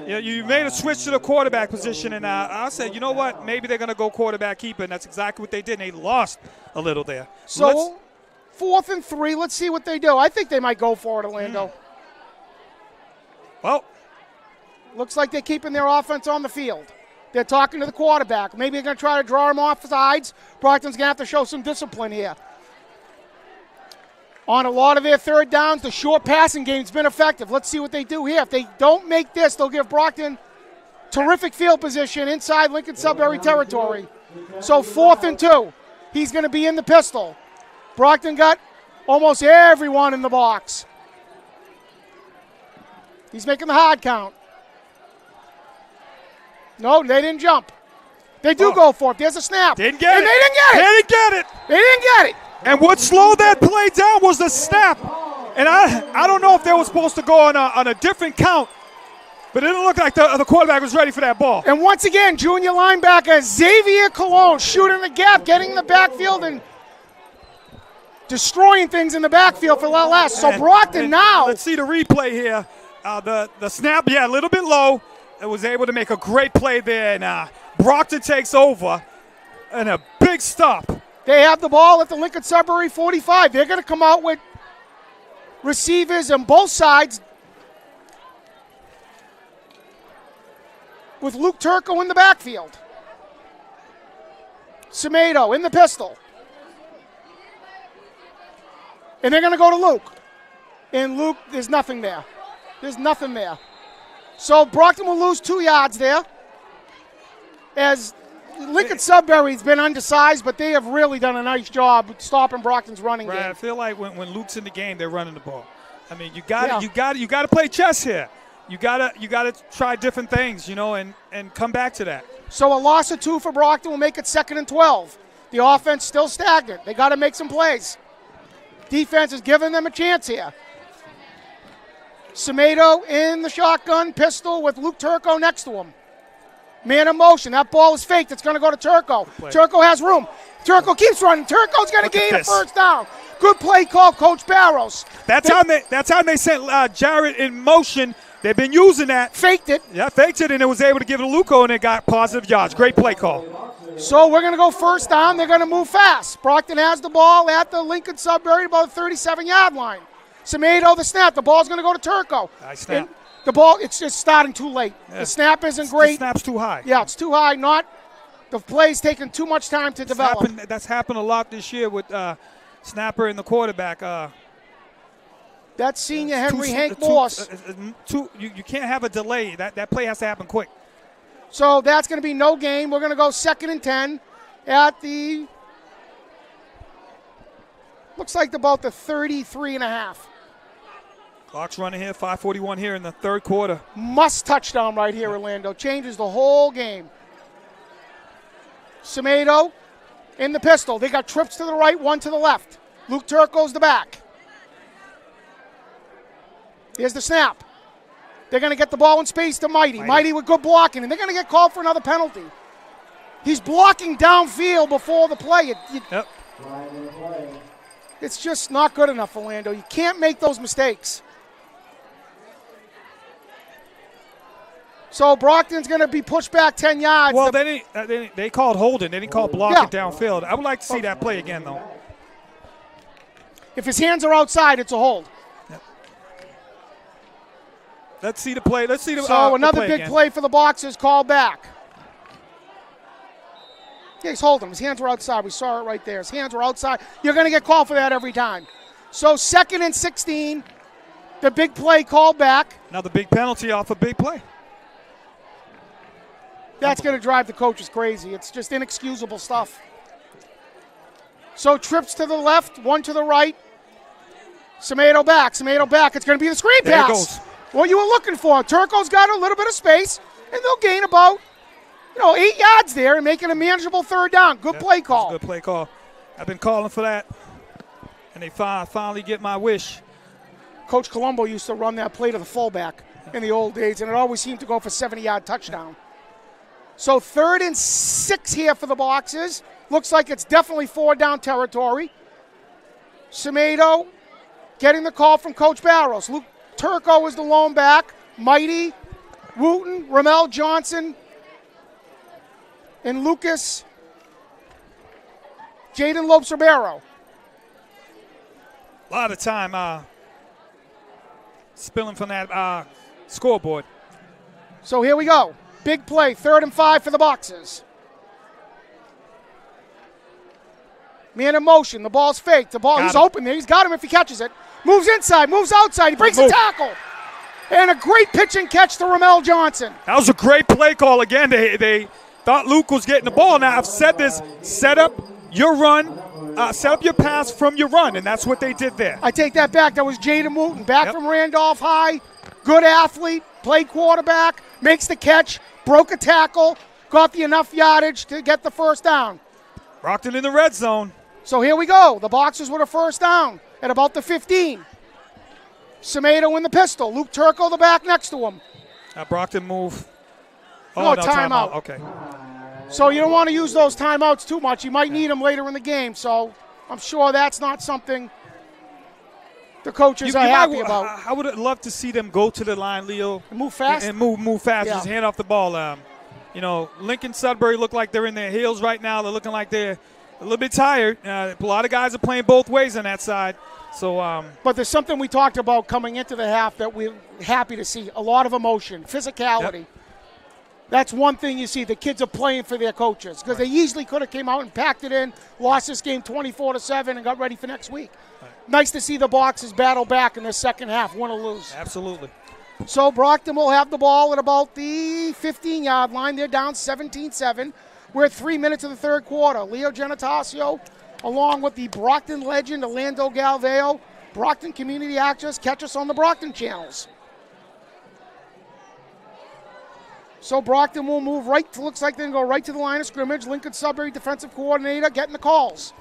you made a switch to the quarterback position, and I said, you know what, maybe they're going to go quarterback keeper, and that's exactly what they did, and they lost a little there. So 4th and 3, let's see what they do. I think they might go for it, Orlando. Well, looks like they're keeping their offense on the field. They're talking to the quarterback. Maybe they're going to try to draw him off the sides. Brockton's going to have to show some discipline here. On a lot of their 3rd downs, the short passing game's been effective. Let's see what they do here. If they don't make this, they'll give Brockton terrific field position inside Lincoln-Sudbury territory. So 4th and 2. He's going to be in the pistol. Brockton got almost everyone in the box. He's making the hard count. No, they didn't jump. They do go for it. There's a snap. Didn't get it. They didn't get it. They didn't get it. They didn't get it. And what slowed that play down was the snap. And I don't know if they were supposed to go on a different count, but it didn't look like the quarterback was ready for that ball. And once again, junior linebacker Xavier Colombo shooting the gap, getting in the backfield and destroying things in the backfield for LS. So Brockton now. Let's see the replay here. The snap, a little bit low. It was able to make a great play there, and Brockton takes over, and a big stop. They have the ball at the Lincoln-Sudbury 45. They're going to come out with receivers on both sides with Luke Turco in the backfield. Semedo in the pistol. And they're going to go to Luke. And Luke, there's nothing there. There's nothing there. So Brockton will lose 2 yards there. As Lincoln-Sudbury's been undersized, but they have really done a nice job stopping Brockton's running Right, game. I feel like when Luke's in the game, they're running the ball. I mean, you got to play chess here. You got to try different things, and come back to that. So a loss of 2 for Brockton will make it 2nd and 12. The offense still stagnant. They got to make some plays. Defense is giving them a chance here. Semedo in the shotgun pistol with Luke Turco next to him. Man in motion. That ball is faked. It's going to go to Turco. Turco has room. Turco keeps running. Turco's going to gain a first down. Good play call, Coach Barrows. That's how they sent Jarrett in motion. They've been using that. Faked it. Yeah, faked it, and it was able to give it to Luco, and it got positive yards. Great play call. So we're going to go first down. They're going to move fast. Brockton has the ball at the Lincoln-Sudbury about the 37-yard line. Semedo, the snap. The ball's going to go to Turco. Nice snap. And the ball, it's just starting too late. Yeah. The snap isn't great. The snap's too high. Yeah, it's too high. The play's taking too much time to develop. That's happened a lot this year with snapper and the quarterback. That's senior Henry Hank Morse. You can't have a delay. That play has to happen quick. So that's going to be no gain. We're going to go 2nd and 10 at the, looks like about the 33.5. Clock's running here, 5:41 here in the third quarter. Must touchdown right here, Orlando. Changes the whole game. Semedo in the pistol. They got trips to the right, 1 to the left. Luke Turco's the back. Here's the snap. They're going to get the ball in space to Mighty. Mighty with good blocking, and they're going to get called for another penalty. He's blocking downfield before the play. It's just not good enough, Orlando. You can't make those mistakes. So Brockton's going to be pushed back 10 yards. Well, they called holding. They didn't call blocking downfield. I would like to see that play again, though. If his hands are outside, it's a hold. Let's see the play. So another big play for the Boxers called back. Yeah, he's holding. His hands were outside. We saw it right there. His hands were outside. You're going to get called for that every time. So 2nd and 16, the big play called back. Another big penalty off a big play. That's going to drive the coaches crazy. It's just inexcusable stuff. So trips to the left, 1 to the right. Semedo back. It's going to be the screen there pass. It goes. What you were looking for. Turco's got a little bit of space, and they'll gain about 8 yards there and make it a manageable 3rd down. Good play call. Good play call. I've been calling for that, and they finally get my wish. Coach Colombo used to run that play to the fullback in the old days, and it always seemed to go for 70-yard touchdown. So 3rd and 6 here for the Boxers. Looks like it's definitely 4-down territory. Semedo getting the call from Coach Barrows. Luke Turco is the lone back. Mighty, Wooten, Ramel Johnson, and Lucas Jaden Lopes-Ribeiro. A lot of time spilling from that scoreboard. So here we go. Big play, 3rd and 5 for the Boxers. Man in motion. The ball's faked. He's open there. He's got him if he catches it. Moves inside, moves outside. He breaks the tackle. And a great pitch and catch to Ramel Johnson. That was a great play call again. They thought Luke was getting the ball. Now, I've said this, set up your run, set up your pass from your run, and that's what they did there. I take that back. That was Jaden Wooten, back from Randolph High. Good athlete, played quarterback, makes the catch, broke a tackle, got the enough yardage to get the first down. Brockton in the red zone. So here we go. The Boxers with a first down at about the 15. Semedo in the pistol. Luke Turco, the back next to him. Brockton move. No, timeout. Okay. So you don't want to use those timeouts too much. You might need them later in the game. So I'm sure that's not something the coaches are happy about. I would love to see them go to the line, Leo. And move fast? And move fast. Yeah. Just hand off the ball. Lincoln-Sudbury look like they're in their heels right now. They're looking like they're a little bit tired. A lot of guys are playing both ways on that side. So, but there's something we talked about coming into the half that we're happy to see. A lot of emotion, physicality. Yep. That's one thing you see. The kids are playing for their coaches because they easily could have came out and packed it in, lost this game 24-7, and got ready for next week. Right. nice to see the Boxers battle back in the second half, win or lose. Absolutely. So Brockton will have the ball at about the 15-yard line. They're down 17-7. We're at 3 minutes of the third quarter. Leo Genitacio, along with the Brockton legend, Orlando Galveo, Brockton Community Actors, catch us on the Brockton channels. So Brockton will move right, looks like they're going to go right to the line of scrimmage. Lincoln-Sudbury defensive coordinator getting the calls.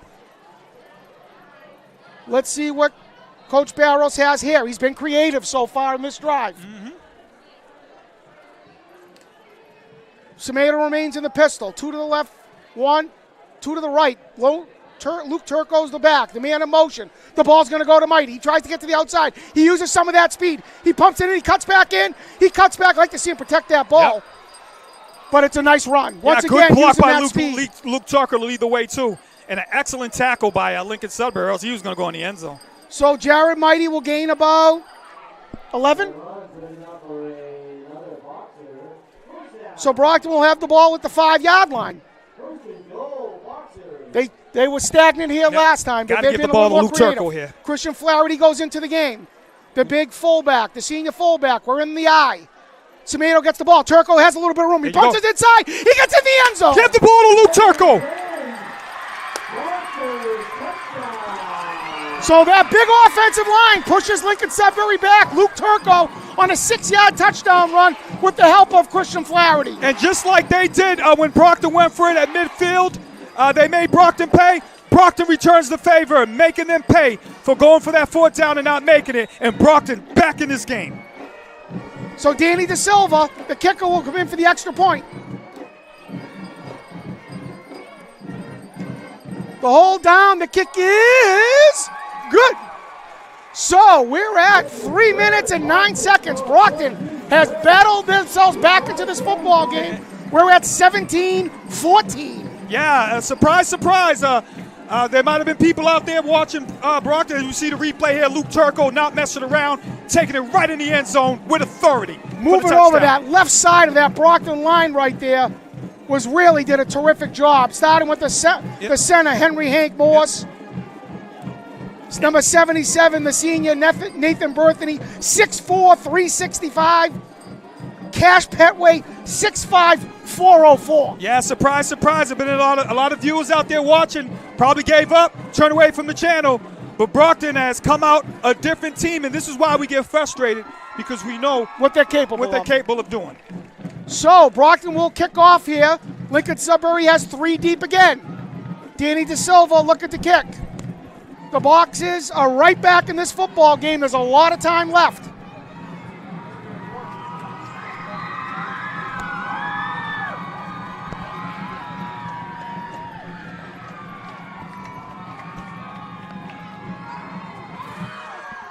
Let's see what Coach Barros has here. He's been creative so far in this drive. Semedo remains in the pistol. 2 to the left, 1, 2 to the right. Luke Turco's the back, the man in motion. The ball's going to go to Mighty. He tries to get to the outside. He uses some of that speed. He pumps it in. He cuts back in. He cuts back. I like to see him protect that ball. Yep. But it's a nice run. Once again, good block by speed. Luke Turco to lead the way, too. And an excellent tackle by Lincoln-Sudbury, or else he was going to go in the end zone. So Jared Mighty will gain about 11. So Brockton will have the ball at the 5-yard line. They were stagnant here last time, but they've been a little more creative. Here. Christian Flaherty goes into the game. The big fullback, the senior fullback, we're in the eye. Semedo gets the ball. Turco has a little bit of room. He punches inside. He gets in the end zone. Get the ball to Luke Turco. So that big offensive line pushes Lincoln-Sudbury back. Luke Turco on a 6-yard touchdown run with the help of Christian Flaherty. And just like they did when Brockton went for it at midfield, they made Brockton pay. Brockton returns the favor, making them pay for going for that 4th down and not making it. And Brockton back in this game. So Danny De Silva, the kicker, will come in for the extra point. The hold down, the kick is good. So we're at 3 minutes and 9 seconds. Brockton has battled themselves back into this football game. We're at 17-14. Yeah, surprise, surprise. There might have been people out there watching Brockton. You see the replay here. Luke Turco not messing around, taking it right in the end zone with authority. Moving over that left side of that Brockton line right there really did a terrific job. Starting with the center, Henry Hank Morse. It's number 77, the senior, Nathan Berthany, 6'4", 365. Cash Petway, 6'5", 404. Yeah, surprise, surprise. There've been a lot of viewers out there watching. Probably gave up, turned away from the channel. But Brockton has come out a different team, and this is why we get frustrated, because we know what they're capable of doing. So Brockton will kick off here. Lincoln-Sudbury has 3 deep again. Danny De Silva, look at the kick. The Boxers are right back in this football game. There's a lot of time left.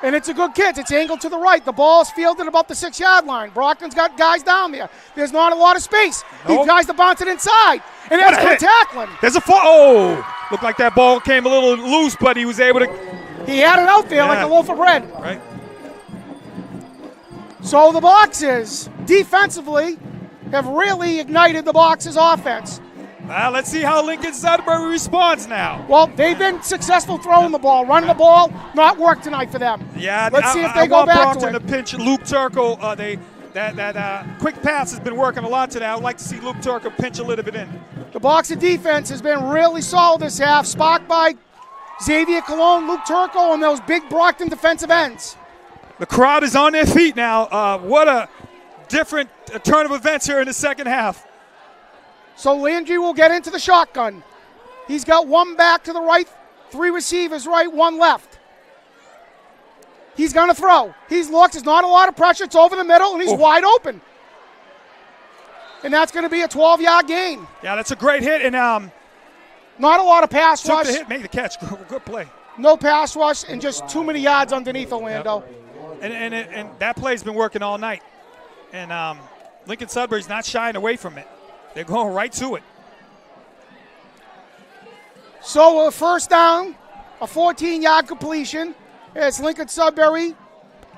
And it's a good kick. It's angled to the right. The ball's fielded about the 6-yard line. Brockton's got guys down there. There's not a lot of space. Nope. He tries to bounce it inside. And that's good tackling. There's a fall. Oh, looked like that ball came a little loose, but he was able to. He had it out there like a loaf of bread. Right. So the Boxers, defensively, have really ignited the Boxers' offense. Well, let's see how Lincoln-Sudbury responds now. Well, they've been successful throwing the ball. Running the ball, not work tonight for them. Yeah, let's see if they go back Brockton to pinch Luke Turco. That quick pass has been working a lot today. I would like to see Luke Turco pinch a little bit in. The Boxer defense has been really solid this half, sparked by Xavier Colombo, Luke Turco, and those big Brockton defensive ends. The crowd is on their feet now. What a different turn of events here in the second half. So Landry will get into the shotgun. He's got 1 back to the right, 3 receivers right, 1 left. He's going to throw. He's looked. There's not a lot of pressure. It's over the middle, and he's wide open. And that's going to be a 12-yard gain. Yeah, that's a great hit. And not a lot of pass rush. Took the hit, made the catch. Good play. No pass rush and just too many yards underneath Orlando. Yep. And that play's been working all night. And Lincoln-Sudbury's not shying away from it. They're going right to it. So a first down, a 14-yard completion as Lincoln-Sudbury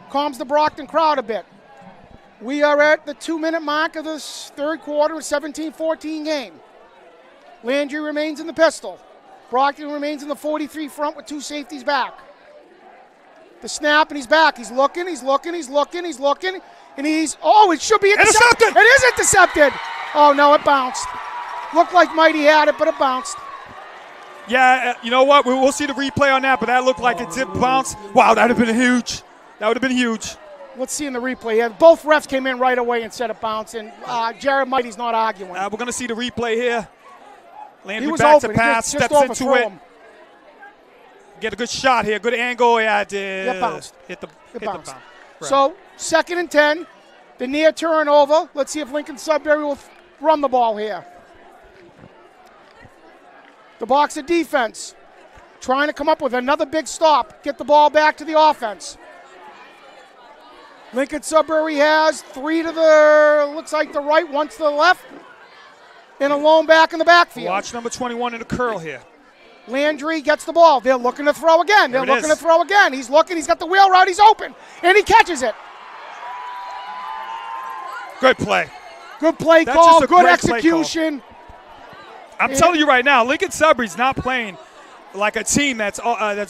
calms the Brockton crowd a bit. We are at the 2-minute mark of this third quarter, a 17-14 game. Landry remains in the pistol. Brockton remains in the 43 front with 2 safeties back. The snap, and he's back. He's looking, and it should be intercepted. Intercepted! It is intercepted. Oh, no, it bounced. Looked like Mighty had it, but it bounced. Yeah, you know what? We'll see the replay on that, but that looked like it did bounce. Wow, that would have been huge. That would have been huge. Let's see in the replay. Yeah, both refs came in right away and said it bounced, and Jared Mighty's not arguing. We're going to see the replay here. Landry He was back open. to pass, Just steps into overthrew it. him. Get a good shot here, good angle. Yeah, it did. It bounced. Hit the bounced. bound. Right. So 2nd and 10, the near turnover. Let's see if Lincoln-Sudbury will run the ball here. The Boxer defense trying to come up with another big stop, get the ball back to the offense. Lincoln-Sudbury has 3 to the, looks like the right, 1 to the left, and a lone back in the backfield. Watch number 21 in the curl here. Landry gets the ball. They're looking to throw again. He's looking. He's got the wheel route. He's open. And he catches it. Good play. Good play That's call. just a Good great play execution. I'm telling you right now, Lincoln-Sudbury's not playing like a team that's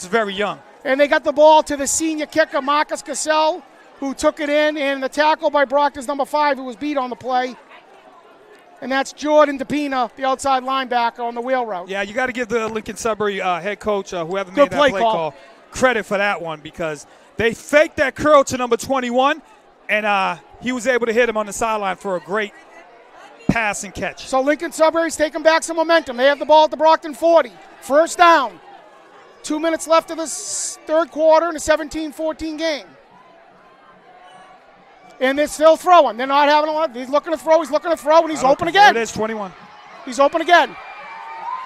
very young. And they got the ball to the senior kicker, Marcus Cassell, who took it in. And the tackle by Brockton's number 5, who was beat on the play. And that's Jordan DePina, the outside linebacker on the wheel route. Yeah, you got to give the Lincoln-Sudbury head coach, whoever Good made that play call, credit for that one, because they faked that curl to number 21, and he was able to hit him on the sideline for a great pass and catch. So Lincoln-Sudbury's taking back some momentum. They have the ball at the Brockton 40. First down. 2 minutes left of the third quarter in a 17-14 game. And they're still throwing. They're not having a lot. He's looking to throw, and he's open again. There it is, 21. He's open again.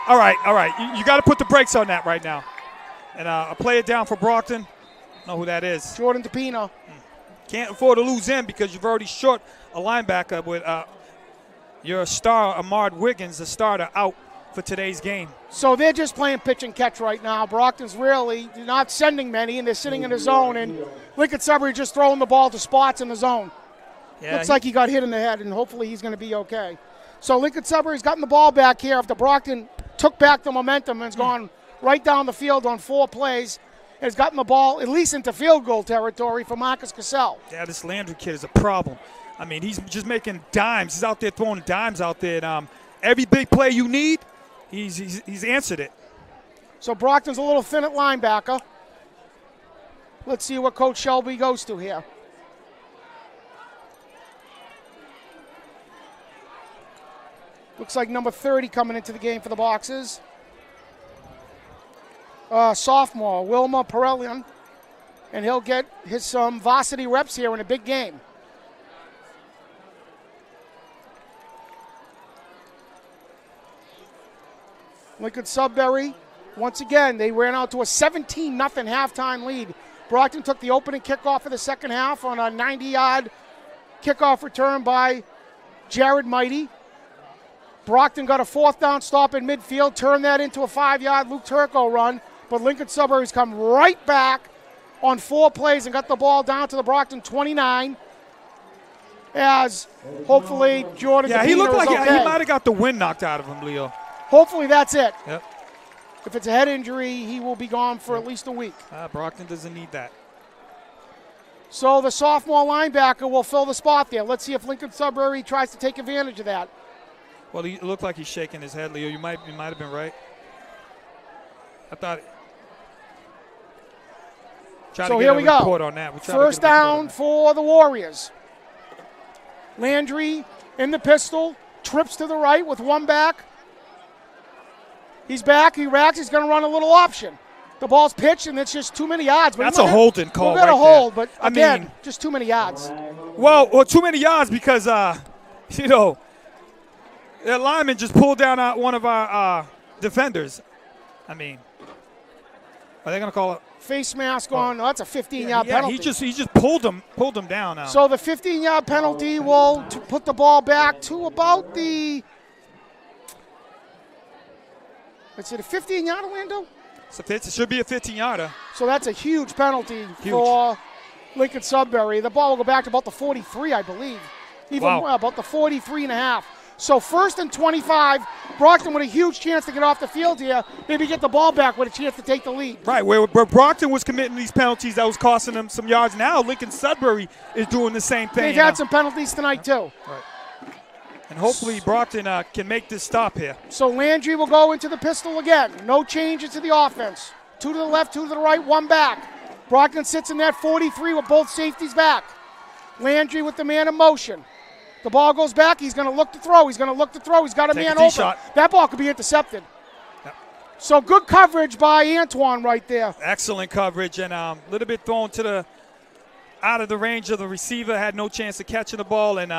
All right. You got to put the brakes on that right now. And I'll play it down for Brockton. Know who that is. Jordan DePina. Can't afford to lose him because you've already short a linebacker with your star, Armand Wiggins, the starter, out for today's game. So they're just playing pitch and catch right now. Brockton's really not sending many, and they're sitting in the zone. And Lincoln-Sudbury just throwing the ball to spots in the zone. Yeah, Looks like he got hit in the head, and hopefully he's going to be okay. So Lincoln-Sudbury's gotten the ball back here after Brockton took back the momentum and has gone right down the field on 4 plays. And has gotten the ball at least into field goal territory for Marcus Cassell. Yeah, this Landry kid is a problem. I mean, he's just making dimes. He's out there throwing dimes out there. And, every big play you need, he's answered it. So Brockton's a little thin at linebacker. Let's see what Coach Shelby goes to here. Looks like number 30 coming into the game for the Boxers. Sophomore, Wilma Perellian. And he'll get some varsity reps here in a big game. Lincoln-Sudbury, once again, they ran out to a 17-0 halftime lead. Brockton took the opening kickoff of the second half on a 90-yard kickoff return by Jared Mighty. Brockton got a 4th down stop in midfield, turned that into a 5-yard Luke Turco run, but Lincoln-Sudbury's come right back on 4 plays and got the ball down to the Brockton 29. As hopefully Jordan DePina he looked like okay. he might have got the wind knocked out of him, Leo. Hopefully that's it. Yep. If it's a head injury, he will be gone for at least a week. Brockton doesn't need that. So the sophomore linebacker will fill the spot there. Let's see if Lincoln-Sudbury tries to take advantage of that. Well, he looked like he's shaking his head, Leo. You might have been right. I thought. So here we go. On that. First down for the Warriors. Landry in the pistol, trips to the right with 1 back. He's back, he racks, he's going to run a little option. The ball's pitched, and it's just too many yards. That's a holding call. We'll get a hold, but again, I mean, just too many yards. Well, too many yards because, the lineman just pulled down one of our defenders. I mean, are they going to call it? Face mask on. Oh, that's a 15-yard penalty. He just pulled him down now. So the 15-yard penalty will put the ball back to about the. Is it a 15-yarder, Orlando? It should be a 15-yarder. So that's a huge penalty for Lincoln-Sudbury. The ball will go back to about the 43, I believe. Even more, about the 43 and a half. So 1st and 25, Brockton with a huge chance to get off the field here, maybe get the ball back with a chance to take the lead. Right, where Brockton was committing these penalties that was costing them some yards. Now Lincoln-Sudbury is doing the same thing. They've had some penalties tonight too. Right. And hopefully Brockton can make this stop here. So Landry will go into the pistol again. No changes to the offense. 2 to the left, 2 to the right, 1 back. Brockton sits in that 43 with both safeties back. Landry with the man in motion. The ball goes back. He's going to look to throw. He's got a man open. Shot. That ball could be intercepted. Yep. So good coverage by Antoine right there. Excellent coverage, and a little bit thrown to out of the range of the receiver. Had no chance of catching the ball, and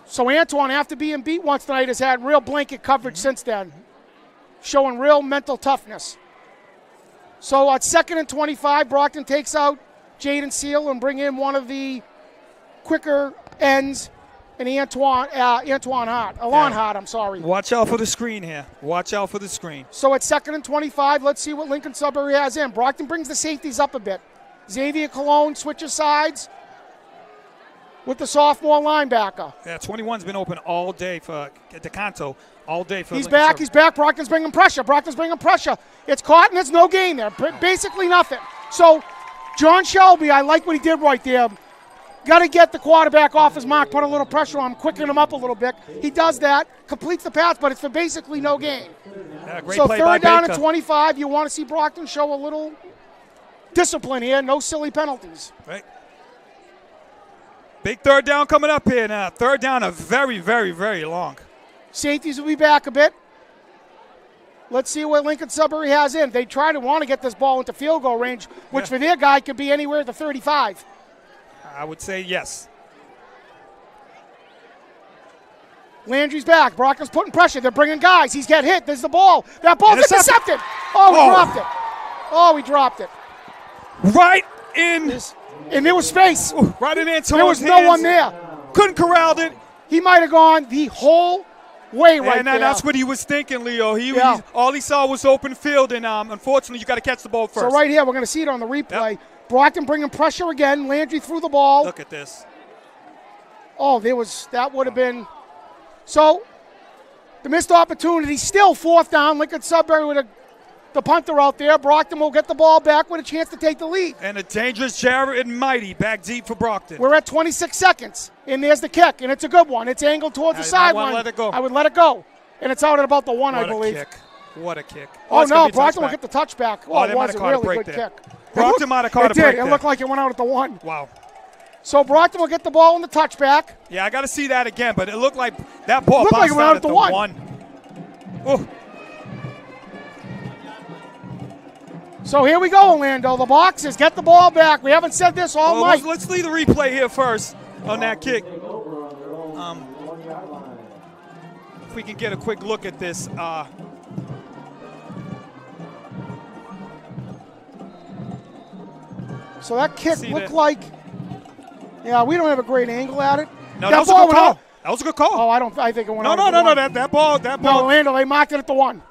so Antoine, after being beat once tonight, has had real blanket coverage since then, showing real mental toughness. So at 2nd and 25, Brockton takes out Jaden Seal and bring in one of the quicker ends. And Alon Hart, I'm sorry. Watch out for the screen here. Watch out for the screen. So at 2nd and 25, let's see what Lincoln-Sudbury has in. Brockton brings the safeties up a bit. Xavier Cologne switches sides with the sophomore linebacker. Yeah, 21's been open all day for DeCanto, all day for He's back. Brockton's bringing pressure. It's caught and it's no gain there. Basically nothing. So John Shelby, I like what he did right there. Got to get the quarterback off his mark, put a little pressure on him, quicken him up a little bit. He does that, completes the pass, but it's for basically no gain. Yeah, great So play 3rd by down Baker. and 25, you want to see Brockton show a little discipline here, no silly penalties. Right. Big 3rd down coming up here now. 3rd down are very, very, very long. Safeties will be back a bit. Let's see what Lincoln-Sudbury has in. They want to get this ball into field goal range, which for their guy could be anywhere to 35. I would say yes. Landry's back. Brockton's putting pressure. They're bringing guys. He's getting hit. There's the ball. That ball's intercepted. We dropped it. Right in. And there was space. Right in Antoine's There was hands. no one there. Couldn't corral it. He might have gone the whole way right and there. that's what he was thinking, Leo. All he saw was open field, and unfortunately, you got to catch the ball first. So right here, we're going to see it on the replay. Yep. Brockton bringing pressure again. Landry threw the ball. Look at this. That would have been. So the missed opportunity, still 4th down. Lincoln-Sudbury with the punter out there. Brockton will get the ball back with a chance to take the lead. And a dangerous Jared and Mighty back deep for Brockton. We're at 26 seconds, and there's the kick, and it's a good one. It's angled towards the sideline. Let it go. I would let it go, and it's out at about the 1, I believe. What a kick. Oh, no, Brockton will get the touchback. Oh, It was a really good kick. Brockton might have caught a break there. It looked like it went out at the 1. Wow. So Brockton will get the ball in the touchback. Yeah, I got to see that again, but it looked like that ball Looked like bounced it went out at the 1. Oh. So here we go, Orlando. The Boxers get the ball back. We haven't said this all night. Let's leave the replay here first on that kick. If we can get a quick look at this. So that kick looked like, we don't have a great angle at it. No, that was a good call. That was a good call. Oh, I think it went out. No, that ball. No, Orlando, they marked it at the 1.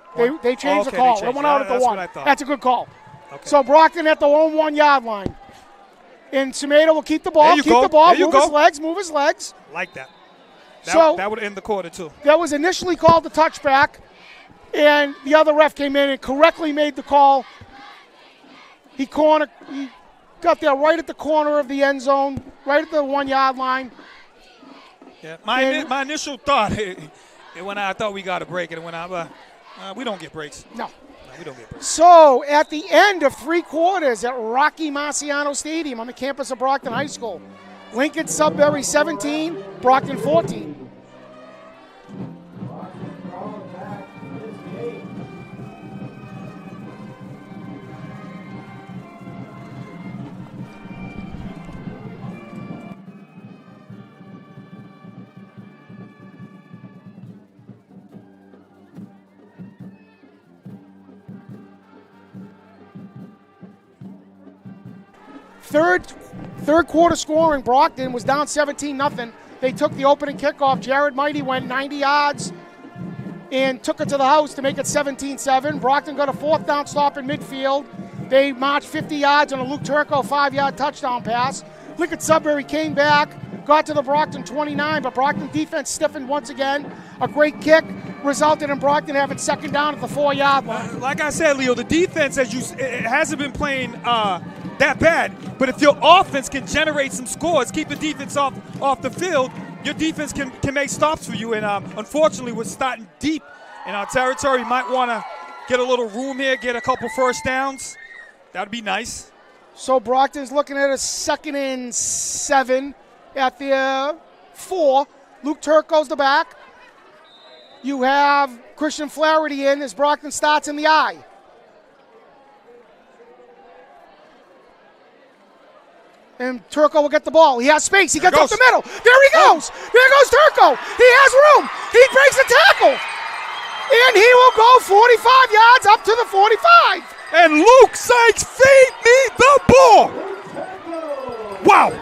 They changed the call. It went out at the 1. That's a good call. Okay. So Brockton at the 1 yard line. And Tomato will keep the ball. Move his legs. Like that. So that would end the quarter, too. That was initially called the touchback, and the other ref came in and correctly made the call. He got there right at the corner of the end zone, right at the 1 yard line. Yeah, my initial thought, I thought we got a break, and it went out. We don't get breaks. No, we don't get breaks. So at the end of 3 quarters at Rocky Marciano Stadium on the campus of Brockton High School, Lincoln-Sudbury 17, Brockton 14. Third quarter scoring, Brockton was down 17-0. They took the opening kickoff. Jared Mighty went 90 yards and took it to the house to make it 17-7. Brockton got a 4th down stop in midfield. They marched 50 yards on a Luke Turco 5-yard touchdown pass. Lincoln-Sudbury came back, got to the Brockton 29, but Brockton defense stiffened once again. A great kick resulted in Brockton having second down at the 4-yard line. Like I said, Leo, the defense, it hasn't been playing that bad. But if your offense can generate some scores, keep the defense off the field, your defense can make stops for you. And unfortunately, we're starting deep in our territory. You might want to get a little room here, get a couple first downs. That would be nice. So Brockton's looking at a 2nd and 7 at the 4. Luke Turco's the back. You have Christian Flaherty in as Brockton starts in the I. And Turco will get the ball. He has space. He gets up the middle. There he goes. There goes Turco. He has room. He breaks the tackle. And he will go 45 yards up to the 45. And Luke Sykes, feed me the ball. Wow.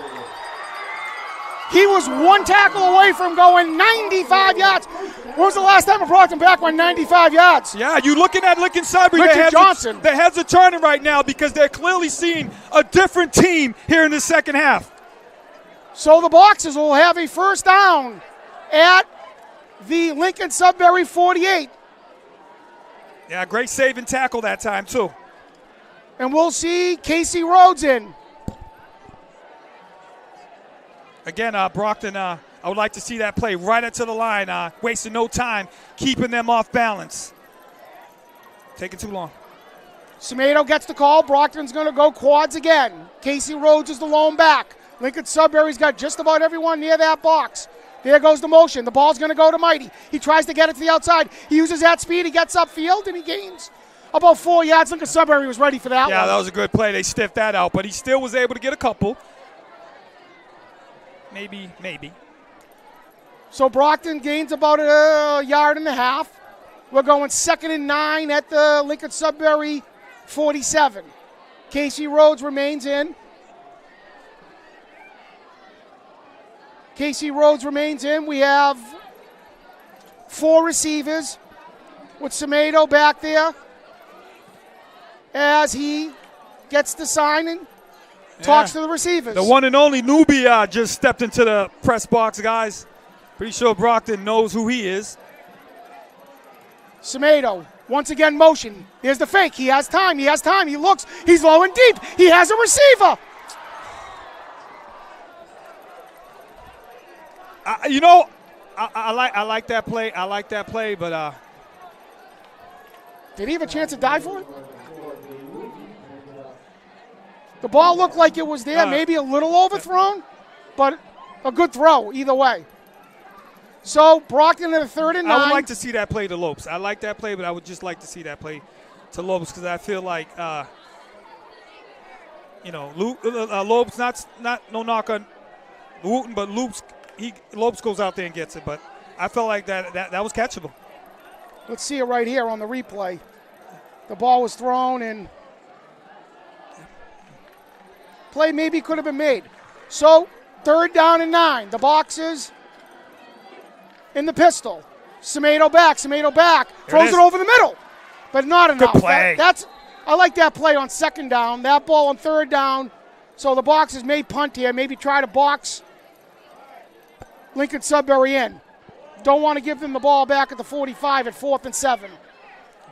He was one tackle away from going 95 yards. When was the last time a Brockton back went 95 yards? Yeah, you looking at Lincoln-Sudbury. Richard Johnson. Their heads are turning right now because they're clearly seeing a different team here in the second half. So the Boxers will have a first down at the Lincoln-Sudbury 48. Yeah, great save and tackle that time, too. And we'll see Casey Rhodes in. Again, Brockton, I would like to see that play right into the line, wasting no time, keeping them off balance. Taking too long. Semedo gets the call. Brockton's going to go quads again. Casey Rhodes is the lone back. Lincoln-Sudbury's got just about everyone near that box. There goes the motion. The ball's going to go to Mighty. He tries to get it to the outside. He uses that speed. He gets upfield, and he gains about 4 yards. Lincoln-Sudbury was ready for that one. Yeah, that was a good play. They stiffed that out, but he still was able to get a couple. Maybe. So Brockton gains about a yard and a half. We're going 2nd and 9 at the Lincoln-Sudbury 47. Casey Rhodes remains in. We have 4 receivers with Semedo back there as he gets the sign and talks to the receivers. The one and only Nubia just stepped into the press box, guys. Pretty sure Brockton knows who he is. Semedo, once again, motion. Here's the fake. He has time. He looks. He's low and deep. He has a receiver. I like that play. But did he have a chance to die for it? The ball looked like it was there, maybe a little overthrown, but a good throw either way. So Brockton at a 3rd and 9. I would like to see that play to Lopes. I like that play, but I would just like to see that play to Lopes because I feel like, Lopes, not no knock on Wooten, but Lopes goes out there and gets it. But I felt like that was catchable. Let's see it right here on the replay. The ball was thrown and play maybe could have been made. So 3rd down and 9. The Boxers in the pistol. Semedo back. Throws it over the middle, but not enough. Good play. I like that play on 2nd down. That ball on 3rd down. So the Boxers may punt here, maybe try to box Lincoln-Sudbury in. Don't want to give them the ball back at the 45 at 4th and 7.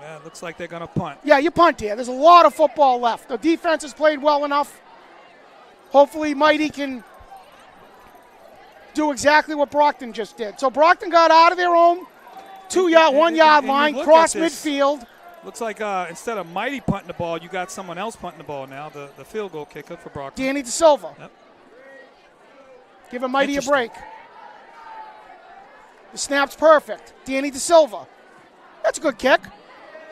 Yeah, it looks like they're going to punt. Yeah, you punt here. There's a lot of football left. The defense has played well enough. Hopefully Mighty can do exactly what Brockton just did. So Brockton got out of their own 1 yard line, cross midfield. Looks like instead of Mighty punting the ball, you got someone else punting the ball now, the field goal kicker for Brockton. Danny De Silva. Yep. Give Mighty a break. The snap's perfect. Danny De Silva. That's a good kick.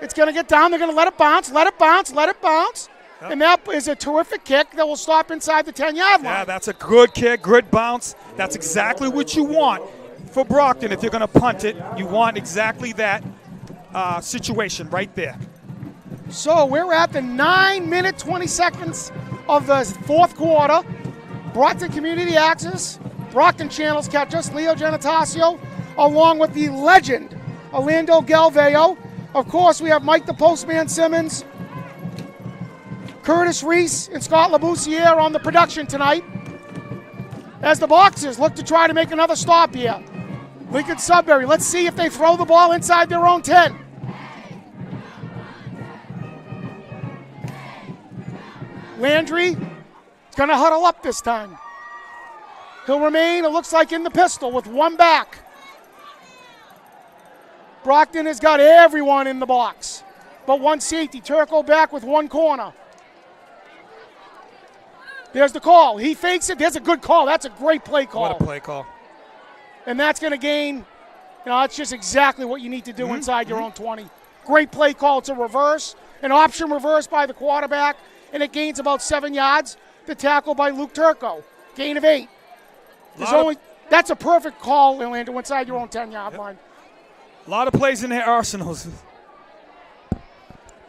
It's going to get down. They're going to let it bounce. Yep. And that is a terrific kick that will stop inside the 10-yard line. Yeah, that's a good kick, good bounce. That's exactly what you want for Brockton. If you're going to punt it, you want exactly that situation right there. So we're at the 9-minute, 20 seconds of the 4th quarter. Brockton Community Access, Brockton Channels catch us. Leo Genitaccio, along with the legend, Orlando Galveo. Of course, we have Mike the Postman Simmons, Curtis Reese, and Scott Laboussiere on the production tonight. as the Boxers look to try to make another stop here. Lincoln-Sudbury, let's see if they throw the ball inside their own 10. Landry is going to huddle up this time. He'll remain, it looks like, in the pistol with one back. Brockton has got everyone in the box, but one safety. Turco back with one corner. There's the call. He fakes it. There's a good call. That's a great play call. What a play call. And that's going to gain, that's just exactly what you need to do inside your own 20. Great play call. It's a reverse, an option reverse by the quarterback, and it gains about 7 yards. The tackle by Luke Turco. Gain of 8. That's a perfect call, Orlando, inside your own 10-yard line. A lot of plays in their arsenals.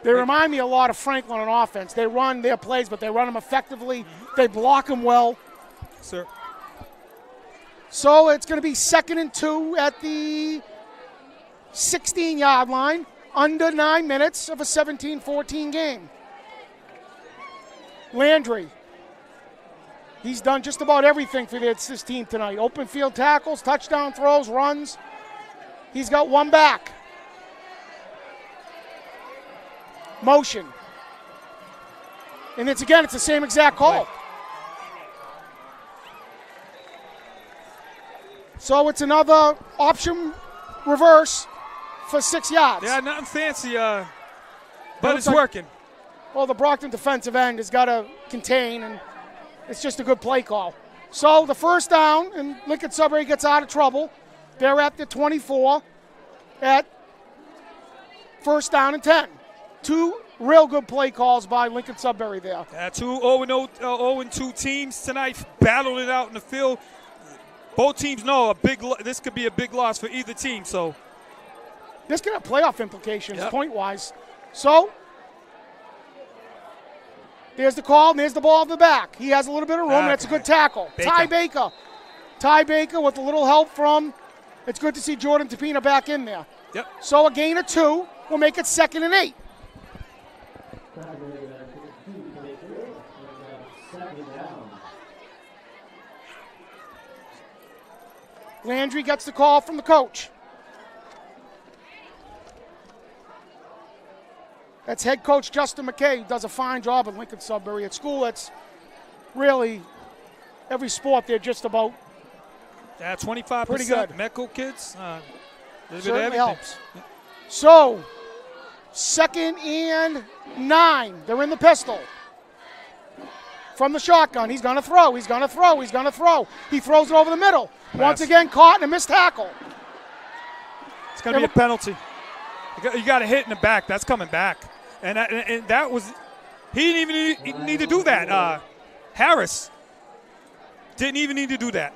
They remind me a lot of Franklin on offense. They run their plays, but they run them effectively. They block them well. Sir. So it's going to be 2nd and 2 at the 16-yard line, under 9 minutes of a 17-14 game. Landry. He's done just about everything for this team tonight. Open field tackles, touchdown throws, runs. He's got one back. Motion. And it's the same exact call. So it's another option reverse for 6 yards. Yeah, nothing fancy, but it's working. Well, the Brockton defensive end has got to contain, and it's just a good play call. So the first down, and Lincoln-Sudbury gets out of trouble. They're at the 24 at first down and 10. 2 real good play calls by Lincoln-Sudbury there. 2 0-2 teams tonight battling it out in the field. Both teams know this could be a big loss for either team. So this could have playoff implications point-wise. So there's the call, and there's the ball in the back. He has a little bit of room, and that's a good tackle. Ty Baker. Ty Baker with a little help from, it's good to see Jordan Tapina back in there. Yep. So a gain of 2 will make it 2nd and 8. Landry gets the call from the coach. That's head coach Justin McKay, who does a fine job at Lincoln-Sudbury. At school, it's really every sport they're just about 25%. pretty good. Metco kids. Certainly helps. So, 2nd and 9. They're in the pistol. From the shotgun, he's going to throw. He's going to throw. He's going to throw. He throws it over the middle. Once again, caught in a missed tackle. It's going to be a penalty. You got a hit in the back. That's coming back. And that was, he didn't even need to do that. Harris didn't even need to do that.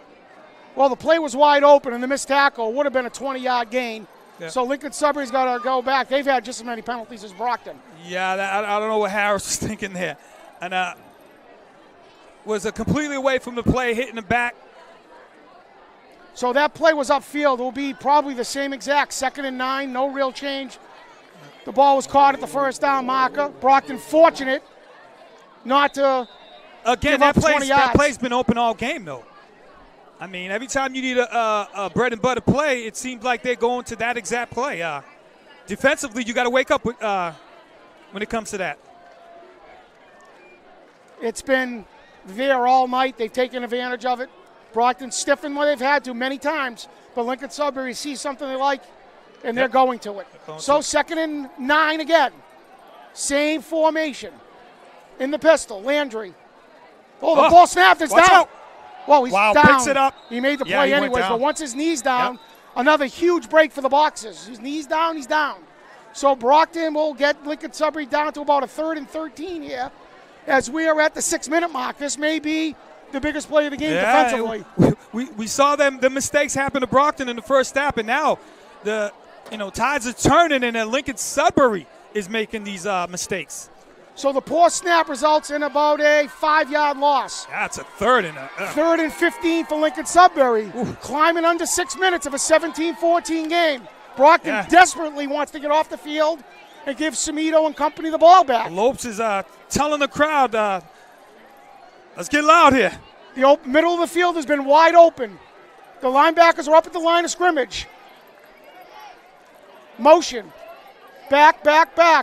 Well, the play was wide open, and the missed tackle would have been a 20-yard gain. Yeah. So Lincoln-Sudbury's got to go back. They've had just as many penalties as Brockton. Yeah, I don't know what Harris was thinking there. And was completely away from the play, hitting the back. So that play was upfield. It will be probably the same exact 2nd and 9, no real change. The ball was caught at the first down marker. Brockton fortunate not to Again, give up 20 yards. That play's been open all game, though. I mean, every time you need a bread and butter play, it seems like they're going to that exact play. Defensively, you got to wake up with, when it comes to that. It's been there all night. They've taken advantage of it. Brockton stiffened what they've had to many times, but Lincoln-Sudbury sees something they like, and they're going to it. So 2nd and 9 again. Same formation. In the pistol, Landry. Oh, the ball snapped. It's down. Out. Well, he's down. Picks it up. He made the play anyways, but once his knee's down, another huge break for the Boxers. His knee's down, he's down. So Brockton will get Lincoln-Sudbury down to about a 3rd and 13 here as we are at the 6-minute mark. This may be the biggest play of the game defensively. We saw the mistakes happen to Brockton in the first half, and now the tides are turning, and Lincoln-Sudbury is making these mistakes. So the poor snap results in about a 5-yard loss. That's a 3rd and 3rd and 15 for Lincoln-Sudbury, climbing under 6 minutes of a 17-14 game. Brockton desperately wants to get off the field and give Samito and company the ball back. Lopes is telling the crowd, let's get loud here. The middle of the field has been wide open. The linebackers are up at the line of scrimmage. Motion. Back.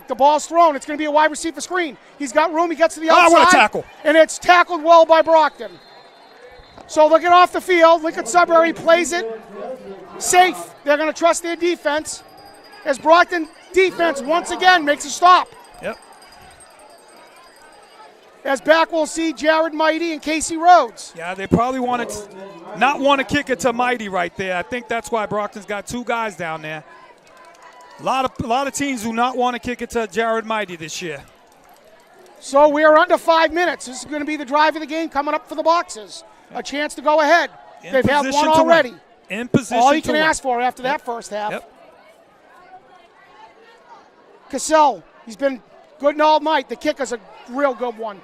The ball's thrown. It's going to be a wide receiver screen. He's got room. He gets to the outside. What a tackle. And it's tackled well by Brockton. So looking off the field, Lincoln-Sudbury plays it safe. They're going to trust their defense as Brockton defense once again makes a stop. Yep. As back we'll see Jared Mighty and Casey Rhodes. Yeah, they probably not want to kick it to Mighty right there. I think that's why Brockton's got 2 guys down there. A lot of teams do not want to kick it to Jared Mighty this year. So we are under 5 minutes. This is going to be the drive of the game coming up for the Boxers. A chance to go ahead. They've had one already. In position. All you can ask for after that first half. Yep. Cassell, he's been good all night. The kicker's a real good one.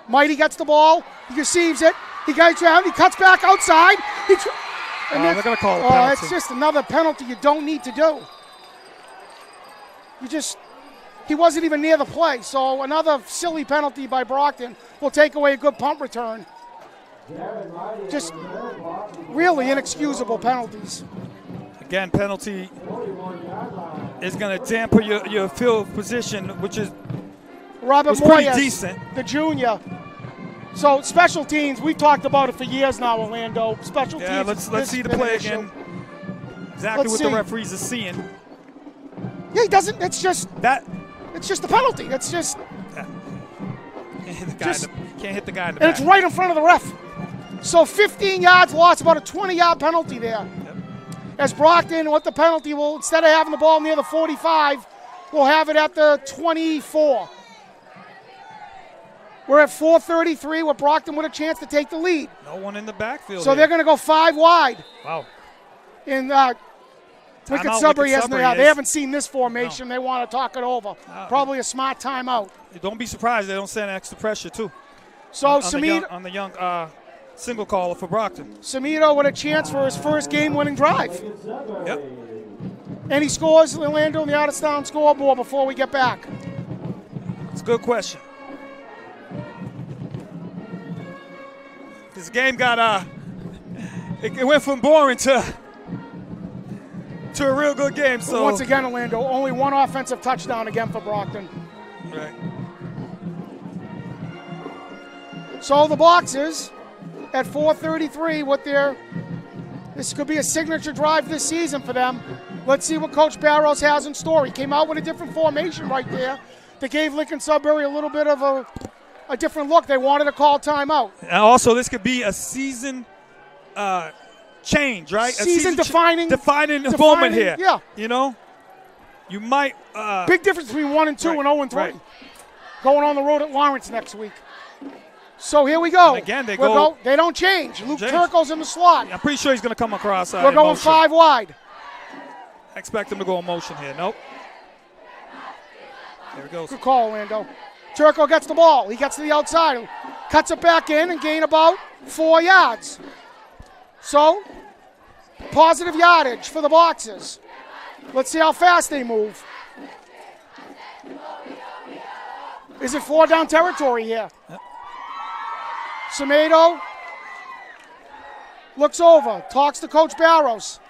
Mighty gets the ball. He receives it. He gets around. He cuts back outside. They're going to call a penalty. It's just another penalty you don't need to do. He wasn't even near the play. So another silly penalty by Brockton will take away a good punt return. Just really inexcusable penalties. Again, penalty is going to dampen your field position, which is Robert pretty Moyes, decent. The junior. So special teams, we've talked about it for years now, Orlando. Special teams. Yeah, let's see the play again. Exactly what the referees are seeing. Yeah, he doesn't. It's just that. It's just a penalty. It's just. Can't hit the guy in the back. And it's right in front of the ref. So 15 yards lost, about a 20-yard penalty there. Yep. As Brockton, what the penalty will, instead of having the ball near the 45, we'll have it at the 24. We're at 4:33 with Brockton with a chance to take the lead. No one in the backfield. So they're going to go 5 wide. Wow. In Lincoln-Sudbury they haven't seen this formation. No. They want to talk it over. Probably a smart timeout. Don't be surprised they don't send extra pressure too. So on the young single caller for Brockton. Samito with a chance for his first game-winning drive. Yep. Any scores, Orlando, on the out-of-town scoreboard before we get back? It's a good question. This game got it went from boring to a real good game. So once again, Orlando, only one offensive touchdown again for Brockton. Right. So the Boxers at 4:33 with this could be a signature drive this season for them. Let's see what Coach Barrows has in store. He came out with a different formation right there that gave Lincoln-Sudbury a little bit of a different look. They wanted to call timeout. And also, this could be a season change, right? Defining moment here. Yeah. You know, you might. Big difference between 1 and 2 and 0 and 3. Right. Going on the road at Lawrence next week. So here we go. And again, they don't change. Luke Turco's in the slot. I'm pretty sure he's going to come across. We're going motion. 5 wide. I expect him to go in motion here. Nope. There he goes. Good call, Orlando. Turco gets the ball. He gets to the outside. Cuts it back in and gain about 4 yards. So, positive yardage for the Boxers. Let's see how fast they move. Is it 4 down territory here? Yep. Semedo looks over, talks to Coach Barrows.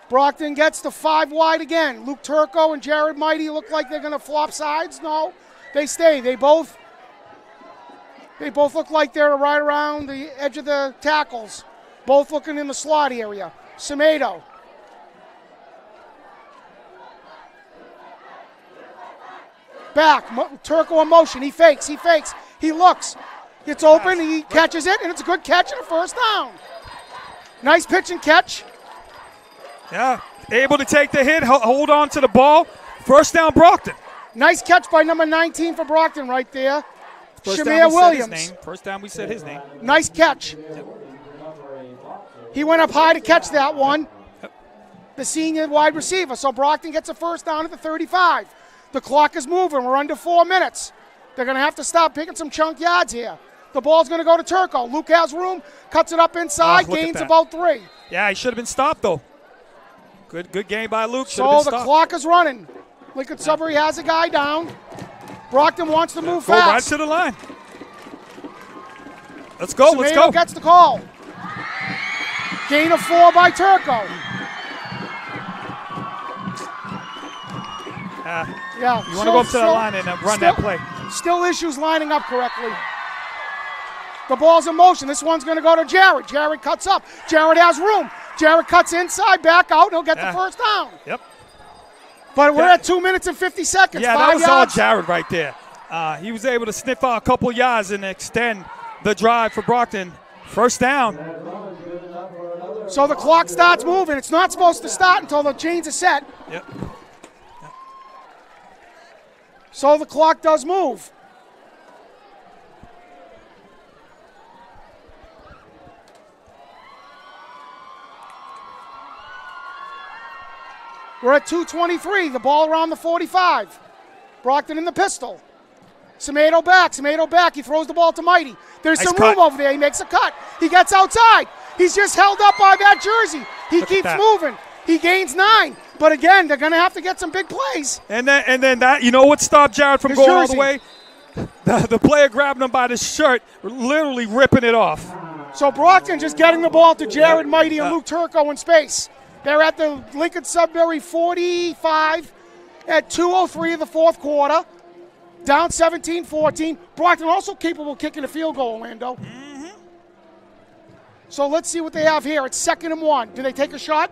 Brockton gets the 5 wide again. Luke Turco and Jared Mighty look like they're going to flop sides. No, they stay. They both look like they're right around the edge of the tackles. Both looking in the slot area. Semedo. Back. Turco in motion. He fakes. He looks. Gets open. He catches it, and it's a good catch and a first down. Nice pitch and catch. Yeah. Able to take the hit, hold on to the ball. First down, Brockton. Nice catch by number 19 for Brockton right there. Shamir Williams. First time we said his name. Nice catch. He went up high to catch that one. The senior wide receiver. So Brockton gets a first down at the 35. The clock is moving. We're under 4 minutes. They're going to have to stop picking some chunk yards here. The ball's going to go to Turco. Luke has room, cuts it up inside, gains about 3. Yeah, he should have been stopped, though. Good game by Luke. So the clock is running. Lincoln-Sudbury has a guy down. Brockton wants to move fast. Go right to the line. Let's go, let's Tomato go. gets the call. Gain of 4 by Turco. Yeah. You want to go up to the line and run that play. Still issues lining up correctly. The ball's in motion. This one's going to go to Jared. Jared cuts up. Jared has room. Jared cuts inside, back out, and he'll get the first down. Yep. But we're at 2 minutes and 50 seconds. Yeah, 5 that was all yards. Jared right there. He was able to sniff out a couple yards and extend the drive for Brockton. First down. So the clock starts moving. It's not supposed to start until the chains are set. Yep. So the clock does move. We're at 2:23. The ball around the 45. Brockton in the pistol. Tomato back. He throws the ball to Mighty. There's Nice some cut. room over there. He makes a cut. He gets outside. He's just held up by that jersey. He Look at keeps that. moving. He gains 9. But again, they're going to have to get some big plays. And then that, you know what stopped Jared from His going all the jersey. way? The player grabbing him by the shirt, literally ripping it off. So Brockton just getting the ball to Jared Mighty and Luke Turco in space. They're at the Lincoln-Sudbury 45 at 2:03 of the fourth quarter. Down 17-14. Brockton also capable of kicking a field goal, Orlando. So let's see what they have here. It's 2nd and 1. Do they take a shot?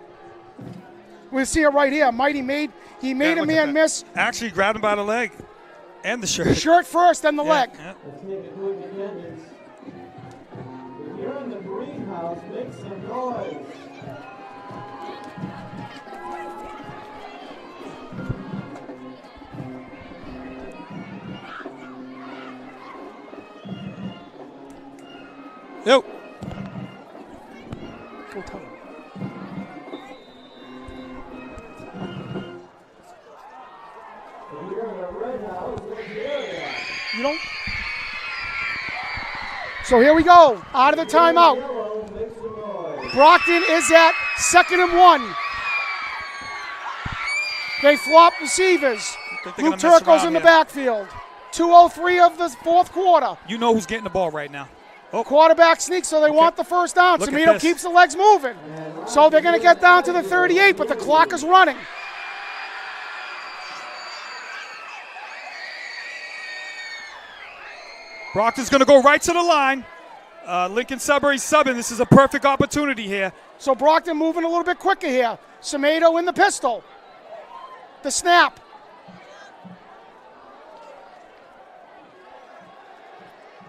We see it right here. Mighty made a Look at man that. miss. Actually grabbed him by the leg and the shirt. Shirt first, then the leg. Yeah. Let's make it quick again. If you're in the greenhouse, make some noise. Yo. Go tell him. If you're in the red house, make the area. You don't? So here we go. Out of the timeout. Yellow, make some noise. Brockton is at 2nd and 1. They flop receivers. Think they're Luke gonna mess Turco's around in the here. backfield. 2:03 of the fourth quarter. You know who's getting the ball right now. Quarterback sneaks, so they want the first down. Look at Tomato this. keeps the legs moving. So they're going to get down to the 38, but the clock is running. Brockton's going to go right to the line. Lincoln-Sudbury subbing. This is a perfect opportunity here. So Brockton moving a little bit quicker here. Tomato in the pistol. The snap.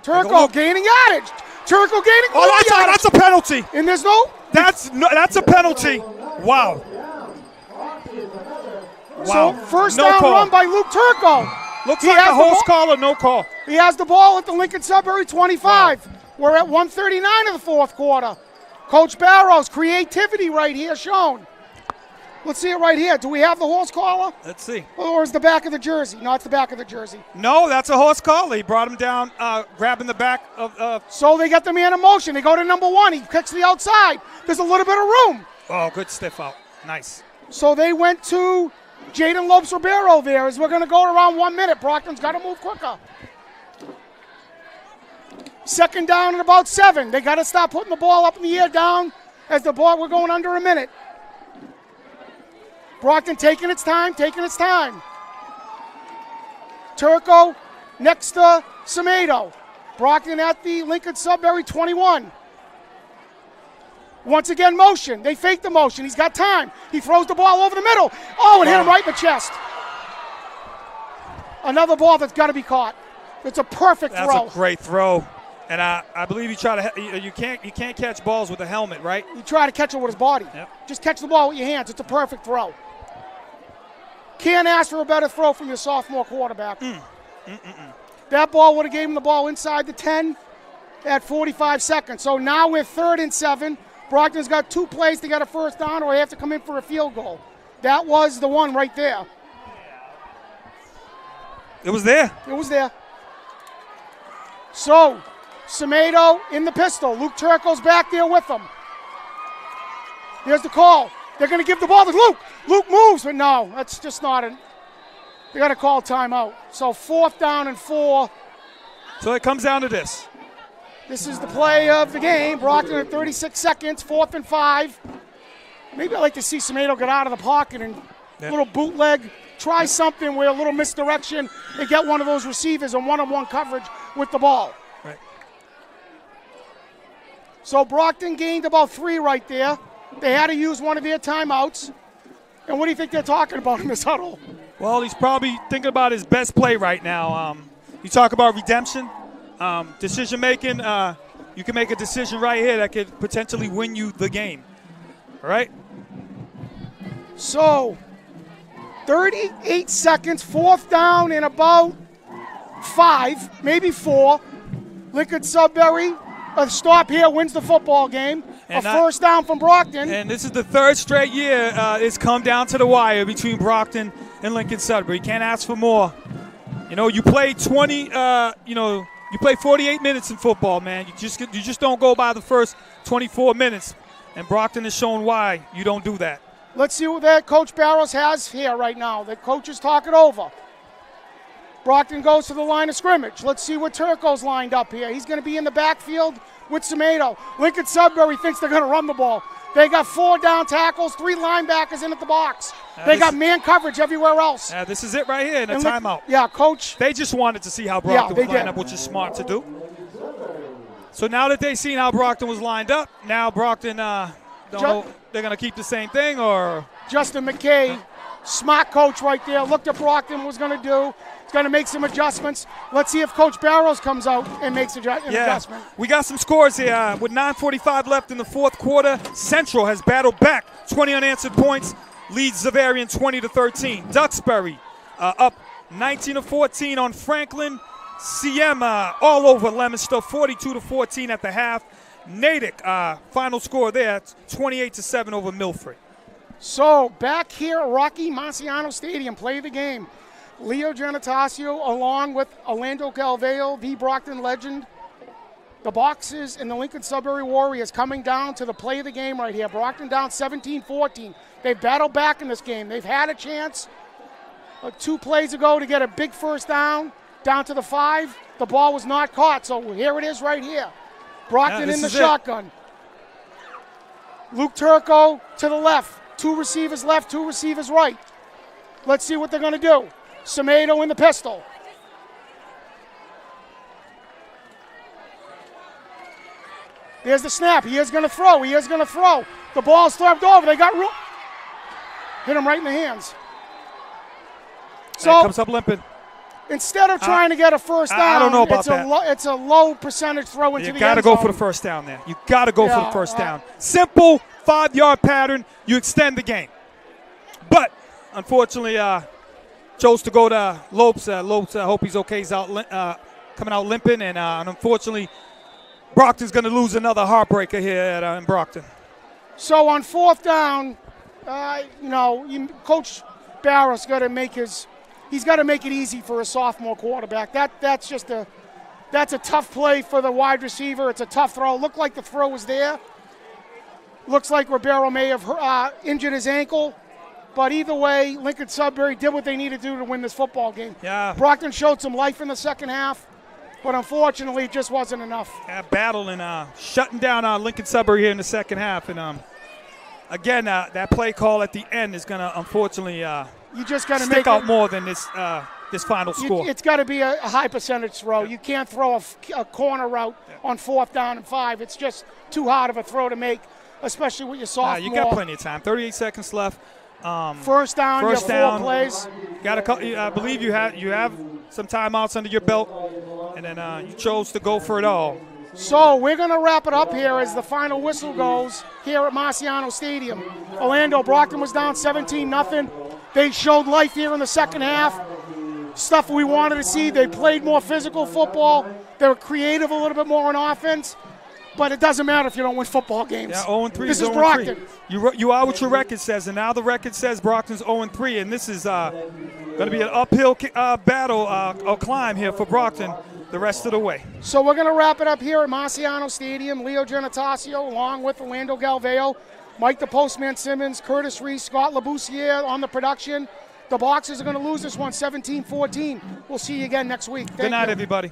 Turco gaining yardage. Turco gaining Oh, yardage. that's a penalty. And there's no. That's a penalty. Wow. So Wow. first No down call. run by Luke Turco. Looks He like has a the host ball. call or no call. He has the ball at the Lincoln-Sudbury 25. We're at 1:39 of the fourth quarter. Coach Barrows, creativity right here shown. Let's see it right here. Do we have the horse collar? Let's see. Or is the back of the jersey? No, it's the back of the jersey. No, that's a horse call. He brought him down, grabbing the back of. So they get the man in motion. They go to number 1. He kicks to the outside. There's a little bit of room. Oh, good stiff out. Nice. So they went to Jaden Lopes-Ribeiro there as we're going to go around 1 minute. Brockton's got to move quicker. 2nd down and about 7. They got to stop putting the ball up in the air down as the ball, we're going under a minute. Brockton taking its time. Turco next to Tomato. Brockton at the Lincoln-Sudbury 21. Once again, motion. They fake the motion. He's got time. He throws the ball over the middle. Oh, it hit him right in the chest. Another ball that's got to be caught. It's a perfect That's throw. a great throw. And I believe you try to. You can't catch balls with a helmet, right? You try to catch it with his body. Yep. Just catch the ball with your hands. It's a perfect throw. Can't ask for a better throw from your sophomore quarterback. That ball would have gave him the ball inside the 10 at 45 seconds. So now we're 3rd and 7. Brockton's got 2 plays to get a first down, or they have to come in for a field goal. That was the one right there. It was there. It was there. So, Tomato in the pistol. Luke Turco's back there with him. Here's the call. They're going to give the ball to Luke. Luke moves, but no, that's just not it. They got to call timeout. So 4th down and 4. So it comes down to this. This is the play of the game. Brockton at 36 seconds, 4th and 5. Maybe I'd like to see Semedo get out of the pocket and a little bootleg. Try something where a little misdirection and get one of those receivers in one-on-one coverage with the ball. Right. So Brockton gained about 3 right there. They had to use one of their timeouts. And what do you think they're talking about in this huddle? Well, he's probably thinking about his best play right now. You talk about redemption, decision making. You can make a decision right here that could potentially win you the game. All right? So 38 seconds, 4th down and about 5, maybe 4. Lincoln-Sudbury, a stop here, wins the football game. And a first down from Brockton. And this is the 3rd straight year it's come down to the wire between Brockton and Lincoln-Sudbury. Can't ask for more. You know, you play 48 minutes in football, man. You just don't go by the first 24 minutes. And Brockton has shown why you don't do that. Let's see what that Coach Barrows has here right now. The coach is talking over. Brockton goes to the line of scrimmage. Let's see what Turco's lined up here. He's going to be in the backfield with Semedo. Lincoln-Sudbury thinks they're going to run the ball. They got 4 down tackles, 3 linebackers in at the box. They got man coverage everywhere else. This is it right here in a timeout. Yeah, Coach. They just wanted to see how Brockton was lined up, which is smart to do. So now that they've seen how Brockton was lined up, now Brockton don't know they're going to keep the same thing or? Justin McKay, smart coach right there, looked at Brockton, what was going to do. He's going to make some adjustments. Let's see if Coach Barrows comes out and makes an adjustment. We got some scores here. With 9:45 left in the 4th quarter, Central has battled back 20 unanswered points, leads Zavarian 20-13. Duxbury up 19-14 on Franklin. Siema all over Leominster, 42-14 at the half. Natick, final score there, 28-7 over Milford. So back here at Rocky Marciano Stadium, play the game. Leo Giannatasio along with Orlando Galveo, the Brockton legend. The Boxers and the Lincoln-Sudbury Warriors coming down to the play of the game right here. Brockton down 17-14. They've battled back in this game. They've had a chance 2 plays ago to get a big first down to the 5. The ball was not caught, so here it is right here. Brockton in the shotgun. Luke Turco to the left. 2 receivers left, 2 receivers right. Let's see what they're going to do. Semedo in the pistol. There's the snap. He is going to throw. The ball's thrown over. They got room. Hit him right in the hands. So comes up limping. Instead of trying to get a first down, I don't know about that. It's a low percentage throw into the end zone. You got to go for the first down there. You got to go for the first down. Simple 5-yard pattern. You extend the game. But unfortunately, chose to go to Lopes. Lopes, I hope he's okay. He's out coming out limping, and unfortunately, Brockton's going to lose another heartbreaker here in Brockton. So on 4th down, Coach Barrows got to make he's got to make it easy for a sophomore quarterback. That's a tough play for the wide receiver. It's a tough throw. Looked like the throw was there. Looks like Ribeiro may have injured his ankle. But either way, Lincoln-Sudbury did what they needed to do to win this football game. Yeah. Brockton showed some life in the second half, but unfortunately it just wasn't enough. Battling, shutting down Lincoln-Sudbury here in the second half. And again, that play call at the end is going to unfortunately you just got to stick out more than this final score. It's got to be a high percentage throw. You can't throw a corner route on 4th down and 5. It's just too hard of a throw to make, especially with your sophomore. You got plenty of time. 38 seconds left. First down, you have 4 plays. I believe you have some timeouts under your belt, and then you chose to go for it all. So we're going to wrap it up here as the final whistle goes here at Marciano Stadium. Orlando, Brockton was down 17-0. They showed life here in the second half. Stuff we wanted to see. They played more physical football. They were creative a little bit more on offense. But it doesn't matter if you don't win football games. Yeah, 0-3. This is Brockton. You are what your record says, and now the record says Brockton's 0-3, and this is going to be an uphill battle or climb here for Brockton the rest of the way. So we're going to wrap it up here at Marciano Stadium. Leo Giannatasio along with Orlando Galveo, Mike the Postman Simmons, Curtis Reese, Scott Laboussiere on the production. The Boxers are going to lose this one 17-14. We'll see you again next week. Good night, everybody.